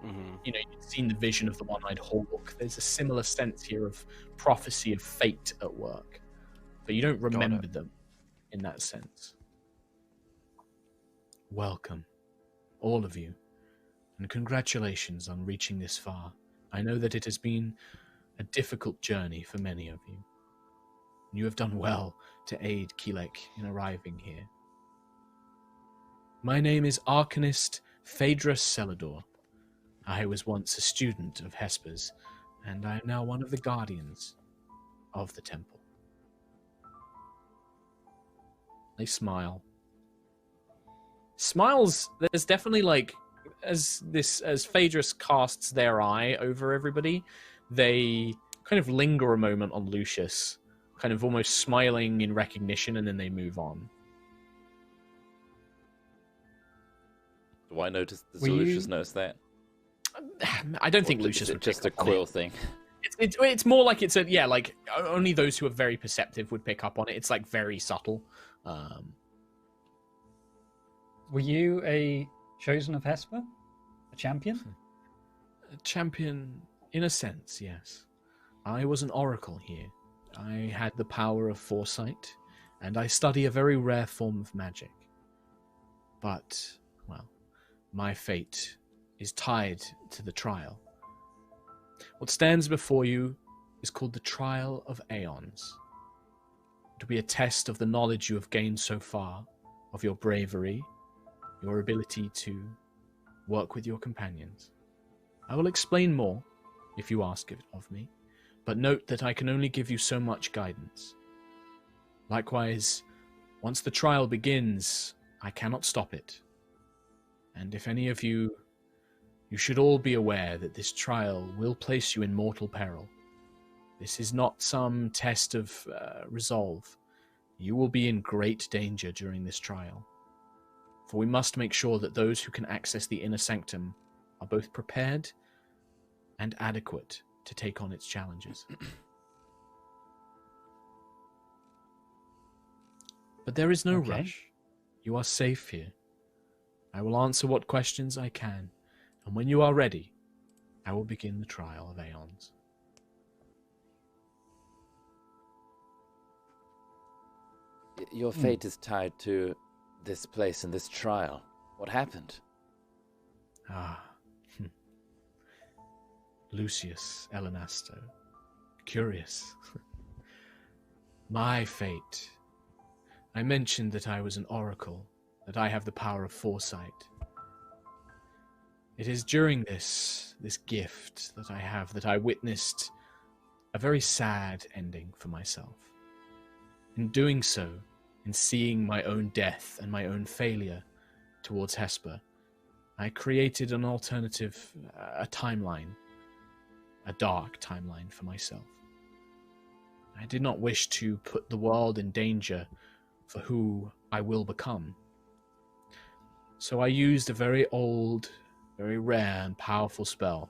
Mm-hmm. you know, you'd seen the vision of the one-eyed hawk. There's a similar sense here of prophecy of fate at work, but you don't remember them in that sense. Welcome, all of you, and congratulations on reaching this far. I know that it has been a difficult journey for many of you. You have done well to aid Keelek in arriving here. My name is Arcanist Phaedrus Celador. I was once a student of Hesper's, and I am now one of the guardians of the temple. They smile. Smiles, there's definitely like, as Phaedrus casts their eye over everybody, they kind of linger a moment on Lucius, kind of almost smiling in recognition, and then they move on. Do I notice? Does Were you- Lucius notice that? I don't Or think is Lucius it would just pick a up on Quill it. thing? It's more like it's a, yeah, like only those who are very perceptive would pick up on it. It's like very subtle. Were you a chosen of Hesper? A champion? A champion, in a sense, yes. I was an oracle here, I had the power of foresight, and I study a very rare form of magic. But, well, my fate is tied to the trial. What stands before you is called the Trial of Aeons. It will be a test of the knowledge you have gained so far, of your bravery, your ability to work with your companions. I will explain more if you ask it of me, but note that I can only give you so much guidance. Likewise, once the trial begins, I cannot stop it. And if any of you should all be aware that this trial will place you in mortal peril. This is not some test of resolve. You will be in great danger during this trial. For we must make sure that those who can access the inner sanctum are both prepared and adequate to take on its challenges. But there is no rush. You are safe here. I will answer what questions I can, and when you are ready, I will begin the trial of Aeons. Your fate is tied to this place and this trial. What happened? Lucius Elenasto. Curious. My fate. I mentioned that I was an oracle, that I have the power of foresight. It is during this gift that I have that I witnessed a very sad ending for myself. In doing so, in seeing my own death and my own failure towards Hesper, I created an alternative, a timeline, a dark timeline for myself. I did not wish to put the world in danger for who I will become. So I used a very old, very rare and powerful spell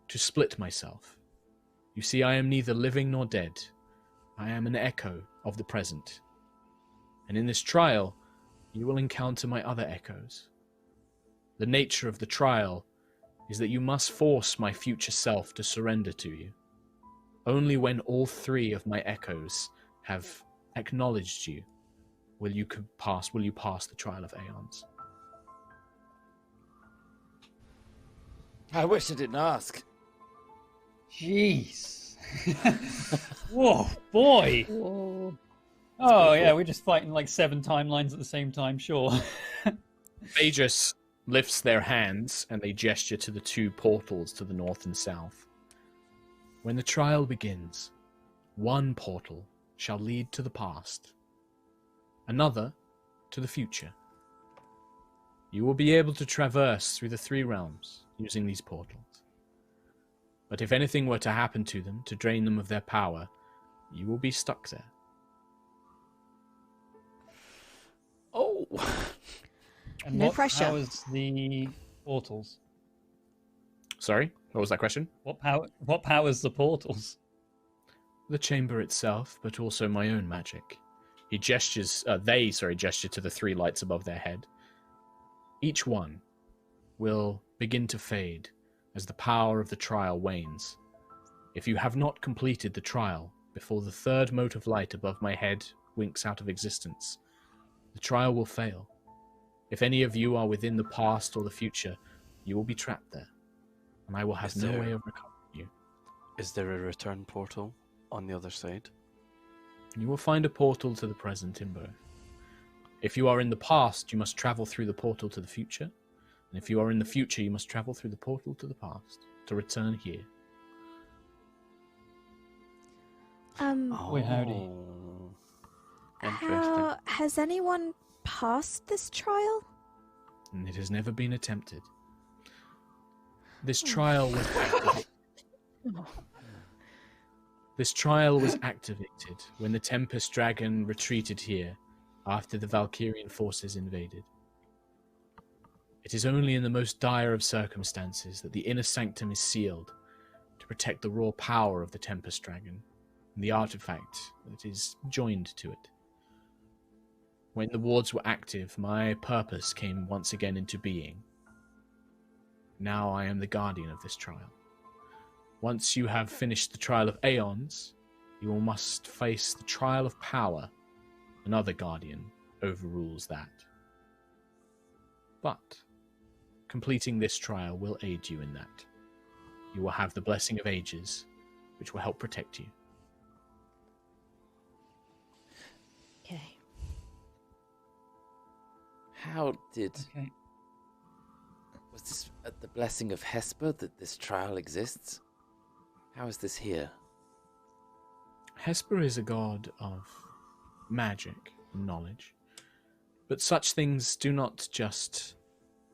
to split myself. You see, I am neither living nor dead. I am an echo of the present. And in this trial, you will encounter my other echoes. The nature of the trial is that you must force my future self to surrender to you. Only when all three of my echoes have acknowledged you will you pass the trial of Aeons. I wish I didn't ask. Jeez. Whoa, boy. Whoa. Oh, yeah, we're just fighting like 7 timelines at the same time, sure. Phaedrus lifts their hands and they gesture to the 2 portals to the north and south. When the trial begins, one portal shall lead to the past, another to the future. You will be able to traverse through the 3 realms using these portals. But if anything were to happen to them, to drain them of their power, you will be stuck there. Oh! And No what pressure. powers the portals? Sorry, what was that question? What powers the portals? The chamber itself, but also my own magic. They gesture to the 3 lights above their head. Each one will begin to fade as the power of the trial wanes. If you have not completed the trial before the 3rd mote of light above my head winks out of existence, the trial will fail. If any of you are within the past or the future, you will be trapped there, and I will have no way of recovering you. Is there a return portal on the other side? You will find a portal to the present in both. If you are in the past, you must travel through the portal to the future, and if you are in the future, you must travel through the portal to the past to return here. Boy, howdy. Interesting. Has anyone passed this trial? And it has never been attempted. This trial was activated. This trial was activated when the Tempest Dragon retreated here after the Valkyrian forces invaded. It is only in the most dire of circumstances that the inner sanctum is sealed to protect the raw power of the Tempest Dragon and the artifact that is joined to it. When the wards were active, my purpose came once again into being. Now I am the guardian of this trial. Once you have finished the trial of Aeons, you all must face the trial of power. Another guardian overrules that. But completing this trial will aid you in that. You will have the blessing of ages, which will help protect you. Okay. How did... Okay. Was this at the blessing of Hesper that this trial exists? How is this here? Hesper is a god of magic and knowledge, but such things do not just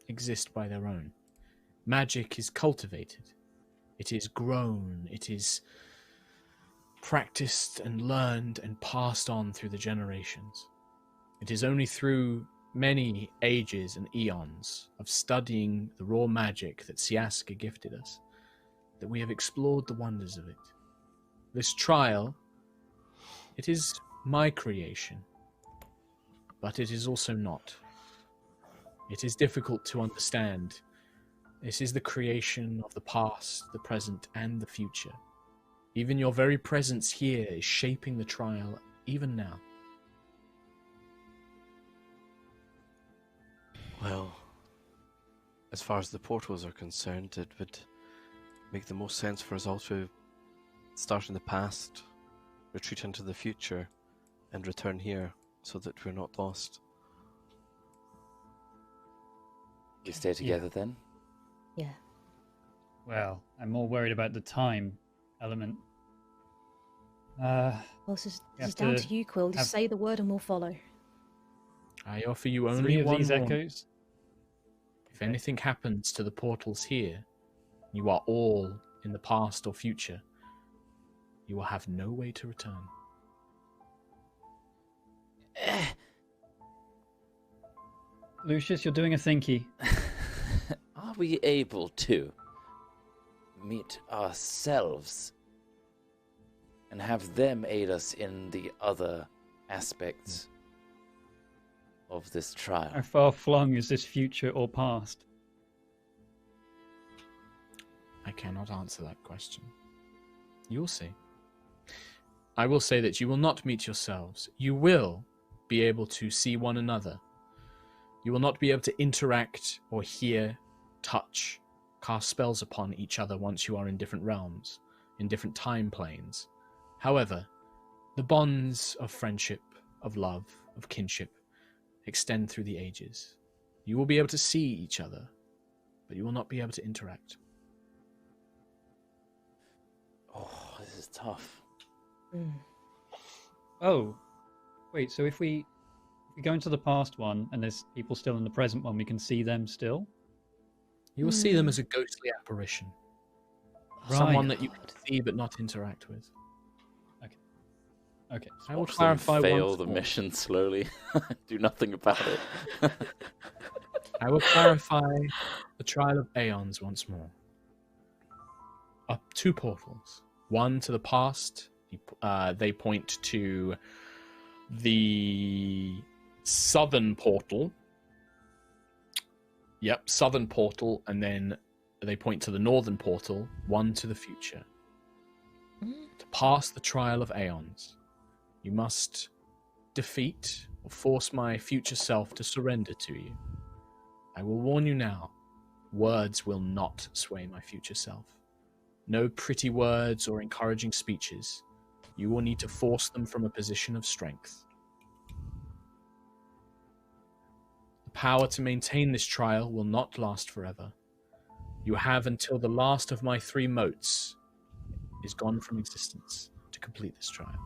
exist by their own. Magic is cultivated. It is grown. It is practiced and learned and passed on through the generations. It is only through many ages and eons of studying the raw magic that Siaska gifted us that we have explored the wonders of it. This trial, it is my creation, but it is also not. It is difficult to understand. This is the creation of the past, the present, and the future. Even your very presence here is shaping the trial even now. Well, as far as the portals are concerned, it would make the most sense for us all to start in the past, retreat into the future, and return here so that we're not lost. We stay together then? Yeah. Well, I'm more worried about the time element. Well, this is We have down to to you, Quill. Just have- say the word and we'll follow. I offer you only 3 of one these warning. echoes. If anything happens to the portals here, you are all in the past or future, you will have no way to return. Lucius, you're doing a thinky. Are we able to meet ourselves and have them aid us in the other aspects of this trial? How far flung is this future or past? I cannot answer that question. You'll see. I will say that you will not meet yourselves. You will be able to see one another. You will not be able to interact or hear, touch, cast spells upon each other once you are in different realms, in different time planes. However, the bonds of friendship, of love, of kinship extend through the ages. You will be able to see each other, but you will not be able to interact. Oh, this is tough. Oh, wait, so if we go into the past one and there's people still in the present one, we can see them still? You will see them as a ghostly apparition. Someone that you can see but not interact with. Okay. I will Watch them clarify fail once the more. mission slowly. Do nothing about it. I will clarify the trial of Aeons once more. Up 2 portals. One to the past. They point to the southern portal. Yep, southern portal, and then they point to the northern portal. One to the future. To pass the trial of Aeons, you must defeat or force my future self to surrender to you. I will warn you now, words will not sway my future self. No pretty words or encouraging speeches. You will need to force them from a position of strength. The power to maintain this trial will not last forever. You have until the last of my 3 motes is gone from existence to complete this trial.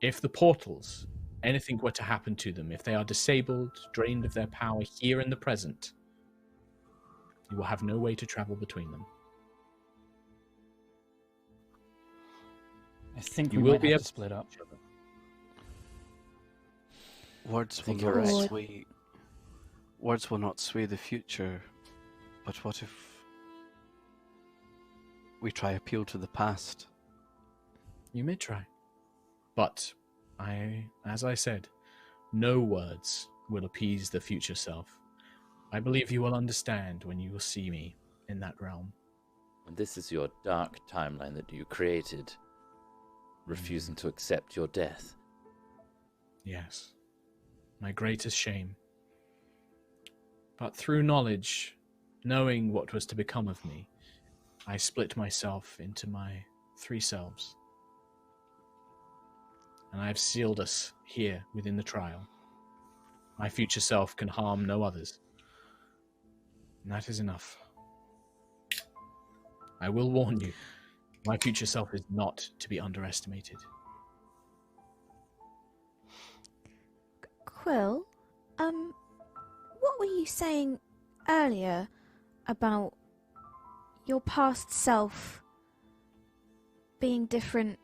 If the portals, anything were to happen to them, if they are disabled, drained of their power here in the present, you will have no way to travel between them. I think You we will might be have able to split up. Words will think you're not right. sway. Words will not sway the future. But what if we try appeal to the past? You may try. But, as I said, no words will appease the future self. I believe you will understand when you will see me in that realm. And this is your dark timeline that you created refusing to accept your death. Yes. My greatest shame. But through knowledge, knowing what was to become of me, I split myself into my 3 selves. And I have sealed us here within the trial. My future self can harm no others. And that is enough. I will warn you, my future self is not to be underestimated. Quill, what were you saying earlier about your past self being different?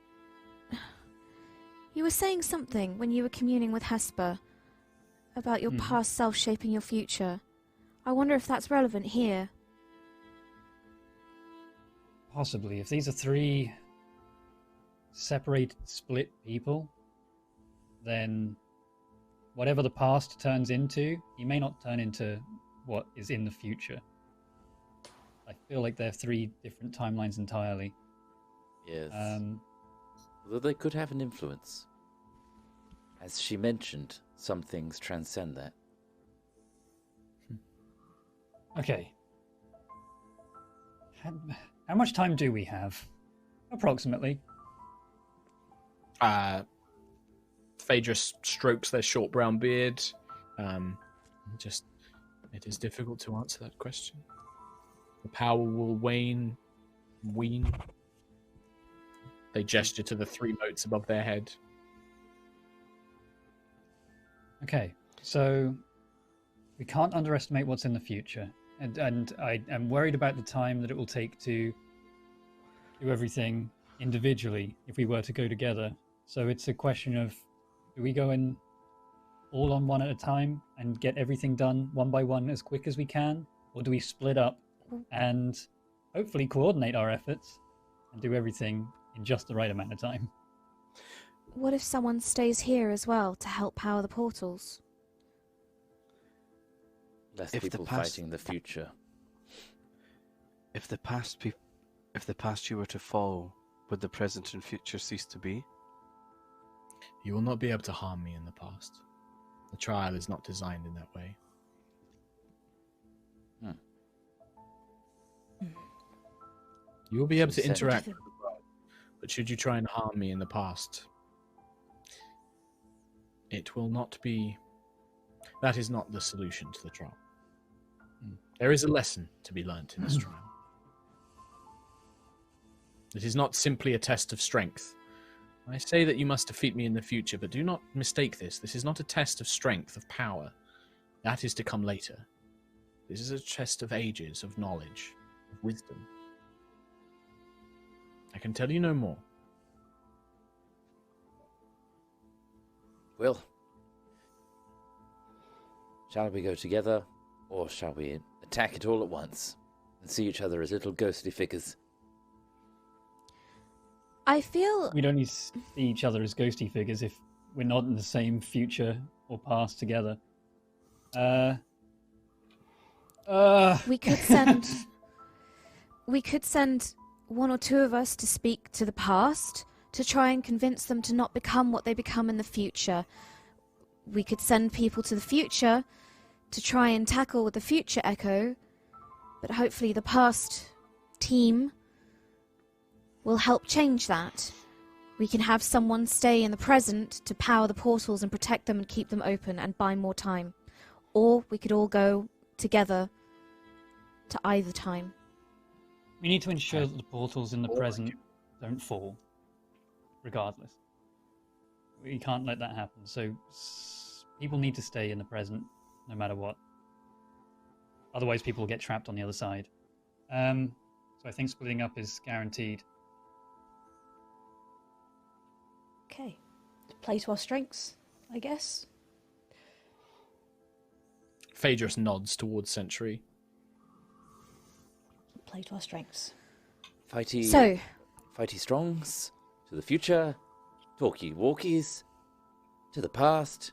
You were saying something when you were communing with Hesper about your past self shaping your future. I wonder if that's relevant here. Possibly. If these are 3 separated, split people, then whatever the past turns into, he may not turn into what is in the future. I feel like they're 3 different timelines entirely. Yes. Although they could have an influence. As she mentioned, some things transcend that. Okay. How much time do we have? Approximately. Phaedra strokes their short brown beard. It is difficult to answer that question. The power will wean. They gesture to the 3 motes above their head. Okay, so we can't underestimate what's in the future. And I am worried about the time that it will take to do everything individually if we were to go together. So it's a question of, do we go in all on one at a time and get everything done one by one as quick as we can? Or do we split up and hopefully coordinate our efforts and do everything in just the right amount of time? What if someone stays here as well to help power the portals? Less If the people past- fighting the future. If the past you were to fall, would the present and future cease to be? You will not be able to harm me in the past. The trial is not designed in that way. You will be able to Consent. interact with the world, but should you try and harm me in the past, it will not be... That is not the solution to the trial. There is a lesson to be learnt in this trial. It is not simply a test of strength. I say that you must defeat me in the future, but do not mistake this. This is not a test of strength, of power. That is to come later. This is a test of ages, of knowledge, of wisdom. I can tell you no more. Well, shall we go together, or shall we attack it all at once and see each other as little ghostly figures? I feel We'd only see each other as ghosty figures if we're not in the same future or past together. we could send we could send 1 or 2 of us to speak to the past to try and convince them to not become what they become in the future. We could send people to the future to try and tackle the future Echo, but hopefully the past team will help change that. We can have someone stay in the present to power the portals and protect them and keep them open and buy more time. Or we could all go together to either time. We need to ensure that the portals in the present don't fall, regardless. We can't let that happen. So people need to stay in the present, no matter what. Otherwise, people will get trapped on the other side. So I think splitting up is guaranteed. Okay. Play to our strengths, I guess. Phaedra nods towards Sentry. Play to our strengths. Fighty strongs to the future, talky walkies to the past,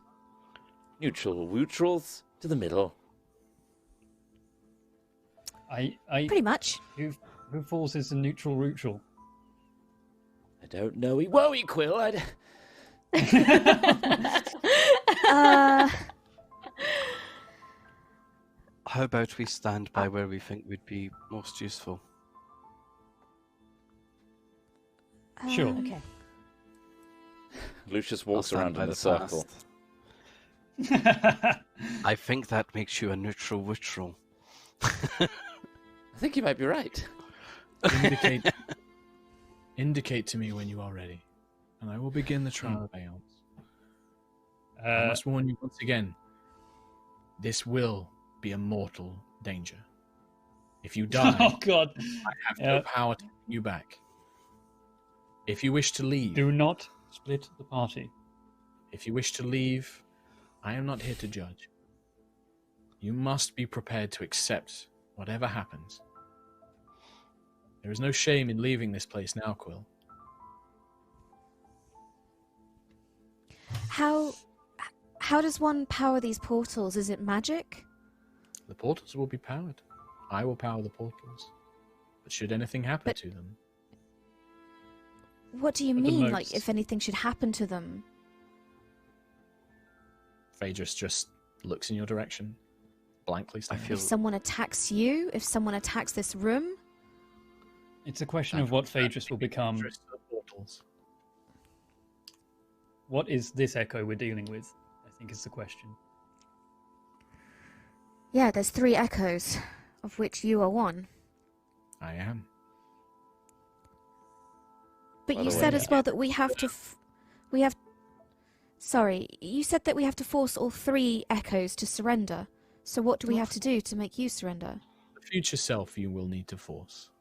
neutral wootrals to the middle. I Pretty much. who falls is a neutral neutral? I don't know. Woey, Quill. How about we stand by where we think would be most useful? Sure. Okay. Lucius I'll walks stand around by in a the circle. past. I think that makes you a neutral witcherel. I think you might be right. Indicate to me when you are ready, and I will begin the trial of Aeons. I Uh, must warn you once again, this will be a mortal danger. If you die, oh God! I have no power to bring you back. If you wish to leave, Do not split the party. if you wish to leave, I am not here to judge. You must be prepared to accept whatever happens. There is no shame in leaving this place now, Quill. How does one power these portals? Is it magic? The portals will be powered. I will power the portals. But should anything happen to them, What do you At the mean, like most. if anything should happen to them? Phaedrus just looks in your direction, blankly I staring. feel If someone attacks you? If someone attacks this room? It's a question of what Phaedrus will become. Dangerous to the portals. What is this echo we're dealing with? I think is the question. Yeah, there's 3 echoes, of which you are one. I am. But By you the said way, as well that we have to... Sorry, you said that we have to force all 3 echoes to surrender. So what do we have to do to make you surrender? The future self you will need to force.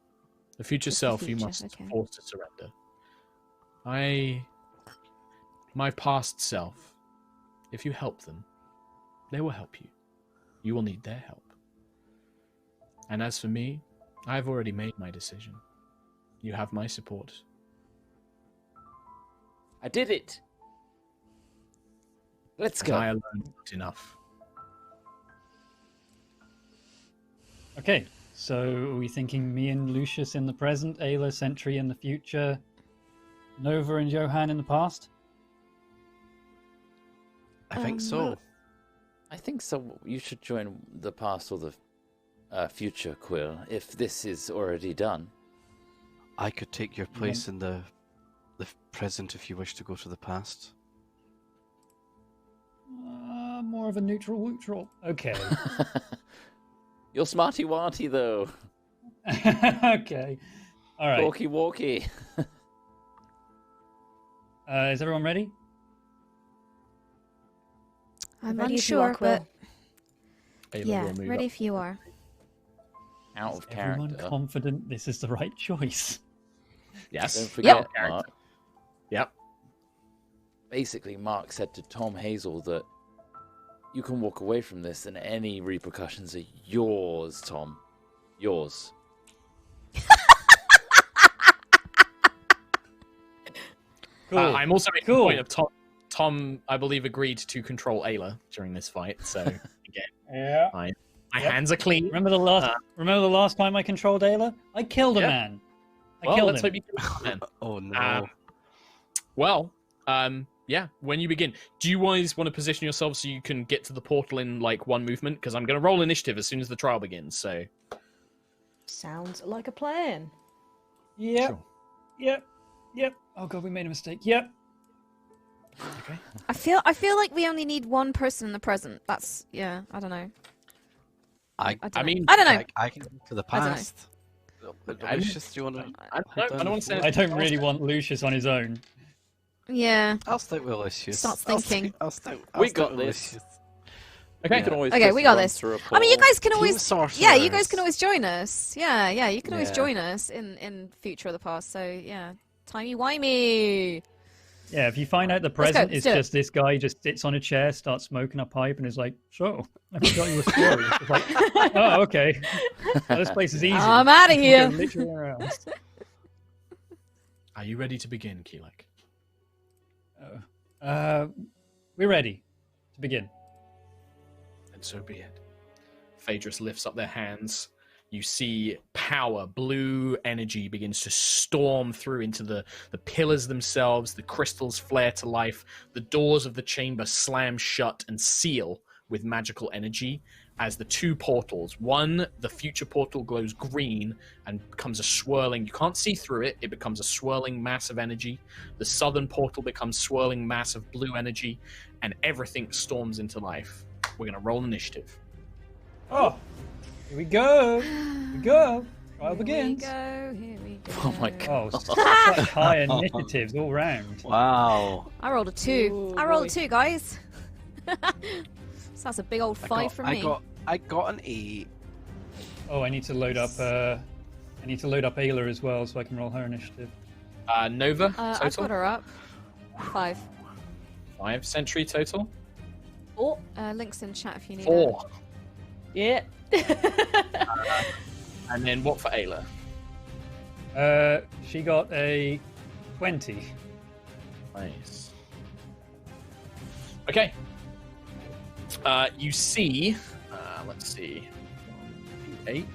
The future Just the self you future, must okay. force to surrender. My past self, if you help them, they will help you. You will need their help. And as for me, I have already made my decision. You have my support. I did it. Let's But I go. alone is not enough. Okay, so are we thinking me and Lucius in the present, Ayla, Sentry in the future, Nova and Johan in the past? I think so. well- I think so. You should join the past or the future, Quill, if this is already done. I could take your place in the present if you wish to go to the past. More of a neutral. Okay. You're smarty warty though. Okay. All right. Walkie walkie. Is everyone ready? I'm Ready if you are, unsure, Quill. but Ayla yeah, will move ready up. if you are. Out Is of everyone character. confident this is the right choice? Yes. Don't forget, Yep. Mark. Yep. Basically, Mark said to Tom Hazel that you can walk away from this and any repercussions are yours, Tom. Yours. Cool. I'm also making the Cool. point of Tom, I believe, agreed to control Ayla during this fight. So again, Yeah. my Yep. hands are clean. Remember the last time I controlled Ayla? I killed a Yeah. man. I Well, killed let's him. hope you can do that then. Oh no. Well, yeah. When you begin, do you guys want to position yourself so you can get to the portal in like one movement? Because I'm going to roll initiative as soon as the trial begins. So Sounds like a plan. Yep. Sure. Yep. Oh god, we made a mistake. Yep. Okay. I feel like we only need one person in the present. That's I don't know. I don't I know. mean, I don't know. I can go to the I don't know. past. But I- Lucius, do you want to? I don't want to say I don't really want Lucius on his own. Yeah. I'll stick with Lucius. Starts I'll thinking. stick- I'll stick We with got this. Lucius. Okay. You can always Okay, just we got run this. through a I mean, you portal. guys can Team always. sorcerers. Yeah, you guys can always join us. Yeah, you can always Yeah. join us in future of the past. So yeah, timey wimey. Yeah, if you find out the go, present let's is do it. just this guy just sits on a chair, starts smoking a pipe, and is like, "So, I forgot you were story." It's like, oh, okay. Well, this place is easy. I'm outta We'll here. go literally anywhere else. Are you ready to begin, Keelek? We're ready to begin. And so be it. Phaedrus lifts up their hands. you see power, blue energy begins to storm through into the pillars themselves. The crystals flare to life. The doors of the chamber slam shut and seal with magical energy as the two portals, one, the future portal, glows green and becomes a swirling, you can't see through it, it becomes a swirling mass of energy. The southern portal becomes swirling mass of blue energy, and everything storms into life. We're going to roll initiative. Oh, here we go. Here we go. Trial begins. Here we go. Oh my god. Oh, such high initiatives all round. Wow. I rolled a 2. Ooh, I rolled boy. a 2, guys. So that's a big old 5 for me. I got an 8. Oh, I need to load up. Ayla as well, so I can roll her initiative. Nova, I've total? got her up. 5. 5 century total. Oh, Links in chat if you need 4. yeah. And then what for Ayla? She got a 20. Nice. Okay. You see, let's see, 8.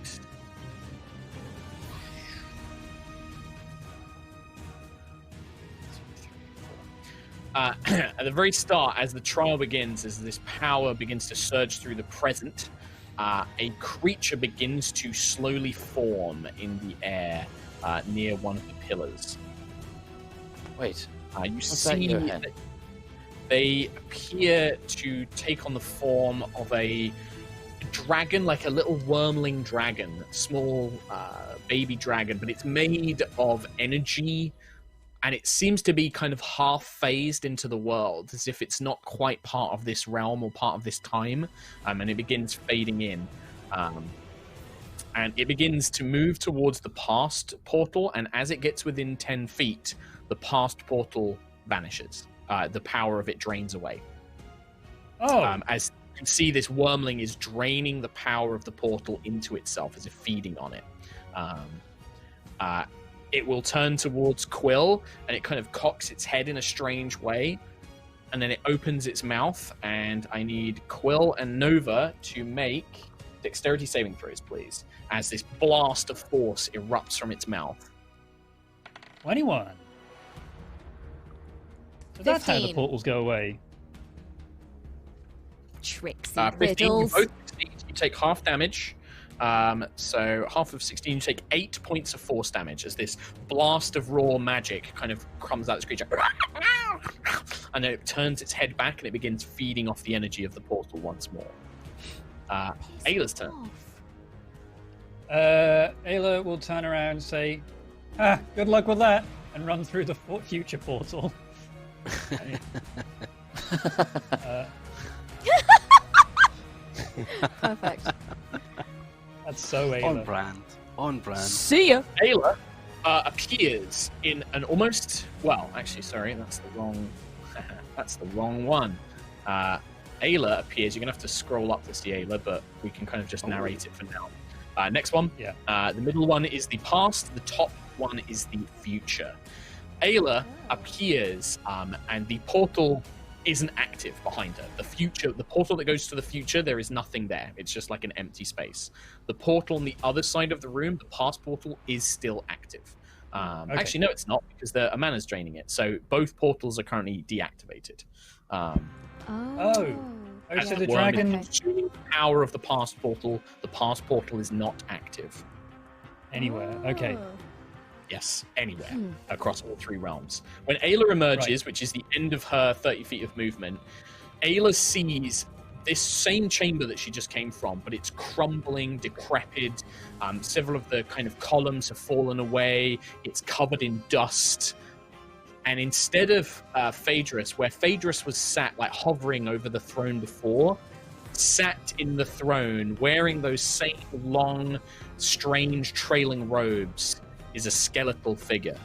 At the very start, as the trial begins, as this power begins to surge through the present, a creature begins to slowly form in the air near one of the pillars. Wait. You What's that see you had? that they appear to take on the form of a dragon, like a little wormling dragon, small baby dragon, but it's made of energy, and it seems to be kind of half phased into the world, as if it's not quite part of this realm or part of this time, and it begins fading in. And it begins to move towards the past portal, and as it gets within 10 feet, the past portal vanishes. The power of it drains away. Oh, As you can see, this wormling is draining the power of the portal into itself, as if feeding on it. It will turn towards Quill, and it kind of cocks its head in a strange way, and then it opens its mouth, and I need Quill and Nova to make dexterity saving throws, please, as this blast of force erupts from its mouth. 21. So that's how the 15. portals go away. Trixie 15, you riddles. both succeed. You take half damage. So half of 16, you take 8 points of force damage as this blast of raw magic kind of comes out of this creature. And then it turns its head back and it begins feeding off the energy of the portal once more. Ayla's turn. Ayla will turn around and say, good luck with that, and run through the future portal. Perfect. That's so Ayla. On brand. On brand. See ya. Ayla appears in an almost... Well, actually, sorry, that's the wrong... that's the wrong one. Ayla appears... You're going to have to scroll up to see Ayla, but we can kind of just narrate it for now. Next one. Yeah. The middle one is the past. The top one is the future. Ayla appears, and the portal isn't active behind her. The portal that goes to the future, there is nothing there. It's just like an empty space. The portal on the other side of the room, the past portal, is still active. Okay. Actually, no, it's not, because the Amana's draining it. So both portals are currently deactivated. Oh, so the Worm is dragon... consuming the power of the past portal. The past portal is not active. Anywhere. Okay. Oh. Yes, anywhere across all 3 realms. When Ayla emerges, which is the end of her 30 feet of movement, Ayla sees this same chamber that she just came from, but it's crumbling, decrepit. Several of the kind of columns have fallen away. It's covered in dust. And instead of Phaedrus, where Phaedrus was sat like hovering over the throne before, sat in the throne wearing those same long, strange trailing robes, is a skeletal figure.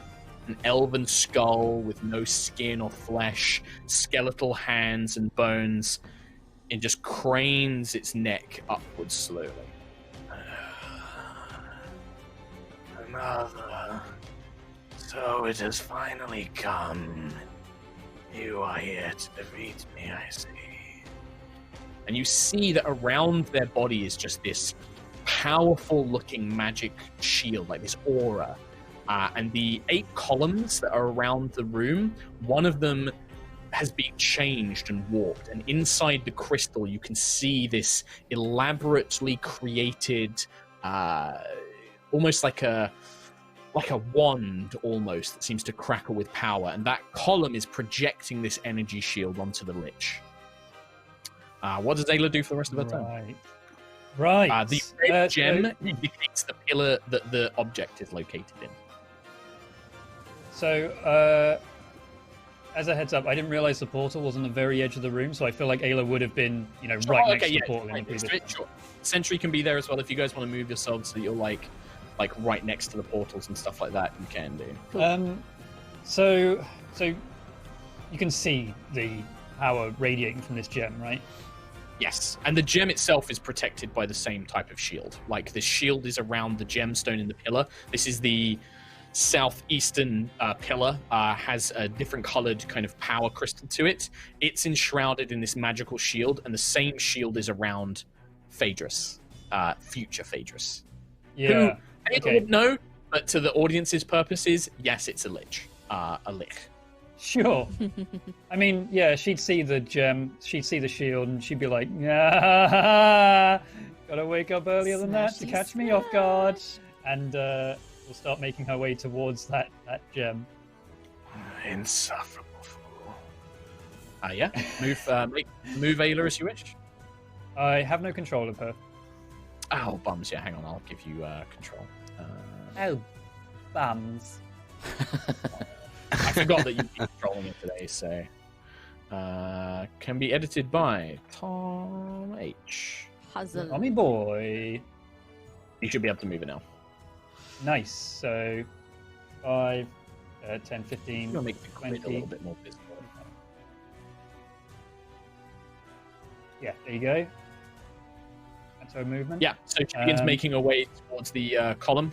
An elven skull with no skin or flesh, skeletal hands and bones. It just cranes its neck upwards slowly. Another. So it has finally come. You are here to defeat me, I see. And you see that around their body is just this powerful looking magic shield, like this aura. And the 8 columns that are around the room, one of them has been changed and warped. And inside the crystal, you can see this elaborately created, almost like a wand almost that seems to crackle with power. And that column is projecting this energy shield onto the Lich. What does Ayla do for the rest of her turn? Right. The red gem indicates the pillar that the object is located in. So, as a heads up, I didn't realize the portal was on the very edge of the room, so I feel like Ayla would have been, right next to the portal. Right next to it, sure. Sentry can be there as well. If you guys want to move yourselves so that you're like right next to the portals and stuff like that, you can do. Cool. So you can see the power radiating from this gem, right? Yes, and the gem itself is protected by the same type of shield. Like the shield is around the gemstone in the pillar. This is the southeastern pillar, has a different colored kind of power crystal to it. It's enshrouded in this magical shield, and the same shield is around Phaedrus, future Phaedrus. Yeah. Who Ayla would know, but to the audience's purposes, yes, it's a lich. A lich. Sure. I mean, yeah, she'd see the gem, she'd see the shield, and she'd be like, yeah, gotta wake up earlier than that to catch me off guard. And we'll start making her way towards that gem. Insufferable fool. Yeah. Move Ayla as you wish. I have no control of her. Oh, bums. Yeah, hang on. I'll give you control. Oh, bums. I forgot that you'd be controlling it today, so... can be edited by Tom H. Puzzle. Tommy boy. You should be able to move it now. Nice. So, 5, 10, 15, You'll make the grid 20. a little bit more visible. Yeah, there you go. That's her movement. Yeah, so she begins making her way towards the column.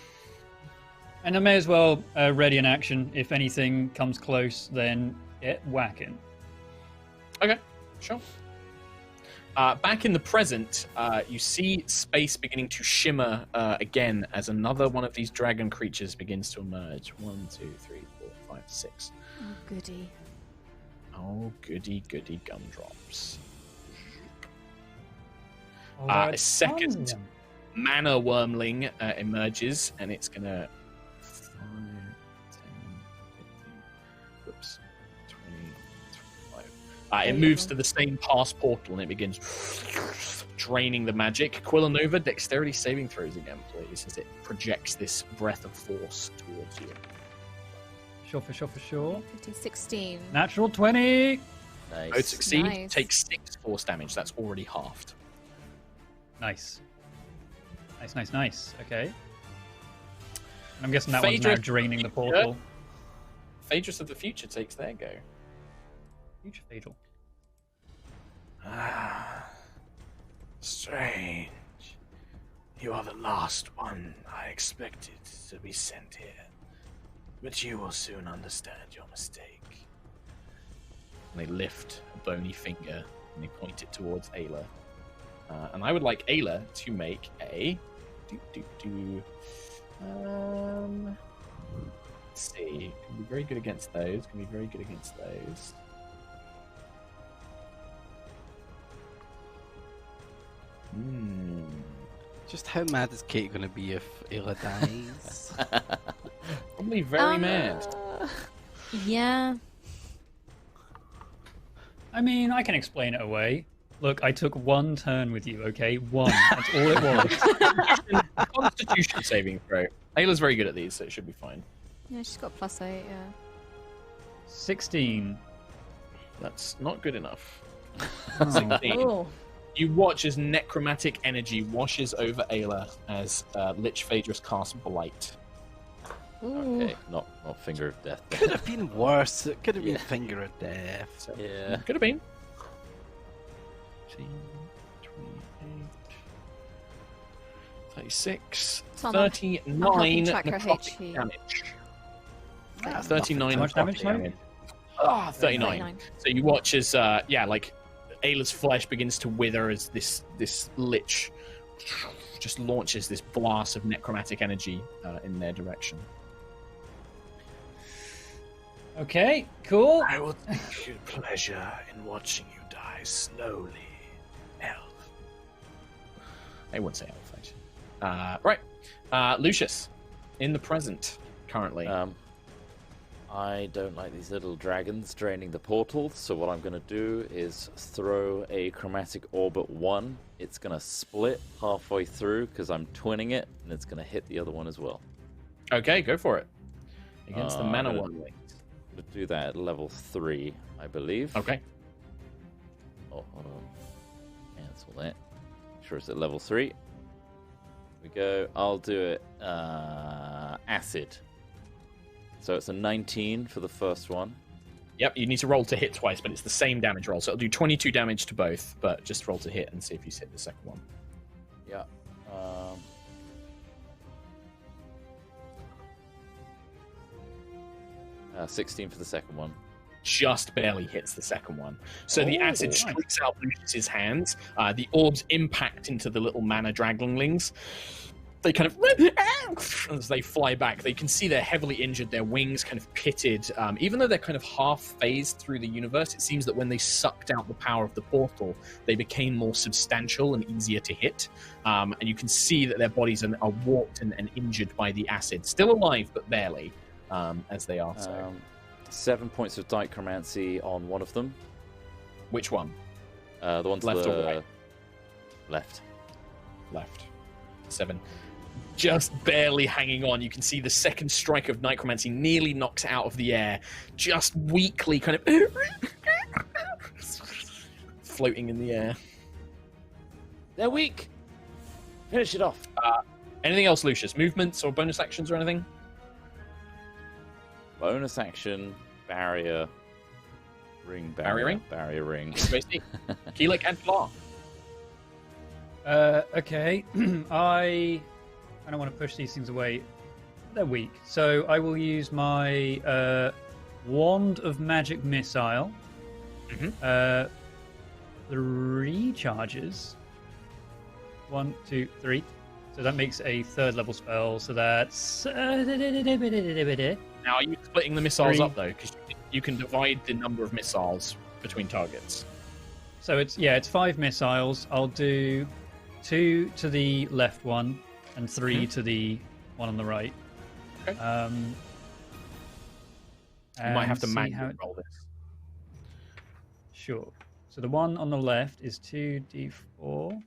And I may as well ready an action. If anything comes close, then get whacking. Okay, sure. Back in the present, you see space beginning to shimmer again as another one of these dragon creatures begins to emerge. 1, 2, 3, 4, 5, 6. Oh, goody. Oh, goody, goody gumdrops. Oh, A second mana wormling emerges, and it's gonna 5, 10, 15, whoops, 20, 25. It moves to the same pass portal, and it begins draining the magic. Quillanova, dexterity saving throws again, please, as it projects this breath of force towards you. Sure, for sure. 15, 16. Natural 20. Nice. Both succeed. Nice. Take 6 force damage. That's already halved. Nice. Nice. Okay. And I'm guessing that one's now Phaedrus draining the portal. Phaedrus of the future takes their go. Future Phaedrus. Strange. You are the last one I expected to be sent here. But you will soon understand your mistake. And they lift a bony finger and they point it towards Ayla. And I would like Ayla to make a... let's see. Can be very good against those. Just how mad is Kate going to be if Ayla dies? Probably very mad. Yeah. I mean, I can explain it away. Look, I took 1 turn with you, okay? 1. That's all it was. Constitution saving throw. Ayla's very good at these, so it should be fine. Yeah, she's got +8, yeah. 16. That's not good enough. Oh. 16. Oh, You watch as necromantic energy washes over Ayla as Lich Phaedrus casts Blight. Ooh. Okay, not finger of death. Could have been worse. It could have been Finger of Death. So, Yeah. could have been. 18, 28, 36, Tom, I'll help you 39 track her necrotic HP. damage. That's 39 How much damage, necrotic sorry? damage. 39. So you watch as, like Ayla's flesh begins to wither as this lich just launches this blast of necromantic energy in their direction. Okay, cool. I will take pleasure in watching you die slowly, elf. I wouldn't say elf, actually. Right. Lucius, in the present, currently. I don't like these little dragons draining the portals, so what I'm going to do is throw a chromatic orb at one. It's going to split halfway through because I'm twinning it, and it's going to hit the other one as well. Okay, go for it. Against the mana one. I'm going to do that at level 3, I believe. Okay. Oh, hold on. Cancel that. Make sure it's at level 3. Here we go. I'll do it acid. So it's a 19 for the first one. Yep, you need to roll to hit twice, but it's the same damage roll. So it'll do 22 damage to both, but just roll to hit and see if you hit the second one. Yeah. 16 for the second one. Just barely hits the second one. So the acid streaks out Lucius's hands. The orbs impact into the little mana dragonlings. They kind of, as they fly back, they can see they're heavily injured, their wings kind of pitted. Even though they're kind of half-phased through the universe, it seems that when they sucked out the power of the portal, they became more substantial and easier to hit. And you can see that their bodies are warped and injured by the acid. Still alive, but barely, as they are. So. 7 points of dichromancy on one of them. Which one? The one to Left the or right? Left. Left. 7. Just barely hanging on. You can see the second strike of necromancy nearly knocks it out of the air. Just weakly kind of floating in the air. They're weak. Finish it off. Anything else, Lucius? Movements or bonus actions or anything? Bonus action, barrier, ring, Barrier ring? barrier ring. Keelik and Flar. Okay. I don't want to push these things away. They're weak. So I will use my Wand of Magic Missile. 3 charges. 1, 2, 3. So that makes a 3rd level spell. So that's... Now, are you splitting the missiles 3. up, though? Because you can divide the number of missiles between targets. So it's 5 missiles. I'll do 2 to the left one and 3 to the one on the right. Okay. You might have to see manually roll this. Sure. So the one on the left is 2d4.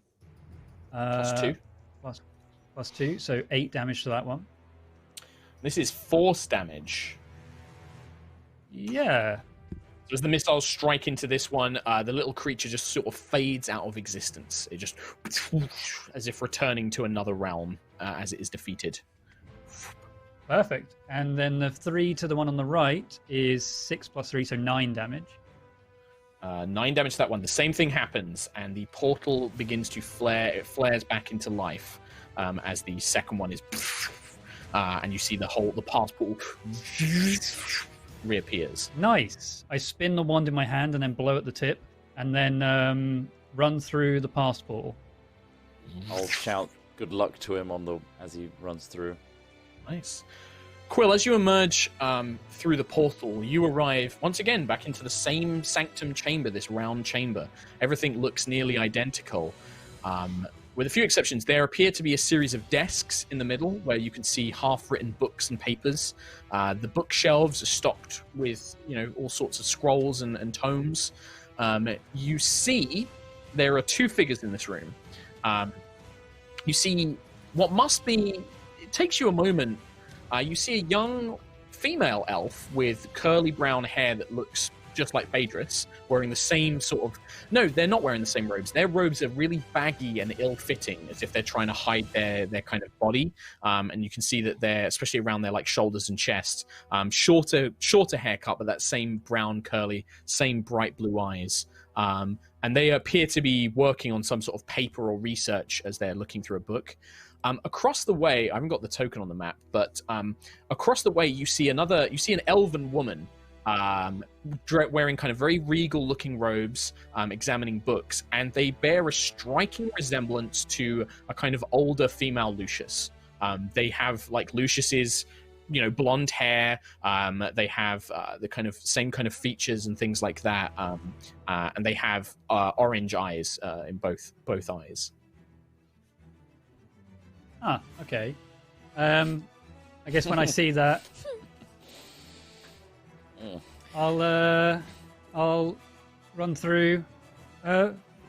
Plus 2. Plus 2, so 8 damage to that one. This is force damage. Yeah. So as the missiles strike into this one, the little creature just sort of fades out of existence. It just, as if returning to another realm as it is defeated. Perfect. And then the 3 to the one on the right is 6 plus 3, so 9 damage. 9 damage to that one. The same thing happens, and the portal begins to flare. It flares back into life as the second one is... and you see the past portal reappears. Nice. I spin the wand in my hand and then blow at the tip, and then run through the past portal. I'll shout good luck to him as he runs through. Nice. Quill, as you emerge through the portal, you arrive once again back into the same sanctum chamber, this round chamber. Everything looks nearly identical. With a few exceptions, there appear to be a series of desks in the middle where you can see half-written books and papers. The bookshelves are stocked with, all sorts of scrolls and tomes. You see there are 2 figures in this room. You see what must be... It takes you a moment. You see a young female elf with curly brown hair that looks just like Phaedrus, wearing the same sort of... No, they're not wearing the same robes. Their robes are really baggy and ill-fitting, as if they're trying to hide their kind of body. And you can see that they're, especially around their shoulders and chest, shorter haircut, but that same brown, curly, same bright blue eyes. And they appear to be working on some sort of paper or research as they're looking through a book. Across the way, I haven't got the token on the map, but across the way you see an elven woman wearing kind of very regal-looking robes, examining books, and they bear a striking resemblance to a kind of older female Lucius. They have like Lucius's, blonde hair. They have the kind of same kind of features and things like that, and they have orange eyes in both eyes. Ah, okay. I guess when I see that, I'll run through.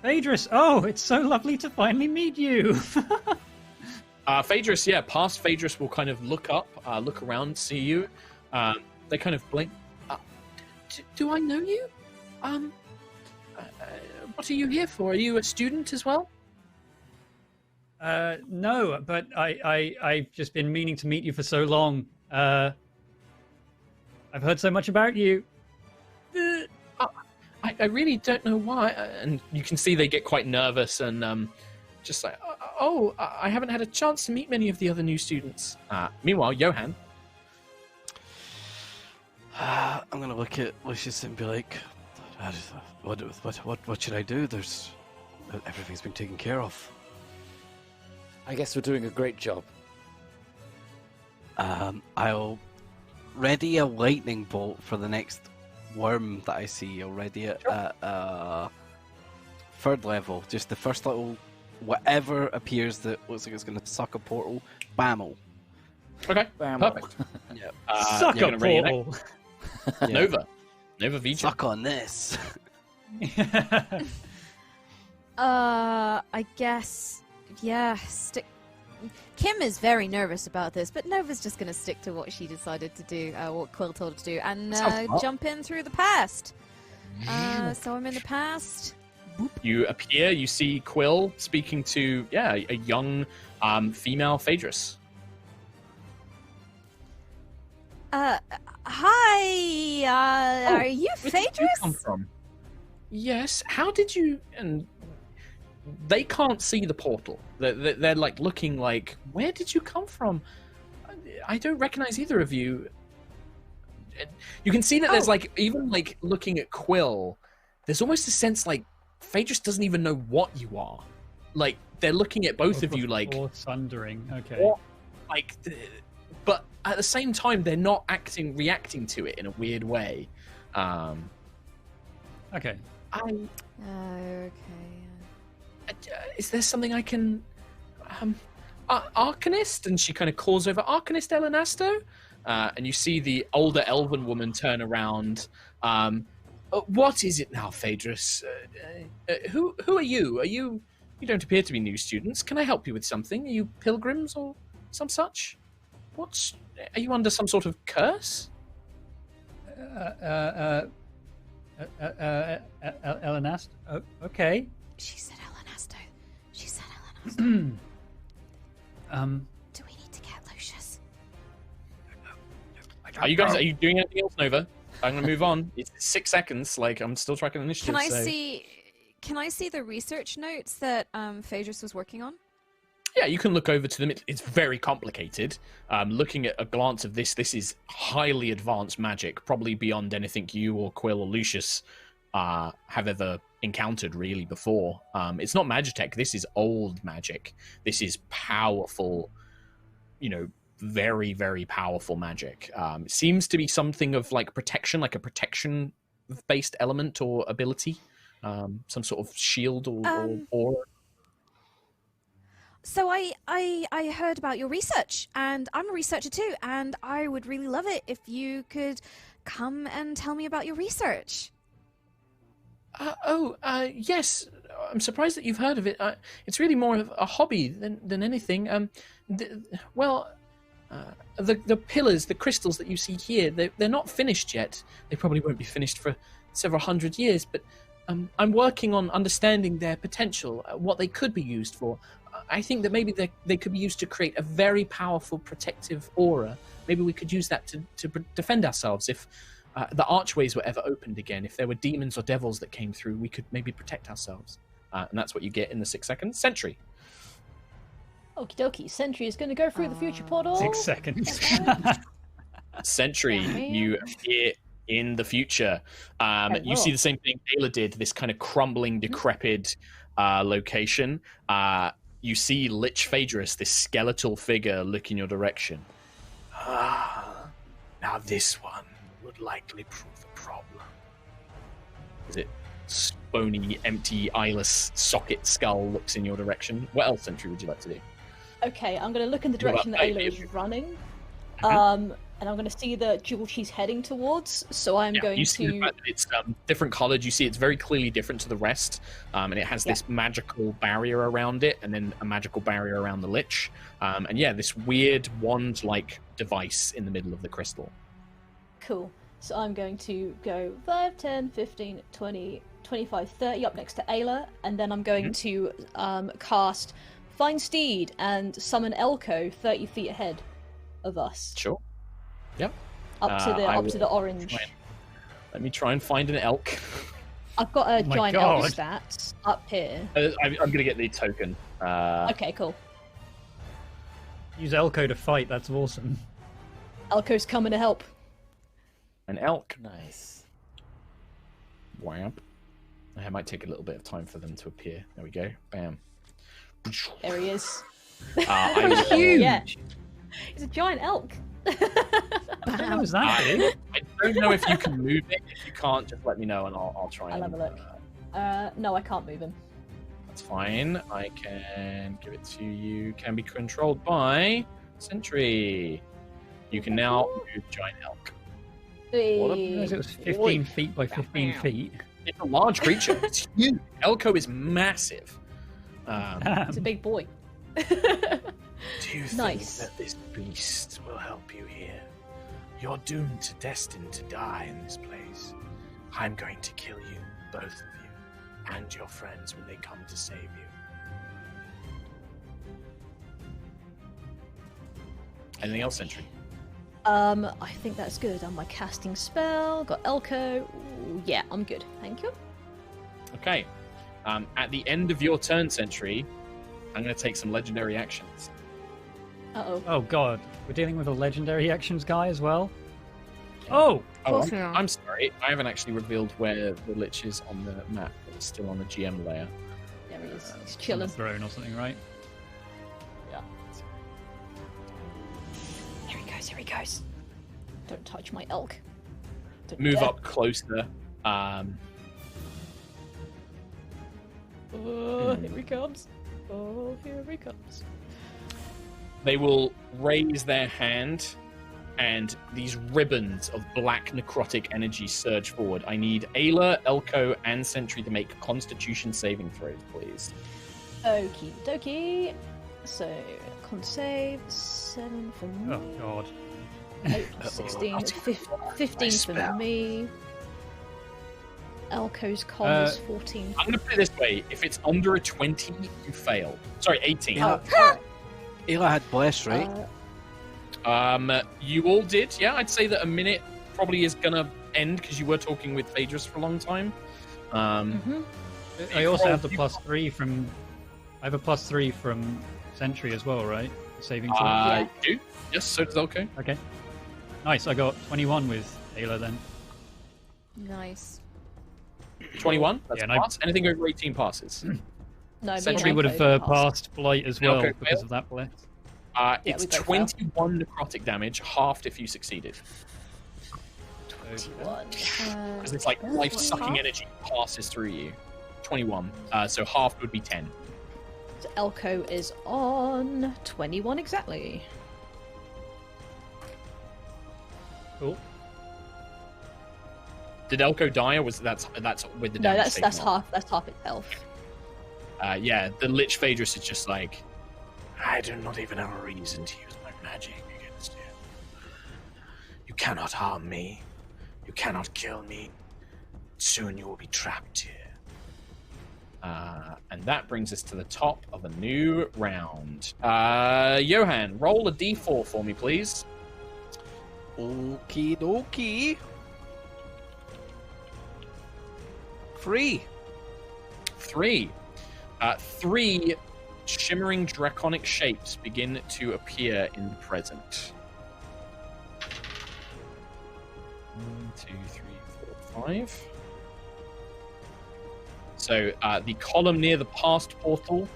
Phaedrus, oh, it's so lovely to finally meet you. Phaedrus, past Phaedrus will kind of look up, look around, see you. They kind of blink. Do I know you? What are you here for? Are you a student as well? No, but I've just been meaning to meet you for so long. I've heard so much about you. I really don't know why. And you can see they get quite nervous and just like, I haven't had a chance to meet many of the other new students. Meanwhile, Johan. I'm gonna look at Lucius and be like, what should I do? Everything's been taken care of. I guess we're doing a great job. I'll ready a lightning bolt for the next worm that I see. I'll ready it at 3rd level. Just the first little whatever appears that looks like it's going to suck a portal. Bammo. Okay, Bam. perfect. Yeah. Suck you're a gonna ready an portal. Nova Vija. Suck on this. I guess, Kim is very nervous about this, but Nova's just going to stick to what she decided to do, what Quill told her to do, and jump in through the past. So I'm in the past. You appear, you see Quill speaking to, a young female Phaedrus. Hi, are you Where did you come Phaedrus? from? Yes, how did you... And they can't see the portal. They're like looking like, where did you come from? I don't recognize either of you. You can see that there's like, even like looking at Quill, there's almost a sense like Phaedrus doesn't even know what you are. Like they're looking at both of you like thundering. Okay. what? Like, but at the same time they're not reacting to it in a weird way. Okay. Okay. Is there something I can Arcanist? And she kind of calls over, Arcanist Elenasto? And you see the older elven woman turn around. What is it now, Phaedrus? Who are you? You don't appear to be new students. Can I help you with something? Are you pilgrims or some such? Are you under some sort of curse? Elenast? Oh, okay. She said Elenasto. Do Do we need to get Lucius? Are you doing anything else, Nova? I'm going to move on. It's 6 seconds. Like, I'm still tracking initiative. Can I see the research notes that Phaedrus was working on? Yeah, you can look over to them. It's very complicated. Looking at a glance of this is highly advanced magic, probably beyond anything you or Quill or Lucius have ever encountered really before. It's not Magitech. This is old magic. This is powerful, very, very powerful magic. It seems to be something of like protection, like a protection-based element or ability. Some sort of shield or aura. So I heard about your research, and I'm a researcher too, and I would really love it if you could come and tell me about your research. Yes. I'm surprised that you've heard of it. It's really more of a hobby than anything. The pillars, the crystals that you see here, they're not finished yet. They probably won't be finished for several hundred years, but I'm working on understanding their potential, what they could be used for. I think that maybe they could be used to create a very powerful protective aura. Maybe we could use that to defend ourselves if the archways were ever opened again. If there were demons or devils that came through, we could maybe protect ourselves. And that's what you get in the 6 seconds. Sentry. Okie dokie. Sentry is going to go through the future portal. 6 seconds. Sentry, you appear in the future. You see the same thing Ayla did, this kind of crumbling, decrepit location. You see Lich Phaedrus, this skeletal figure, look in your direction. Now this one would likely prove a problem. Is it bony, empty, eyeless socket skull looks in your direction? What else, Sentry, would you like to do? Okay, I'm going to look in the direction that Ayla is running. And I'm going to see the jewel she's heading towards, so I'm going you see to... the fact that it's different coloured. You see it's very clearly different to the rest, and it has this magical barrier around it, and then a magical barrier around the Lich. And yeah, this weird wand-like device in the middle of the crystal. Cool. So I'm going to go 5, 10, 15, 20, 25, 30 up next to Ayla, and then I'm going to cast Find Steed and summon Elko 30 feet ahead of us. Sure. Yep. Up to the orange. Let me try and find an elk. I've got a giant elk God. stat up here. I'm going to get the token. Okay, cool. Use Elko to fight. That's awesome. Elko's coming to help. An elk. Nice. Wham. It might take a little bit of time for them to appear. There we go. Bam. There he is. I will- Huge. Yeah. He's a giant elk. How was that big? I don't know if you can move it. If you can't, just let me know and I'll try I'll and... have a look. No, I can't move him. That's fine. I can give it to you. Can be controlled by Sentry. You can now move giant elk. What it was 15 feet by 15 feet. It's a large creature. It's huge. Elko is massive. He's a big boy. Do you Nice. think that this beast will help you here? You're destined to die in this place. I'm going to kill you, both of you, and your friends when they come to save you. Anything else, Sentry? I think that's good. On my casting spell, got Elko. Ooh, yeah, I'm good. Thank you. Okay. At the end of your turn, Sentry, I'm going to take some legendary actions. Uh-oh. Oh god, we're dealing with a legendary actions guy as well. Oh, course we are. I'm sorry. I haven't actually revealed where the Lich is on the map. It's still on the GM layer. There he is. He's on the chilling. throne or something, right? Yeah. Here he goes. Here he goes. Don't touch my elk. Don't Move dare. up closer. Oh, here he comes. Oh, here he comes. They will raise their hand, and these ribbons of black necrotic energy surge forward. I need Ayla, Elko, and Sentry to make Constitution saving throws, please. Okie dokie. So, con save, 7 for me. Oh god. 8, 16, 15 for me. Elko's con is 14. I'm going to put it this way. If it's under a 20, you fail. Sorry, 18. Oh, Ayla had bless, right? You all did, yeah. I'd say that a minute probably is going to end because you were talking with Phaedrus for a long time. I also have the +3 from. I have a +3 from Sentry as well, right? Saving throw. You do? Yes, so does Elko. Okay. Nice. I got 21 with Ayla then. Nice. 21? That's Yeah, a and I- pass. Anything over 18 passes. no, me and Sentry would have Elko passed Blight as well Okay, because fail. of that bless. It's we both 21 necrotic damage, halved if you succeeded. 21. Because it's like life-sucking energy passes through you. 21. So halved would be 10. So Elko is on 21 exactly. Cool. Did Elko die, or was that's with the No, damage? that's taken off? half its health. Yeah, the Lich Phaedrus is just like, I do not even have a reason to use my magic against you. You cannot harm me. You cannot kill me. Soon you will be trapped here. And that brings us to the top of a new round. Johan, roll a d4 for me, please. Okie dokie. 3. 3. 3 shimmering draconic shapes begin to appear in the present. 1, 2, 3, 4, 5. So the column near the past portal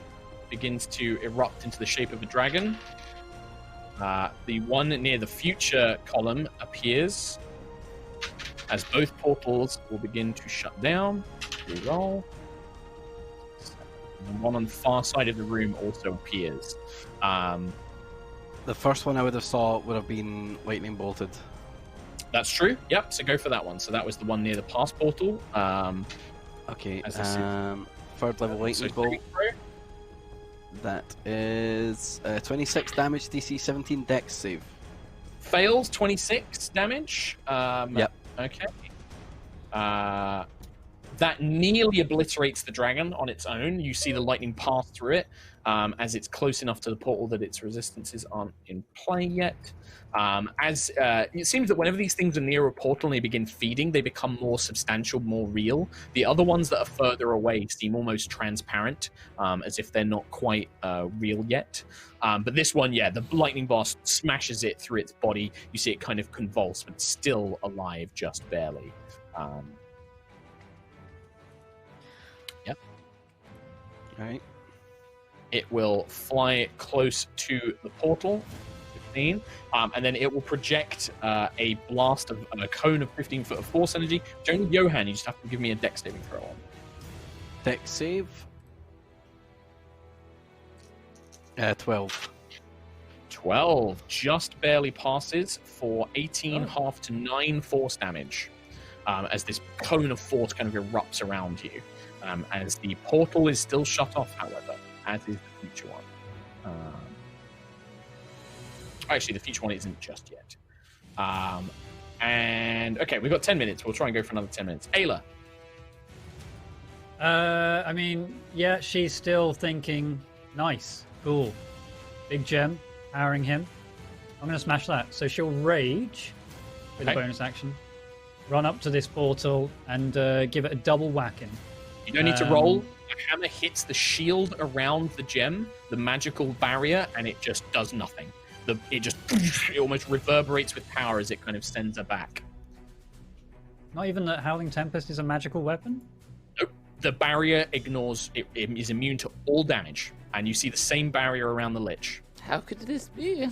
begins to erupt into the shape of a dragon. The one near the future column appears as both portals will begin to shut down. Reroll. And the one on the far side of the room also appears. The first one I would have saw would have been lightning bolted. That's true. Yep. So go for that one. So that was the one near the past portal. Okay. As I Third level lightning bolt. That is 26 damage, DC 17, Dex save. Fails, 26 damage. Yep. Okay. That nearly obliterates the dragon on its own. You see the lightning pass through it as it's close enough to the portal that its resistances aren't in play yet. It seems that whenever these things are near a portal and they begin feeding, they become more substantial, more real. The other ones that are further away seem almost transparent, as if they're not quite real yet. But this one, yeah, the lightning blast smashes it through its body. You see it kind of convulse, but still alive, just barely. Yep. All right. It will fly close to the portal, 15, and then it will project a blast of a cone of 15 foot of force energy. Which only Johan, you just have to give me a dex saving throw on. Dex save. 12. 12 just barely passes for 18 half to 9 force damage as this cone of force kind of erupts around you. As the portal is still shut off, however, as is the future one. Actually, the future one isn't just yet. And okay, we've got 10 minutes. We'll try and go for another 10 minutes. Ayla. I mean, yeah, she's still thinking, nice, cool, big gem, powering him. I'm going to smash that. So she'll rage with a bonus action, run up to this portal, and give it a double whacking. You don't need to roll. The hammer hits the shield around the gem, the magical barrier, and it just does nothing. It almost reverberates with power as it kind of sends her back. Not even that Howling Tempest is a magical weapon? Nope. The barrier ignores, it is immune to all damage, and you see the same barrier around the Lich. How could this be?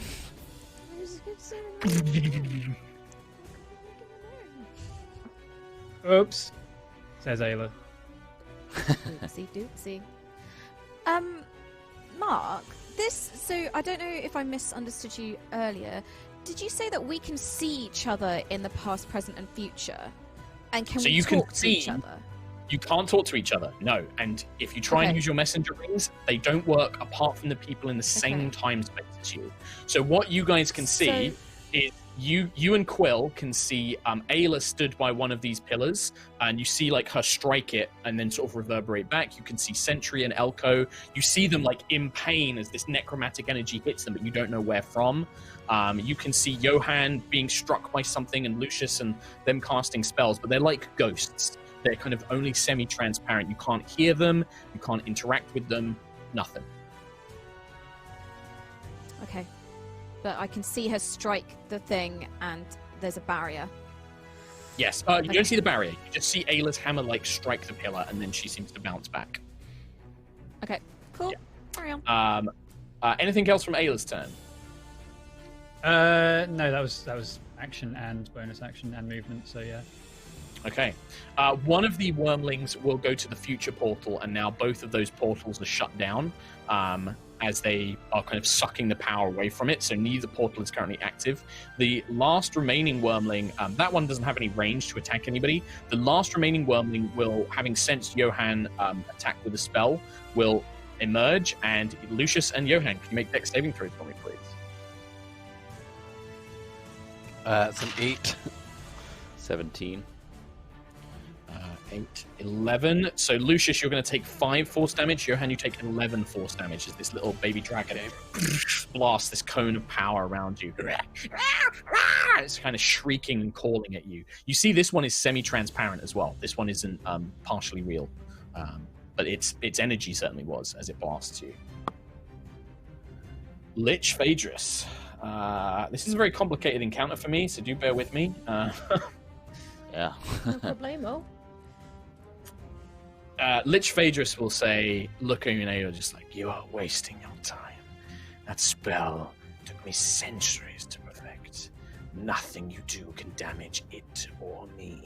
Oops, says Ayla. Oopsie doopsie. Mark, so I don't know if I misunderstood you earlier. Did you say that we can see each other in the past, present, and future? And can we talk to each other? You can't talk to each other, no. And if you try and use your messenger rings, they don't work apart from the people in the same time space as you. So what you guys can see is you and Quill can see Ayla stood by one of these pillars, and you see like her strike it and then sort of reverberate back. You can see Sentry and Elko. You see them like in pain as this necromantic energy hits them, but you don't know where from. You can see Johan being struck by something and Lucius and them casting spells, but they're like ghosts. They're kind of only semi-transparent. You can't hear them. You can't interact with them. Nothing. Okay. But I can see her strike the thing, and there's a barrier. Yes. You don't see the barrier. You just see Ayla's hammer like strike the pillar, and then she seems to bounce back. Okay. Cool. Yeah. Carry on. Anything else from Ayla's turn? No, that was action and bonus action and movement. So yeah. Okay. One of the wormlings will go to the future portal, and now both of those portals are shut down as they are kind of sucking the power away from it, so neither portal is currently active. The last remaining wormling, that one doesn't have any range to attack anybody. The last remaining wormling will, having sensed Johan attack with a spell, will emerge, and Lucius and Johan, can you make dex saving throws for me, please? It's an 8. 17. 8, 11. So, Lucius, you're going to take 5 force damage. Johan, you take 11 force damage as this little baby dragon blasts this cone of power around you. It's kind of shrieking and calling at you. You see this one is semi-transparent as well. This one isn't partially real. But its energy certainly was as it blasts you. Lich Phaedrus. This is a very complicated encounter for me, so do bear with me. Yeah. No problemo. Lich Phaedrus will say, looking at Aeon, just like, you are wasting your time. That spell took me centuries to perfect. Nothing you do can damage it or me.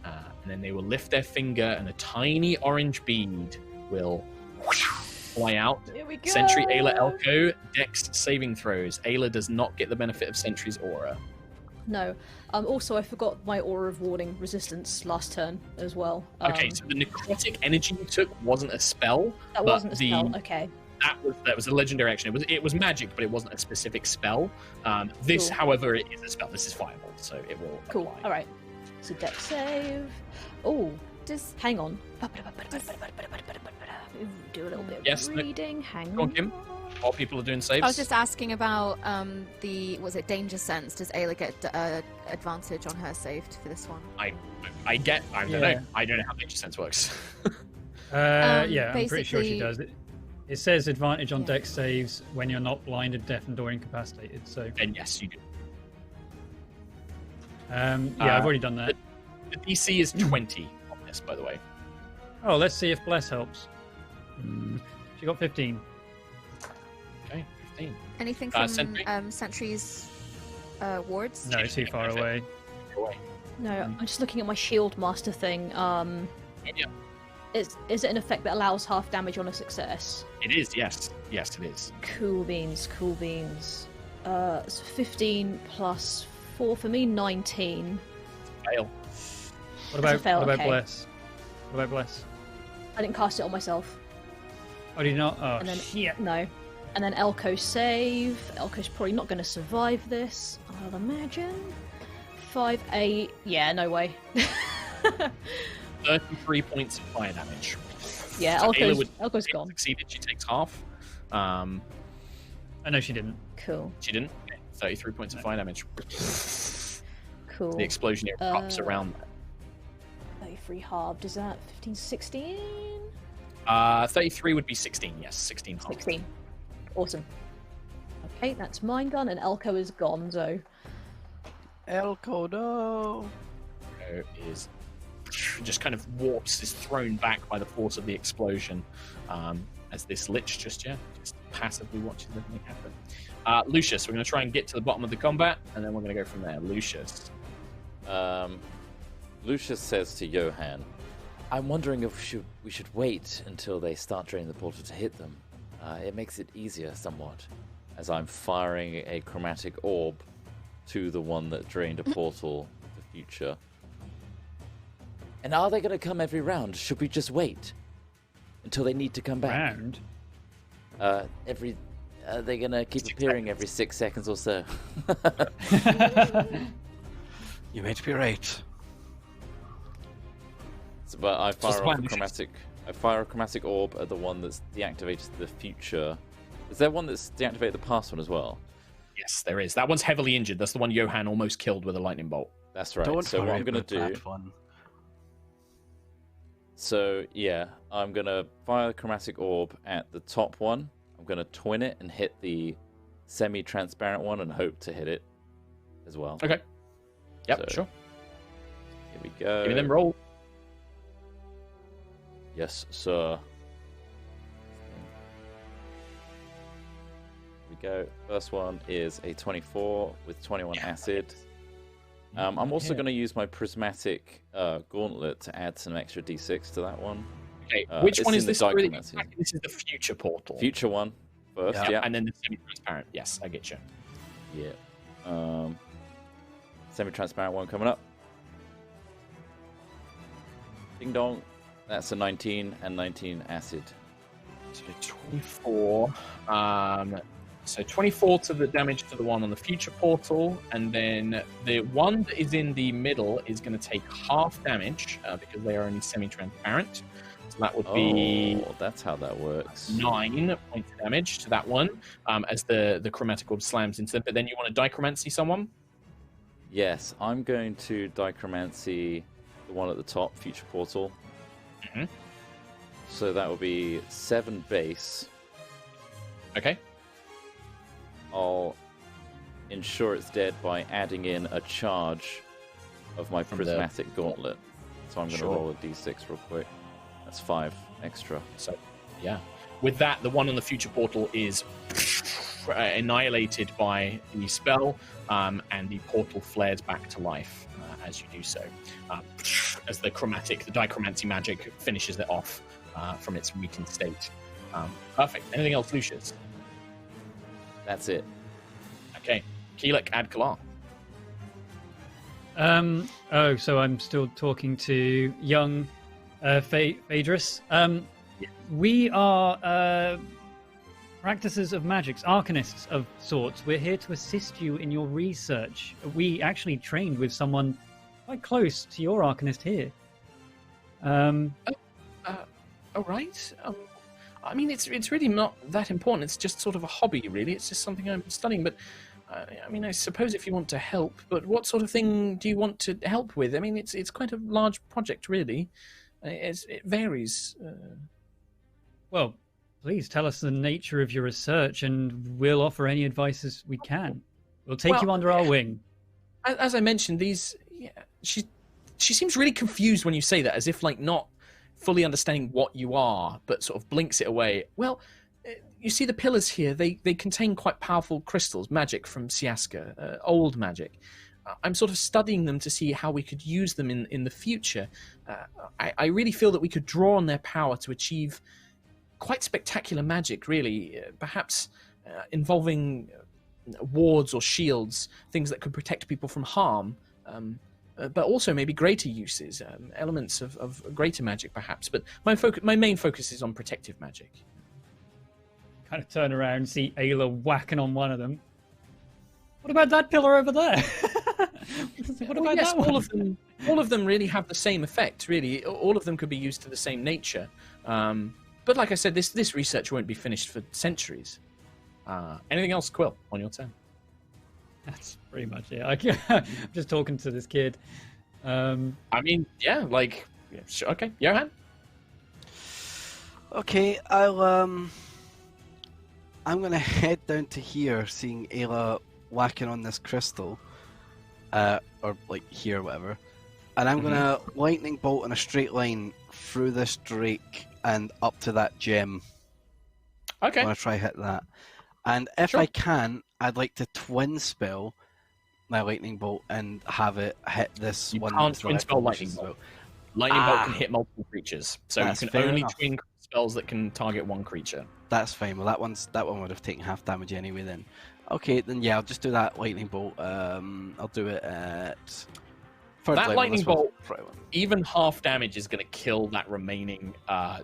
And then they will lift their finger, and a tiny orange bead will fly out. Here we go. Sentry Ayla Elko, Dex saving throws. Ayla does not get the benefit of Sentry's aura. No. Also, I forgot my Aura of Warding resistance last turn as well. Okay, so the necrotic energy you took wasn't a spell. That but wasn't a spell. Okay. That was a legendary action. It was magic, but it wasn't a specific spell. This, Cool. however, it is a spell. This is fireball, so it will Cool. apply. All right. So deck save. Oh, Does hang on. Do a little bit of Yes, no- reading. Hang Go on, on. Kim. While people are doing saves. I was just asking about was it danger sense? Does Ayla get advantage on her save for this one? I don't Yeah. know. I don't know how nature sense works. Yeah, I'm pretty sure she basically- does. It says advantage on Yeah. dex saves when you're not blinded, deafened, or incapacitated. So, And yes, you do. I've already done that. The DC is 20 on this, by the way. Oh, let's see if bless helps. She got 15. Okay, 15. Anything from Sentry? Sentry's wards? No, too far away. Go away. No, I'm just looking at my Shield Master thing. Yeah, Is it an effect that allows half damage on a success? it is. Yes, yes, it is. Cool beans, cool beans. So 15 plus 4 for me, 19. Fail. What about fail, okay. bless? What about bless? I didn't cast it on myself. Oh, did you not? Oh, And then shit. no. And then Elko save. Elko's probably not going to survive this, I'll imagine. 5, 8. Yeah, no way. 33 points of fire damage. Yeah, So Ayla Elko's if gone. succeeded, she takes half. I know she didn't. Cool, She didn't. Okay, 33 points of fire damage. cool. The explosion erupts around. 33 halved, is that 15, 16? 33 would be 16. Yes, 16 half. 16. Awesome. Okay, that's mine done, and Elko is gone, so. Elko, no! Is just kind of warps, is thrown back by the force of the explosion, as this Lich just passively watches everything happen. Lucius, we're going to try and get to the bottom of the combat, and then we're going to go from there. Lucius. Lucius says to Johan, I'm wondering if we should wait until they start draining the portal to hit them. It makes it easier somewhat, as I'm firing a chromatic orb to the one that drained a portal to the future. And are they going to come every round? Should we just wait until they need to come back? Round. Are they going to keep appearing every 6 seconds or so? You may be right. But I Just fire one off a mission. chromatic. I fire a chromatic orb at the one that's deactivated the future. Is there one that's deactivated the past one as well? Yes, there is. That one's heavily injured. That's the one Johan almost killed with a lightning bolt. That's right. Don't so what worry I'm gonna about do? that one. So yeah, I'm gonna fire the chromatic orb at the top one. I'm gonna twin it and hit the semi-transparent one and hope to hit it as well. Okay. Yep, So- sure. Here we go. Give me them roll. Yes, sir. Here we go. First one is a 24 with 21 acid. I'm also going to use my prismatic gauntlet to add some extra d6 to that one. Okay, Uh, which it's one in is the this? Really? dichromancy. This is the future portal. Future one first, Yeah. yeah. And then the semi-transparent. Yes, I get you. Yeah. Semi-transparent one coming up. Ding dong. That's a 19 and 19 acid. So 24. So 24 to the damage to the one on the future portal, and then the one that is in the middle is going to take half damage because they are only semi-transparent. So that would be Oh, that's how that works. 9 points of damage to that one as the chromatic orb slams into them. But then you want to dichromancy someone? Yes, I'm going to dichromancy the one at the top, future portal. Mhm. So that will be 7 base. Okay. I'll ensure it's dead by adding in a charge of my From the- prismatic gauntlet. So I'm going to Sure. roll a d6 real quick. That's 5 extra. So, yeah. With that, the one on the future portal is annihilated by the spell, and the portal flares back to life as you do so. As the dichromancy magic finishes it off from its weakened state. Perfect. Anything else, Lucius? That's it. Okay. Keelik, add Kalar. Oh, so I'm still talking to young Phaedrus. We are practices of magics, arcanists of sorts. We're here to assist you in your research. We actually trained with someone quite close to your arcanist here. All right. I mean, it's really not that important. It's just sort of a hobby, really. It's just something I'm studying. But I mean, I suppose if you want to help, but what sort of thing do you want to help with? I mean, it's quite a large project, really. It varies. Well, please tell us the nature of your research, and we'll offer any advice as we can. We'll take you under our wing. As I mentioned, she seems really confused when you say that, as if like not fully understanding what you are, but sort of blinks it away. Well, you see the pillars here, they contain quite powerful crystals, magic from Siaska, old magic. I'm sort of studying them to see how we could use them in the future. I really feel that we could draw on their power to achieve quite spectacular magic, really, perhaps involving wards or shields, things that could protect people from harm, but also maybe greater uses, elements of greater magic, perhaps. But my main focus is on protective magic. Kind of turn around and see Ayla whacking on one of them. What about that pillar over there? What about yes, that one? all of them really have the same effect. Really, all of them could be used to the same nature. But like I said, this research won't be finished for centuries. Anything else, Quill, on your turn? That's pretty much it. I'm just talking to this kid. I mean, yeah, like, yeah, sure, okay, Johan. Okay, I'm gonna head down to here, seeing Ayla whacking on this crystal, or like here, whatever, and I'm gonna lightning bolt in a straight line through this drake and up to that gem. Okay. I'm gonna try hit that, and if I can, I'd like to twin spell my lightning bolt and have it hit this You one. can't that's twin right, spell which lightning is bolt. about- Lightning bolt can hit multiple creatures, so you That's can fair only enough. twin spells that can target one creature. That's fine. Well, that one would have taken half damage anyway. Then, okay, then yeah, I'll just do that lightning bolt. I'll do it at third That level. lightning This one's bolt, pretty one. even half damage is going to kill that remaining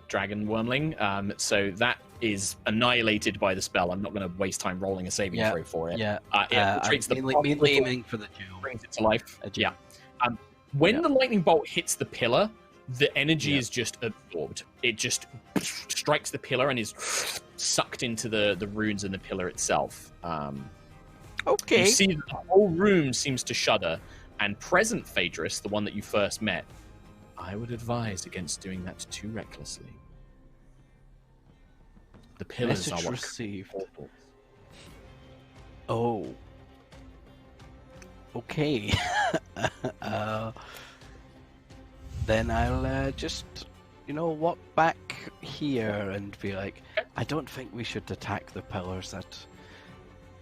dragon wormling. So that is annihilated by the spell. I'm not going to waste time rolling a saving throw for it. Yeah, It treats the mainly particle, aiming for the jewel. brings it to life. A jewel. Yeah. When Yeah. the lightning bolt hits the pillar, the energy Yeah. is just absorbed. It just strikes the pillar and is sucked into the runes in the pillar itself. Okay. You see that the whole room seems to shudder, and present Phaedrus, the one that you first met, I would advise against doing that too recklessly. The pillars Message are what received. portals. Oh. Okay. Then I'll just, walk back here and be like, I don't think we should attack the pillars. That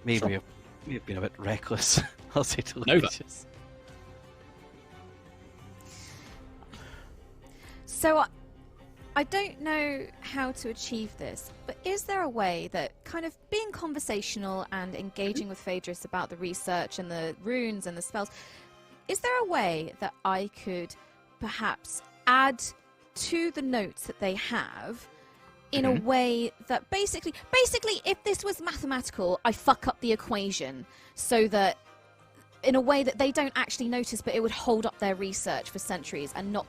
maybe Sure. may have been a bit reckless. I'll say to Nova. Lucius. So I don't know how to achieve this, but is there a way that kind of being conversational and engaging with Phaedrus about the research and the runes and the spells, is there a way that I could perhaps add to the notes that they have in a way that basically if this was mathematical, I fuck up the equation so that in a way that they don't actually notice, but it would hold up their research for centuries and not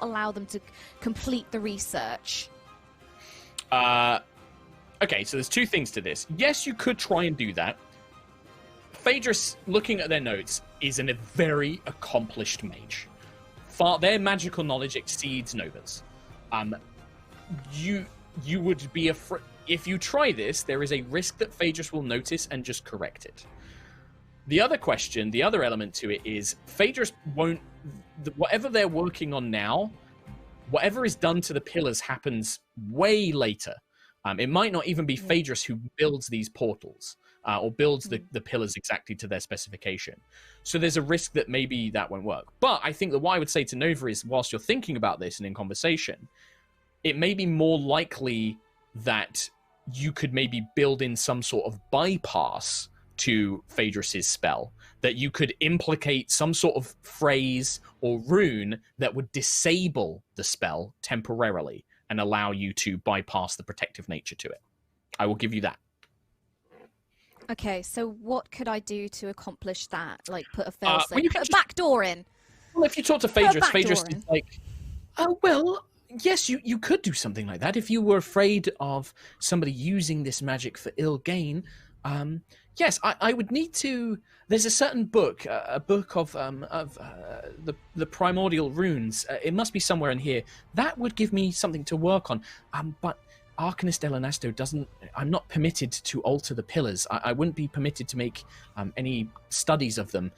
allow them to complete the research. Okay, so there's two things to this. Yes, you could try and do that. Phaedrus, looking at their notes, is a very accomplished mage. Their magical knowledge exceeds Nova's. You would be afraid if you try this. There is a risk that Phaedrus will notice and just correct it. The other question, the other element to it is Phaedrus won't. Whatever they're working on now, whatever is done to the pillars happens way later. It might not even be Phaedrus who builds these portals or builds the pillars exactly to their specification. So there's a risk that maybe that won't work. But I think that what I would say to Nova is, whilst you're thinking about this and in conversation, it may be more likely that you could maybe build in some sort of bypass to Phaedrus's spell, that you could implicate some sort of phrase or rune that would disable the spell temporarily and allow you to bypass the protective nature to it. I will give you that. Okay, so what could I do to accomplish that? Like put a failsafe, well, you put can a back door in. Well, if you talk to Put a Phaedrus, back Phaedrus door in. is like, oh, well, yes, you could do something like that. If you were afraid of somebody using this magic for ill gain, yes, I would need to... There's a certain book, a book of the primordial runes. It must be somewhere in here. That would give me something to work on. But Arcanist Elenasto doesn't... I'm not permitted to alter the pillars. I wouldn't be permitted to make any studies of them.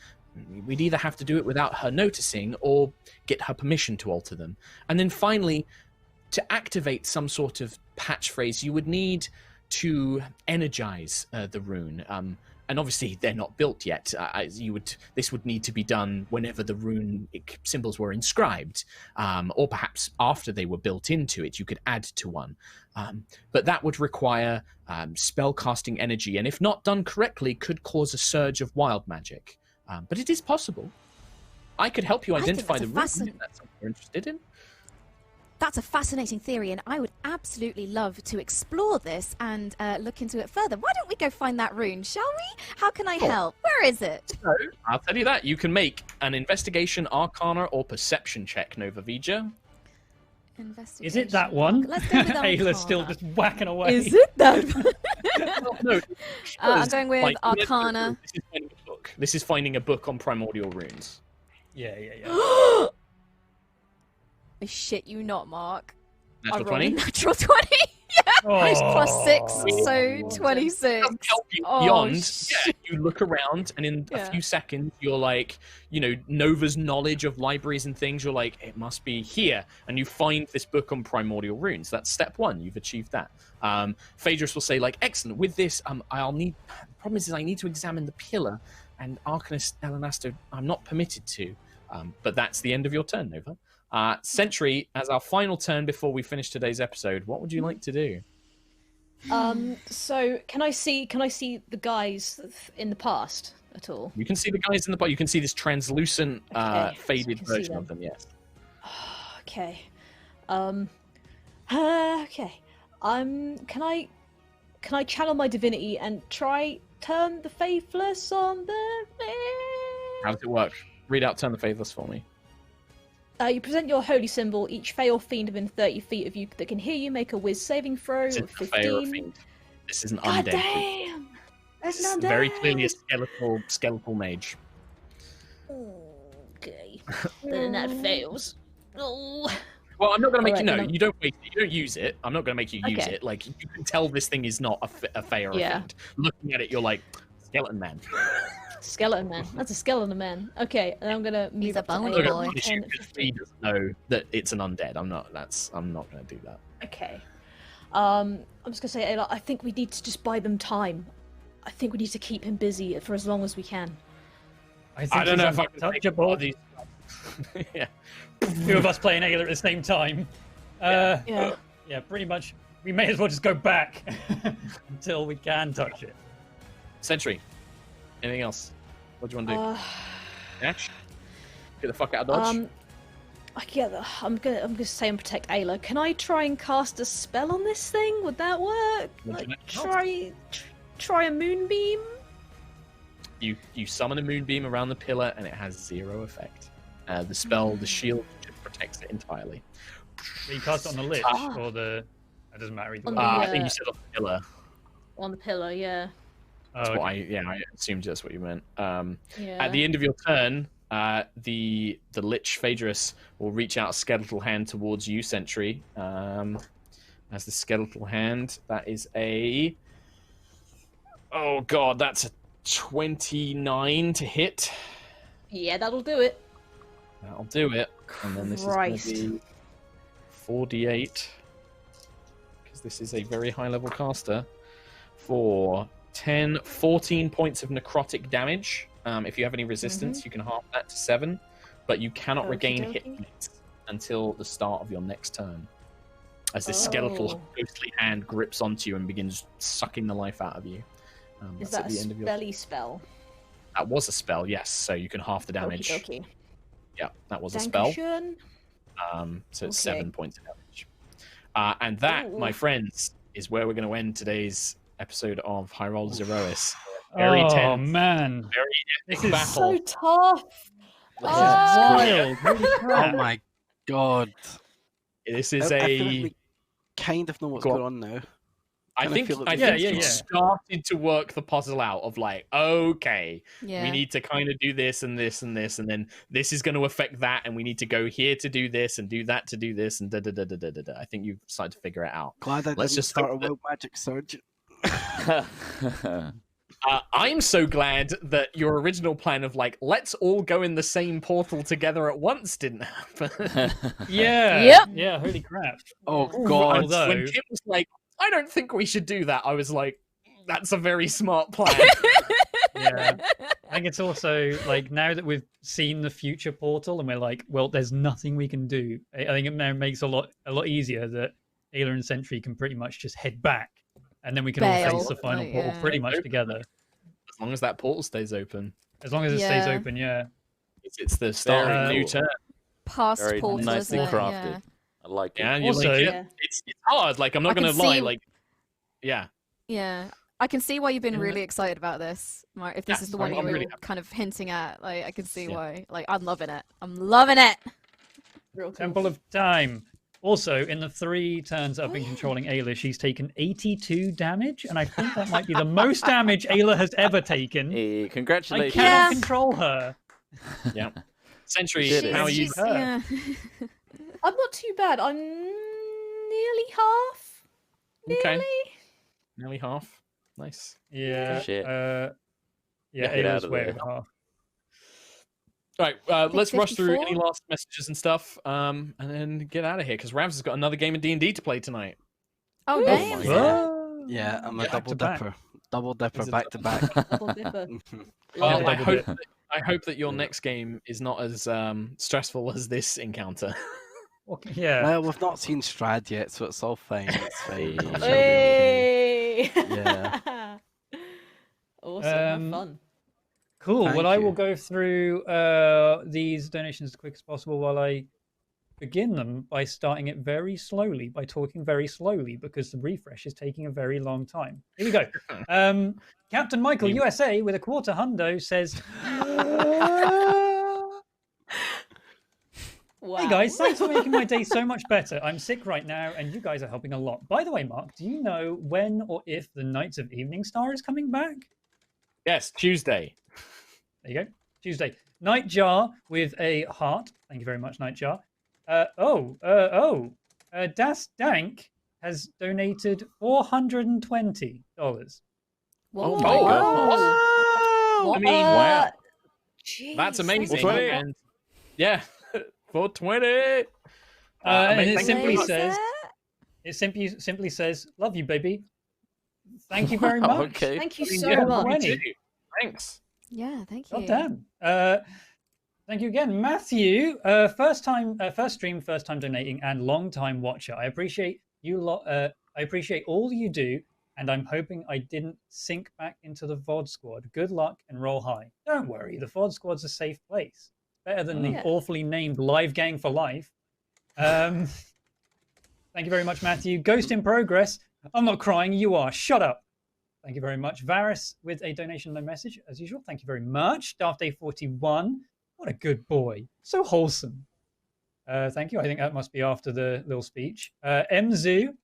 We'd either have to do it without her noticing or get her permission to alter them. And then finally, to activate some sort of patch phrase, you would need to energize the rune. And obviously they're not built yet. This would need to be done whenever the rune symbols were inscribed, or perhaps after they were built into it. You could add to one, but that would require spell casting energy, and if not done correctly, could cause a surge of wild magic. But it is possible. I could help you I think identify the that's rune if that's something you're interested in. That's a fascinating theory, and I would absolutely love to explore this and look into it further. Why don't we go find that rune, shall we? How can I help? Where is it? So, I'll tell you that. You can make an investigation, arcana, or perception check, Nova Vija. Is it that one? Let's go with Ayla's still Arcana. just whacking away. Is it that? No, I'm going with Arcana. This is finding a book. This is finding a book on primordial runes. Yeah. I shit you not, Mark. Natural I rolled a 20? natural 20. It's plus 6, Oh. so 26. Doesn't help you Oh, beyond. You look around, and in a Yeah. few seconds, you're like, Nova's knowledge of libraries and things. You're like, it must be here, and you find this book on primordial runes. That's step one. You've achieved that. Phaedrus will say, like, excellent. With this, I'll need. The problem is I need to examine the pillar, and Arcanist Elenasto, I'm not permitted to. But that's the end of your turn, Nova. Sentry, as our final turn before we finish today's episode, what would you like to do? So can I see the guys in the past at all? You can see the guys in the bar. You can see this translucent, Okay, so faded you can see version of them. them. Yes. Okay. Okay. Can I channel my divinity and try turn the faithless on the? How does it work? Read out "Turn the Faithless" for me. You present your holy symbol. Each Fey or fiend within 30 feet of you that can hear you make a Whiz saving throw This of isn't a Fey or a 15. fiend. This is an God undead. damn! That's This is not very clearly a skeletal mage. Okay. Then that fails. Oh. Well, I'm not going to make Alright, you. No, then you don't waste it. You don't use it. I'm not going to make you use Okay. it. Like, you can tell this thing is not a Fey or a Yeah. fiend. Looking at it, you're like, skeleton man. Skeleton man. That's a skeleton man. Okay, and I'm gonna move He's a up to bony I'm eight, not boy. going to 10, because 15. he doesn't know that it's an undead. I'm not going to do that. Okay. I'm just gonna say, Ayla, I think we need to just buy them time. I think we need to keep him busy for as long as we can. I think I don't he's know if I can take all untouchable. of these. Yeah. Two of us playing Ayla at the same time. Yeah. Yeah, pretty much. We may as well just go back until we can touch it. Sentry. Anything else? What do you want to do? Ash? Get the fuck out of dodge. I'm gonna say and protect Ayla. Can I try and cast a spell on this thing? Would that work? Would you Like, like try a moonbeam? You summon a moonbeam around the pillar, and it has 0 effect. The spell, the shield, just protects it entirely. So you cast it on the lich or the. That doesn't matter either On way. the, I think you said on the pillar. On the pillar, yeah. Oh, That's what okay. I assumed that's what you meant. Yeah. At the end of your turn, the Lich Phaedrus will reach out a skeletal hand towards you, Sentry. As the skeletal hand, that is a... Oh god, that's a 29 to hit. Yeah, that'll do it. That'll do it. And then this Christ. is going to be 4d8. Because this is a very high level caster. For 14 points of necrotic damage. If you have any resistance, you can half that to 7. But you cannot regain hit Okey-dokey. points until the start of your next turn. As this skeletal ghostly hand grips onto you and begins sucking the life out of you. Is That's at that the a end of your... spelly spell? That was a spell, yes. So you can half the damage. Okey-dokey. Yeah, that was a spell. Dankeschön. So it's Okay. 7 points of damage. And that, Ooh. my friends, is where we're going to end today's episode of High Rollers Aerois. Very Oh tense, man, very this epic is battle. So tough. this is Ah! wild. Holy Oh crap. my god. This is I feel like a... we kind of know what's Go on. going on now. I kinda think feel like I we- think Yeah, you yeah. started to work the puzzle out of like, okay, Yeah. we need to kind of do this and this and this, and then this is going to affect that, and we need to go here to do this and do that to do this, and da da da da da da. I think you've started to figure it out. Glad I Let's didn't just start a hope that- wild magic surge. I'm so glad that your original plan of like, let's all go in the same portal together at once didn't happen. Yeah. Yep. Yeah. Holy crap. Oh And god. Although- when Kim was like, I don't think we should do that, I was like, that's a very smart plan. Yeah. I think it's also like now that we've seen the future portal and we're like, well, there's nothing we can do. I think it now makes a lot easier that Ayla and Sentry can pretty much just head back, and then we can all Bail, face the final like, portal yeah. pretty much together. As long as that portal stays open. As long as it stays Yeah. open, yeah. It's the start of a Very new cool. turn. Past Very portal, nicely isn't it? crafted. Yeah. I like it. Yeah, and you're Also- like, Yeah. it's hard. Like, I'm not I can going to lie. see- Like, yeah. Yeah. I can see why you've been In the- really excited about this, Mark. If this Yes, is the one I'm you were really happy. kind of hinting at, like, I can see Yeah. why. Like, I'm loving it. I'm loving it. Real cool. Temple of Time. Also, in the 3 turns that I've been controlling Ayla, she's taken 82 damage, and I think that might be the most damage Ayla has ever taken. Hey, I congratulations. cannot Yeah. control her. Yeah. Sentry, Did it. how are you? She's- Her. yeah. I'm not too bad. I'm nearly half. Okay. Nearly. Nearly half. Nice. Yeah. Shit. Yeah, Get out Ayla's of way there. over half. All right, let's rush through 54? any last messages and stuff, and then get out of here because Ravs has got another game of D&D to play tonight. Oh, Ooh. damn. my Whoa. Yeah, I'm a Back double to back. dipper. Double dipper Is it back to back. Double dipper. Well, Yeah, I double hope dip. that, I hope that your next game is not as stressful as this encounter. Yeah. Well, we've not seen Strad yet, so it's all fine. It's fine. Hey. I'm sure we'll be okay. Hey! Yeah. Awesome. Have Um, fun. Cool. Thank Well, I will you. go through these donations as quick as possible while I begin them by starting it very slowly, by talking very slowly, because the refresh is taking a very long time. Here we go. Captain Michael Me- USA with a quarter hundo says, Wow. "Hey guys, thanks for making my day so much better. I'm sick right now, and you guys are helping a lot. By the way, Mark, do you know when or if the Knights of Evening Star is coming back?" Yes, Tuesday. There you go. Tuesday. Nightjar with a heart. Thank you very much, Nightjar. Das Dank has donated $420. Whoa. my goodness. I mean, Wow. Jeez, that's amazing. 420. And yeah, 420. And it thank you simply very much. says, simply says, "Love you, baby." Thank you very much. Okay. Thank you I mean, so yeah, much. Wenny. Thanks. Yeah, thank you. God damn. Thank you again, Matthew. First stream, first time donating, and long time watcher. I appreciate you lot. I appreciate all you do, and I'm hoping I didn't sink back into the VOD squad. Good luck and roll high. Don't worry, the VOD squad's a safe place. Better than the Yeah. awfully named Live Gang for Life. Thank you very much, Matthew. Ghost in progress. I'm not crying. You are. Shut up. Thank you very much. Varys with a donation and a message, as usual. Thank you very much. Darth Day 41. What a good boy. So wholesome. Thank you. I think that must be after the little speech. Mzu.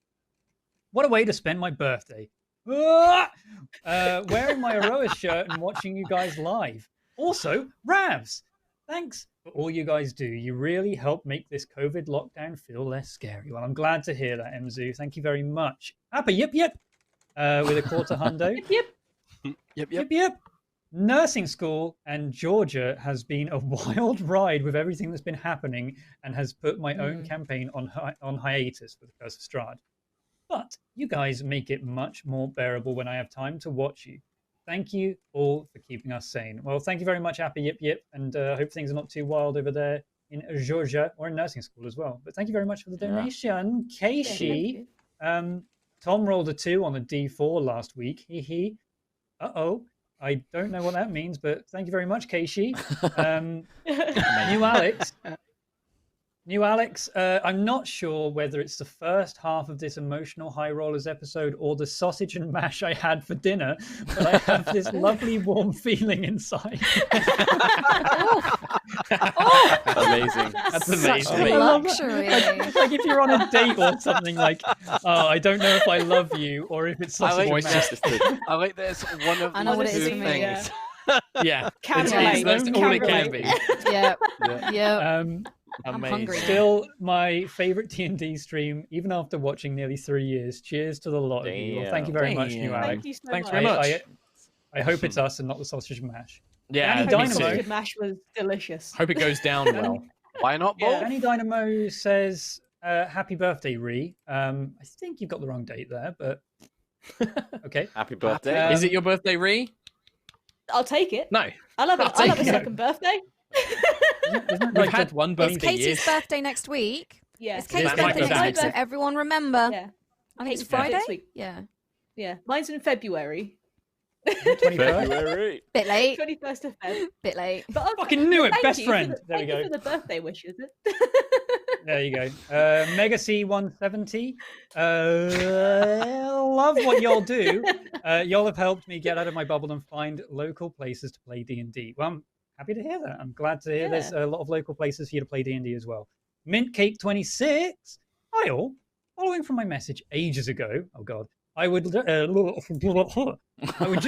What a way to spend my birthday. Wearing my Aerois shirt and watching you guys live. Also, Ravs. Thanks for all you guys do. You really help make this COVID lockdown feel less scary. Well, I'm glad to hear that, Mzu. Thank you very much. Appa, yip, yip. With a quarter hundo. Yep. Yep, yep. Yip, yip. nursing school and Georgia has been a wild ride with everything that's been happening, and has put my own campaign on hiatus for the Curse of Strahd. But you guys make it much more bearable when I have time to watch you. Thank you all for keeping us sane. Well, thank you very much, Happy Yip Yip, and hope things are not too wild over there in Georgia or in nursing school as well. But thank you very much for the donation, Keishi. Tom rolled a 2 on a D4 last week. Hee hee. Uh-oh. I don't know what that means, but thank you very much, Keishi. New Alex, I'm not sure whether it's the first half of this emotional High Rollers episode or the sausage and mash I had for dinner, but I have this lovely warm feeling inside. Amazing. That's Such amazing. a luxury. Like if you're on a date or something, like, oh, I don't know if I love you or if it's sausage and mash. I like that it's one of I know the what it is two for me, things. Yeah, Can that's relate. all it Can can be. Yeah. Yeah. Yeah. I'm Amazing. hungry. Still my favorite D&D stream, even after watching nearly 3 years. Cheers to the lot of you. Well, thank you very much, New Alex. Thank you so Thanks much. very much. I hope it's us and not the sausage and mash. Yeah, Danny me Dynamo. too. Sausage mash was delicious. Hope it goes down well. Why not both? Danny Dynamo says, happy birthday, Ree. I think you've got the wrong date there, but okay. Happy birthday. Is it your birthday, Ree? I'll take it. No. I'll have a take it. second birthday. We've had one It's birthday Katie's year. birthday next week. Yeah. It's Katie's that might birthday be next week, so that. everyone remember. Yeah. I think it's Kate's birthday Friday. next week. Yeah. Yeah. Mine's in February. 21st. February. Bit late. 21st of Feb. Bit late. But Fucking knew it. thank Best you for friend. the- There we thank you go. for the birthday wishes. There you go. Mega C170. Love what y'all do. Y'all have helped me get out of my bubble and find local places to play D&D. Well, I'm happy to hear that. I'm glad to hear there's a lot of local places for you to play D&D as well. Mint Cake 26. Hi all. Following from my message ages ago. Oh God. I would just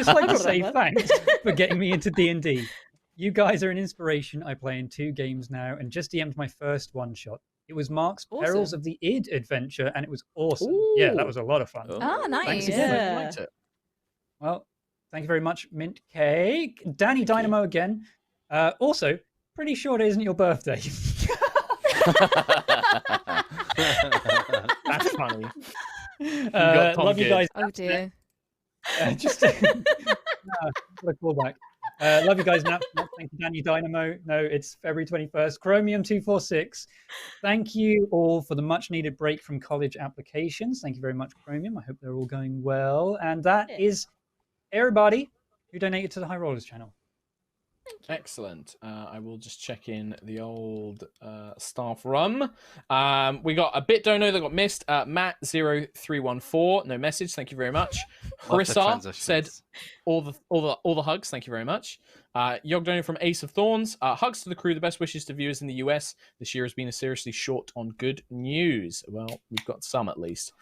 like to say thanks for getting me into D&D. You guys are an inspiration. I play in 2 games now and just DM'd my first one-shot. It was Mark's Perils of the Id adventure, and it was awesome. Yeah, that was a lot of fun. Oh, nice. Thanks again. Yeah. Liked it. Well, thank you very much, Mint Cake. Danny Dynamo again. Also, pretty sure it isn't your birthday. That's funny. got Tom Love you good. guys. Oh dear. Just got a callback. Love you guys. Thank you, Danny Dynamo. No, it's February 21st. Chromium 246. Thank you all for the much needed break from college applications. Thank you very much, Chromium. I hope they're all going well. And that is everybody who donated to the High Rollers channel. Excellent. I will just check in the old staff room. We got a bit dono that got missed. Matt0314, no message. Thank you very much. Love the Harissa said transitions. all the hugs. Thank you very much. Yog dono from Ace of Thorns. Hugs to the crew. The best wishes to viewers in the US. This year has been seriously short on good news. Well, we've got some at least.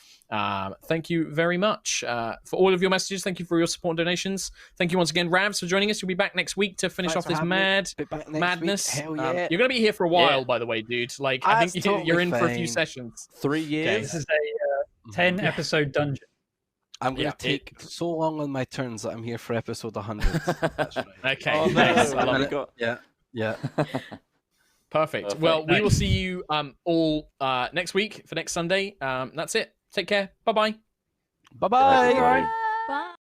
Thank you very much for all of your messages. Thank you for your support and donations. Thank you once again, Ravs, for joining us. You'll be back next week to finish Thanks off for this having me. mad Be back next madness. week. Hell yeah. You're going to be here for a while, Yeah. by the way, dude. Like, I That's think totally you're in for a few fine. sessions. 3 years. This is a 10 episode dungeon. I'm going to Yeah, take so long on my turns that I'm here for episode 100. That's right. Okay, Oh, nice. no. I love We it. got- Yeah. Perfect. Perfect. Well, we Nice. will see you all next week for next Sunday. That's it. Take care. Bye-bye. Bye-bye. Everybody. Bye.